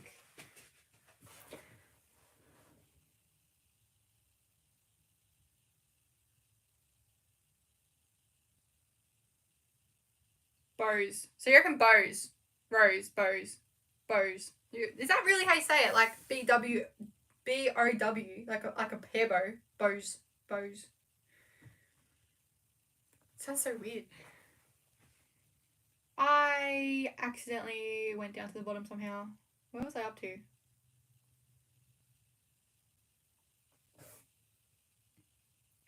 Bows. So you reckon bows? Rose, bows. Bows. Is that really how you say it? Like B-O-W, like a pear bow. Bows. Bows. It sounds so weird. I accidentally went down to the bottom somehow. What was I up to?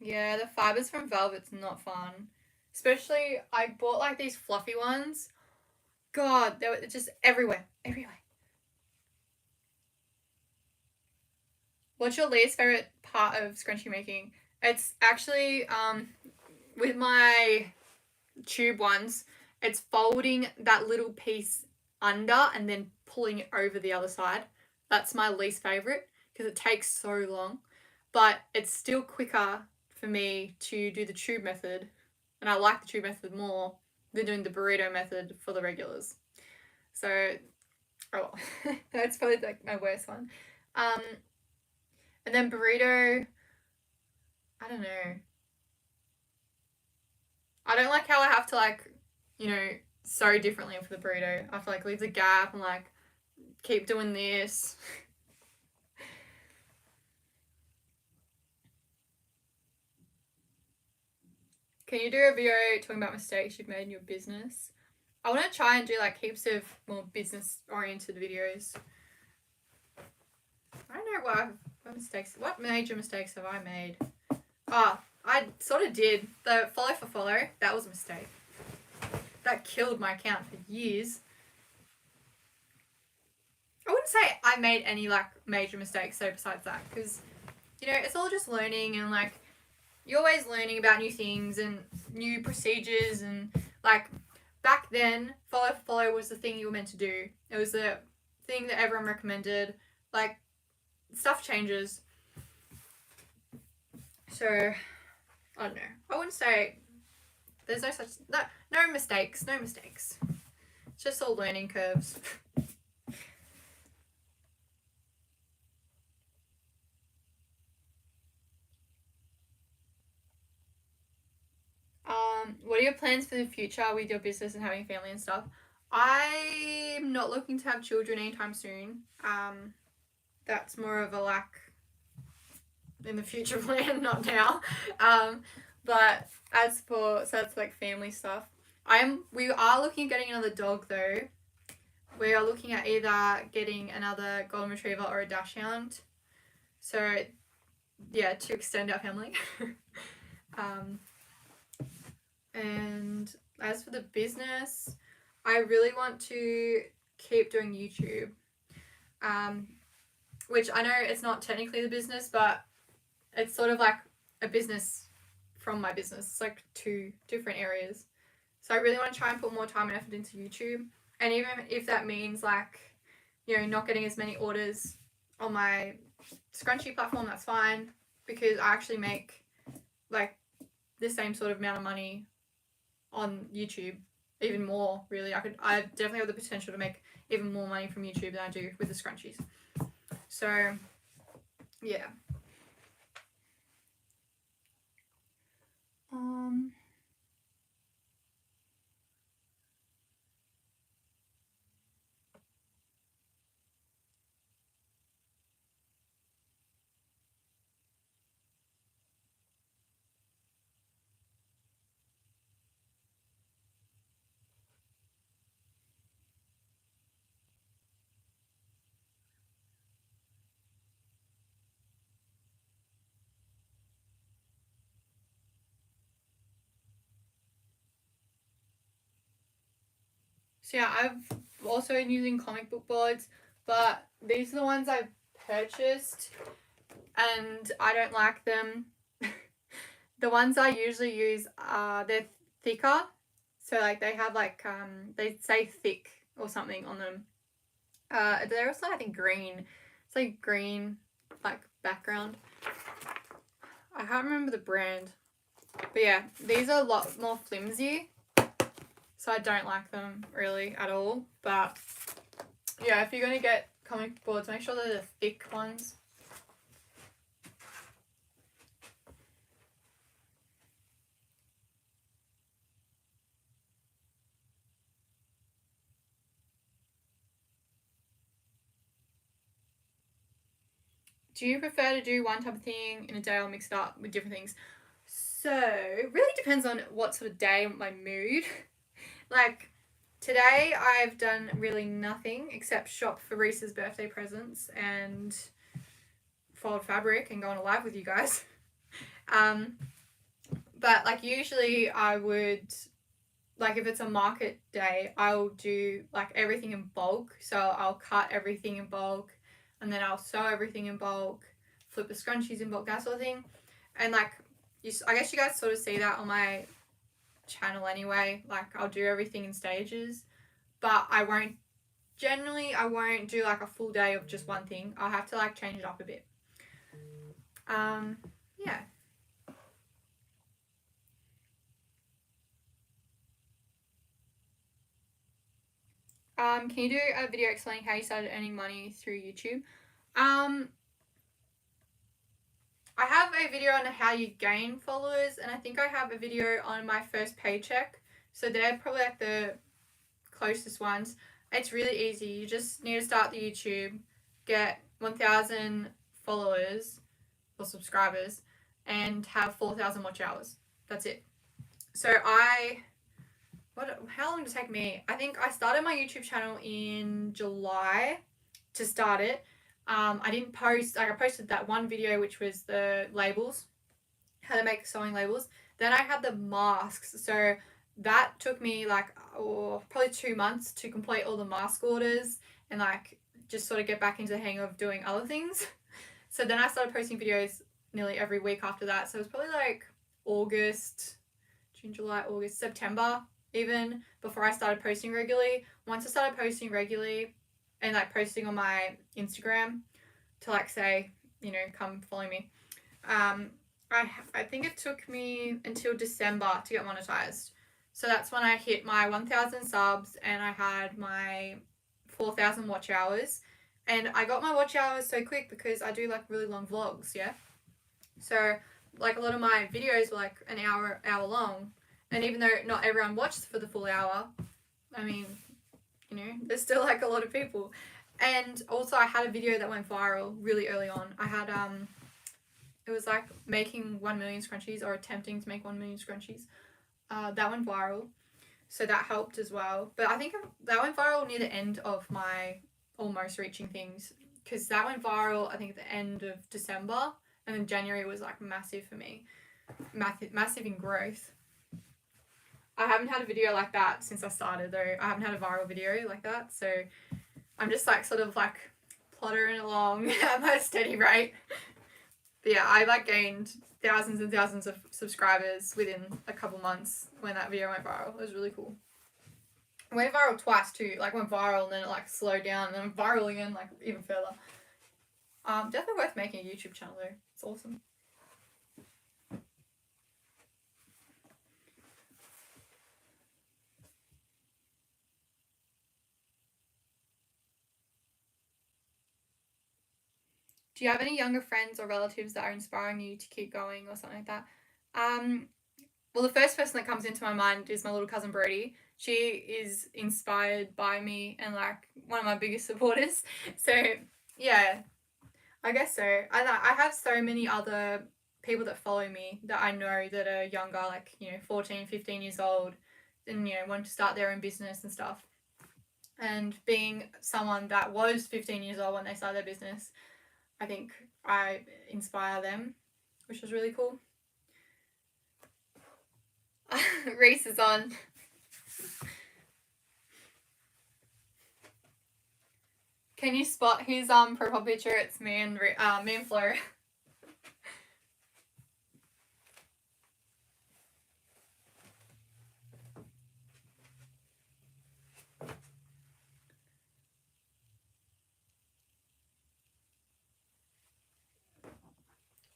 Yeah, the fibers from velvet's not fun. Especially, I bought like these fluffy ones. God, they were just everywhere. Everywhere. What's your least favorite part of scrunchie making? It's actually, with my tube ones, it's folding that little piece under and then pulling it over the other side. That's my least favorite because it takes so long. But it's still quicker for me to do the tube method, and I like the tube method more than doing the burrito method for the regulars. So, oh, that's probably like my worst one. And then burrito, I don't know. I don't like how I have to like, you know, sew differently for the burrito. I have to like leave the gap and like keep doing this. Can you do a video talking about mistakes you've made in your business? I want to try and do like heaps of more business oriented videos. I don't know what major mistakes have I made? I sort of did. The follow for follow, that was a mistake. That killed my account for years. I wouldn't say I made any like major mistakes so besides that, because you know, it's all just learning, and like you're always learning about new things and new procedures, and like back then follow for follow was the thing you were meant to do. It was the thing that everyone recommended. Like stuff changes. So I don't know. I wouldn't say there's no mistakes. It's just all learning curves. What are your plans for the future with your business and having family and stuff? I'm not looking to have children anytime soon. That's more of a like in the future plan, not now. But as for, so that's like family stuff. We are looking at getting another dog though. We are looking at either getting another golden retriever or a dachshund. So yeah, to extend our family. And as for the business, I really want to keep doing YouTube. Which I know it's not technically the business, but it's sort of like a business from my business. It's like two different areas. So I really want to try and put more time and effort into YouTube. And even if that means like, you know, not getting as many orders on my scrunchie platform, that's fine, because I actually make like the same sort of amount of money on YouTube, even more really. I definitely have the potential to make even more money from YouTube than I do with the scrunchies. So yeah. So yeah, I've also been using comic book boards, but these are the ones I've purchased and I don't like them. The ones I usually use they're thicker. So like they have like they say thick or something on them. They're also I think green. It's like green like background. I can't remember the brand. But yeah, these are a lot more flimsy. So I don't like them really at all. But yeah, if you're going to get comic boards, make sure they're the thick ones. Do you prefer to do one type of thing in a day or mix it up with different things? So, it really depends on what sort of day, my mood. Like, today I've done really nothing except shop for Reese's birthday presents and fold fabric and go on a live with you guys. But like usually I would, like if it's a market day, I'll do like everything in bulk. So I'll cut everything in bulk and then I'll sew everything in bulk, flip the scrunchies in bulk, that sort of thing. And like, I guess you guys sort of see that on my channel anyway. Like I'll do everything in stages, but I won't do like a full day of just one thing. I'll have to like change it up a bit. Yeah. Can you do a video explaining how you started earning money through YouTube? I have a video on how you gain followers, and I think I have a video on my first paycheck. So they're probably like the closest ones. It's really easy. You just need to start the YouTube, get 1,000 followers or subscribers, and have 4,000 watch hours. That's it. So how long did it take me? I think I started my YouTube channel in July to start it. I didn't post, like I posted that one video which was the labels, how to make sewing labels. Then I had the masks, so that took me like probably 2 months to complete all the mask orders and like just sort of get back into the hang of doing other things. So then I started posting videos nearly every week after that. So it was probably like August, June, July, August, September even before I started posting regularly. Once I started posting regularly and like posting on my Instagram to like say, you know, come follow me. I think it took me until December to get monetized. So that's when I hit my 1,000 subs and I had my 4,000 watch hours. And I got my watch hours so quick because I do like really long vlogs, yeah? So like a lot of my videos were like an hour long. And even though not everyone watched for the full hour, I mean, you know, there's still like a lot of people. And also I had a video that went viral really early on. I had, it was like making 1 million scrunchies or attempting to make 1 million scrunchies. That went viral. So that helped as well. But I think that went viral near the end of my almost reaching things. Because that went viral, I think, at the end of December. And then January was like massive for me. Massive in growth. I haven't had a video like that since I started though. I haven't had a viral video like that. So I'm just like sort of like plottering along at my steady rate. But yeah, I like gained thousands and thousands of subscribers within a couple months when that video went viral. It was really cool. It went viral twice too. Like went viral and then it like slowed down and then went viral again, like even further. Definitely worth making a YouTube channel though. It's awesome. Do you have any younger friends or relatives that are inspiring you to keep going or something like that? Well, the first person that comes into my mind is my little cousin Brody. She is inspired by me and like one of my biggest supporters. So yeah, I guess so. I have so many other people that follow me that I know that are younger, like, 14, 15 years old, and, want to start their own business and stuff. And being someone that was 15 years old when they started their business, I think I inspire them, which was really cool. Reese is on. Can you spot his profile picture? It's me and Flo.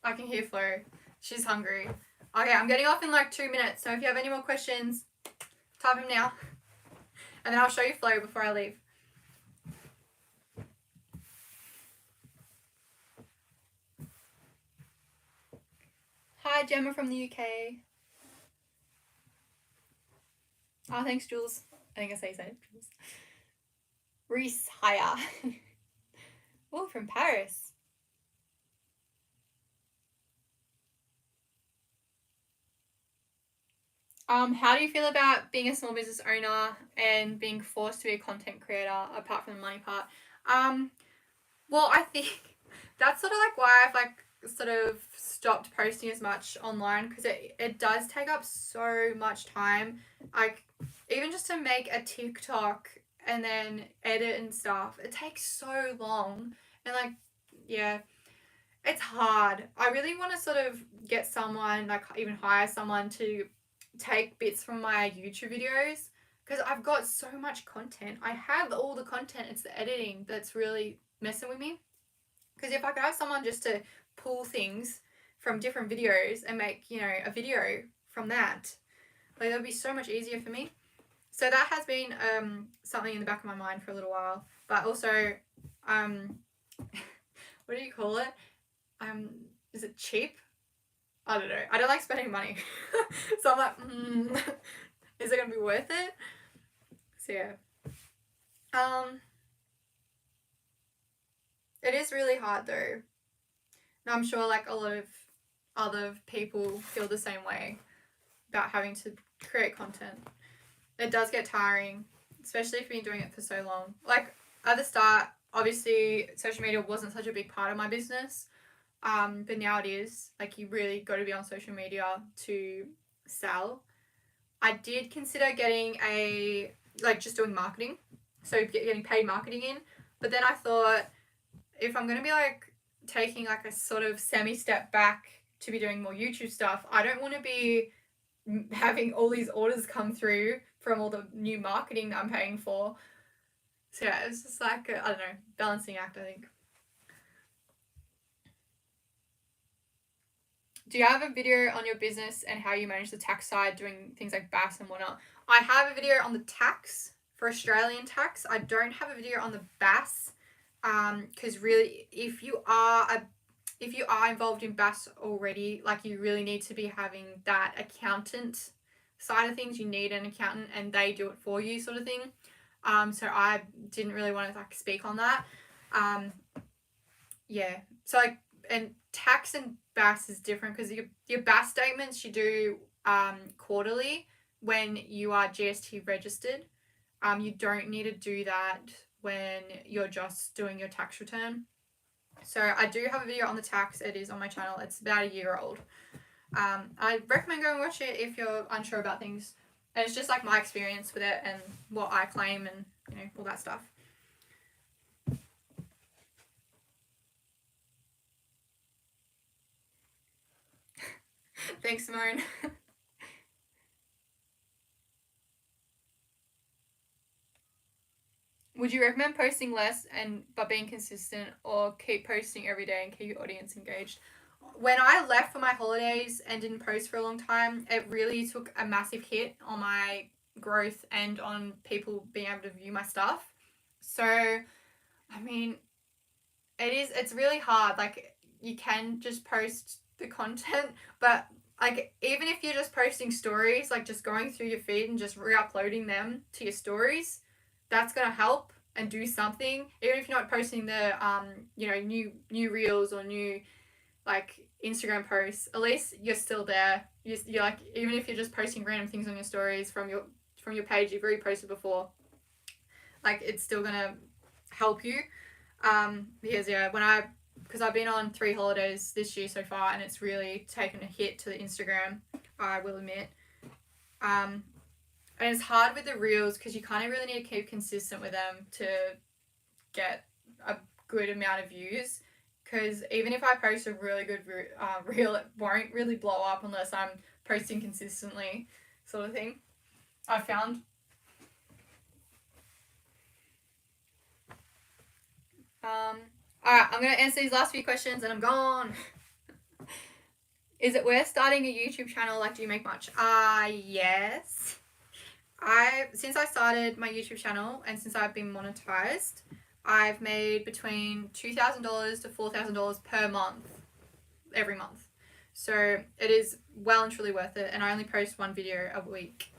I can hear Flo. She's hungry. Okay, I'm getting off in like 2 minutes, so if you have any more questions, type them now. And then I'll show you Flo before I leave. Hi, Gemma from the UK. Oh, thanks, Jules. I think I say Jules. Reese, hiya. Oh, from Paris. How do you feel about being a small business owner and being forced to be a content creator, apart from the money part? Well, I think that's sort of like why I've like sort of stopped posting as much online, because it does take up so much time. Like, even just to make a TikTok and then edit and stuff, it takes so long. And like, yeah, it's hard. I really want to sort of get someone, like even hire someone to take bits from my YouTube videos, because I've got so much content. I have all the content. It's the editing that's really messing with me. Because if I could have someone just to pull things from different videos and make, a video from that, like, that would be so much easier for me. So that has been something in the back of my mind for a little while. But also, what do you call it? Is it cheap? I don't know. I don't like spending money. So I'm like, is it going to be worth it? So yeah. It is really hard though. And I'm sure like a lot of other people feel the same way about having to create content. It does get tiring, especially if you've been doing it for so long. Like, at the start, obviously, social media wasn't such a big part of my business. But now it is. Like, you really got to be on social media to sell. I did consider getting just doing marketing. So getting paid marketing in. But then I thought, if I'm going to be like taking like a sort of semi-step back to be doing more YouTube stuff, I don't want to be having all these orders come through from all the new marketing that I'm paying for. So yeah, it's just like I don't know, balancing act, I think. Do you have a video on your business and how you manage the tax side, doing things like BAS and whatnot? I have a video on the tax for Australian tax. I don't have a video on the BAS, because really, if you are involved in BAS already, like, you really need to be having that accountant side of things. You need an accountant and they do it for you, sort of thing. So I didn't really want to like speak on that. Yeah. So like, and tax and BAS is different, because your BAS statements you do quarterly when you are GST registered. You don't need to do that when you're just doing your tax return. So I do have a video on the tax. It is on my channel. It's about a year old. I recommend going and watch it if you're unsure about things. And it's just like my experience with it and what I claim and, all that stuff. Thanks, Simone. Would you recommend posting less but being consistent, or keep posting every day and keep your audience engaged? When I left for my holidays and didn't post for a long time, it really took a massive hit on my growth and on people being able to view my stuff. So, I mean, it's really hard. Like, you can just post the content, but like, even if you're just posting stories, like just going through your feed and just re-uploading them to your stories, that's gonna help and do something. Even if you're not posting the new reels or new like Instagram posts, at least you're still there. You're like, even if you're just posting random things on your stories from your page you've already posted before, like, it's still gonna help you. Because because I've been on 3 holidays this year so far, and it's really taken a hit to the Instagram, I will admit. And it's hard with the reels because you kind of really need to keep consistent with them to get a good amount of views. Because even if I post a really good reel, it won't really blow up unless I'm posting consistently, sort of thing, I found. Alright, I'm going to answer these last few questions and I'm gone. Is it worth starting a YouTube channel? Like, do you make much? Yes. Since I started my YouTube channel and since I've been monetized, I've made between $2,000 to $4,000 per month, every month. So it is well and truly worth it, and I only post 1 video a week.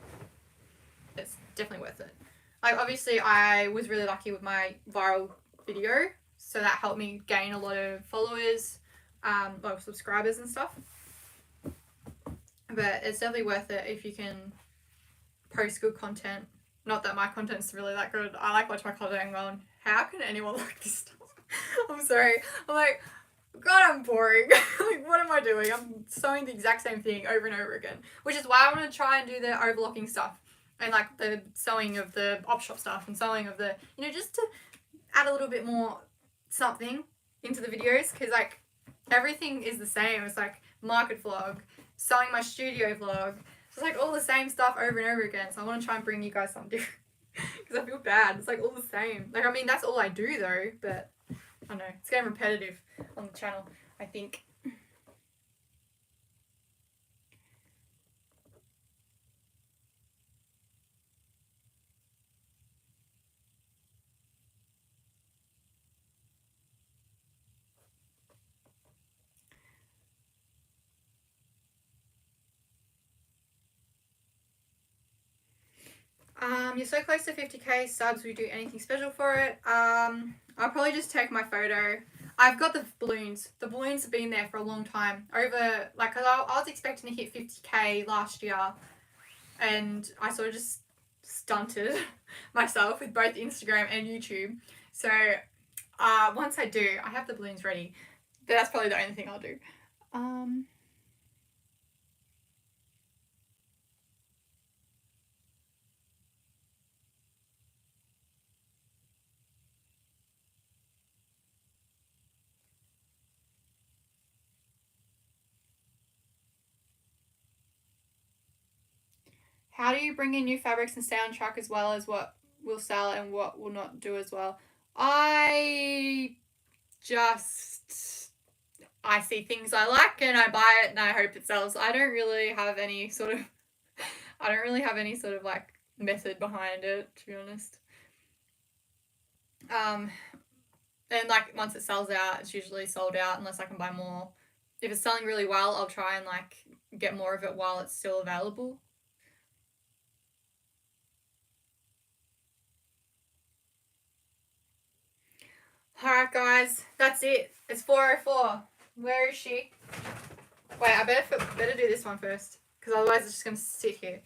It's definitely worth it. Like, obviously I was really lucky with my viral video, so that helped me gain a lot of followers, or subscribers and stuff. But it's definitely worth it if you can post good content. Not that my content's really that good. I like watching my content and going, how can anyone like this stuff? I'm sorry. I'm like, God, I'm boring. Like, what am I doing? I'm sewing the exact same thing over and over again. Which is why I want to try and do the overlocking stuff. And like the sewing of the op shop stuff and sewing of the, just to add a little bit more something into the videos. Because like, everything is the same. It's like market vlog, sewing my studio vlog. It's like all the same stuff over and over again. So I want to try and bring you guys something different. Because I feel bad. It's like all the same. Like, I mean, that's all I do though. But I don't know. It's getting repetitive on the channel, I think. You're so close to 50k subs. Would you do anything special for it? I'll probably just take my photo. I've got the balloons. The balloons have been there for a long time. Over, like, cause I was expecting to hit 50k last year, and I sort of just stunted myself with both Instagram and YouTube. So once I do, I have the balloons ready. But that's probably the only thing I'll do. How do you bring in new fabrics and stay on track as well as what will sell and what will not do as well? I see things I like and I buy it and I hope it sells. I don't really have any sort of like method behind it, to be honest. And like, once it sells out, it's usually sold out unless I can buy more. If it's selling really well, I'll try and like get more of it while it's still available. Alright guys, that's it. It's 4:04. Where is she? Wait, I better do this one first, because otherwise it's just going to sit here.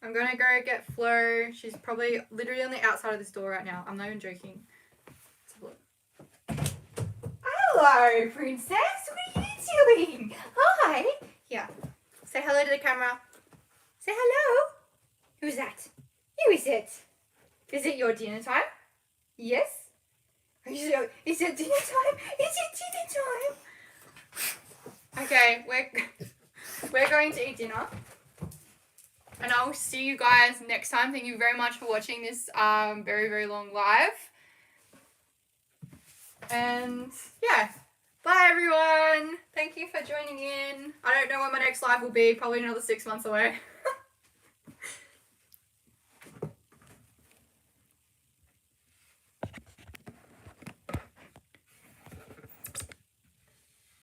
I'm going to go get Flo. She's probably literally on the outside of this door right now. I'm not even joking. Let's have a look. Hello, princess. What are you doing? Hi. Here. Say hello to the camera. Say hello. Who's that? Who is it? Is it your dinner time? Yes? Is it dinner time? Is it dinner time? Okay, we're going to eat dinner. And I will see you guys next time. Thank you very much for watching this very, very long live. And yeah. Bye everyone. Thank you for joining in. I don't know when my next live will be. Probably another 6 months away.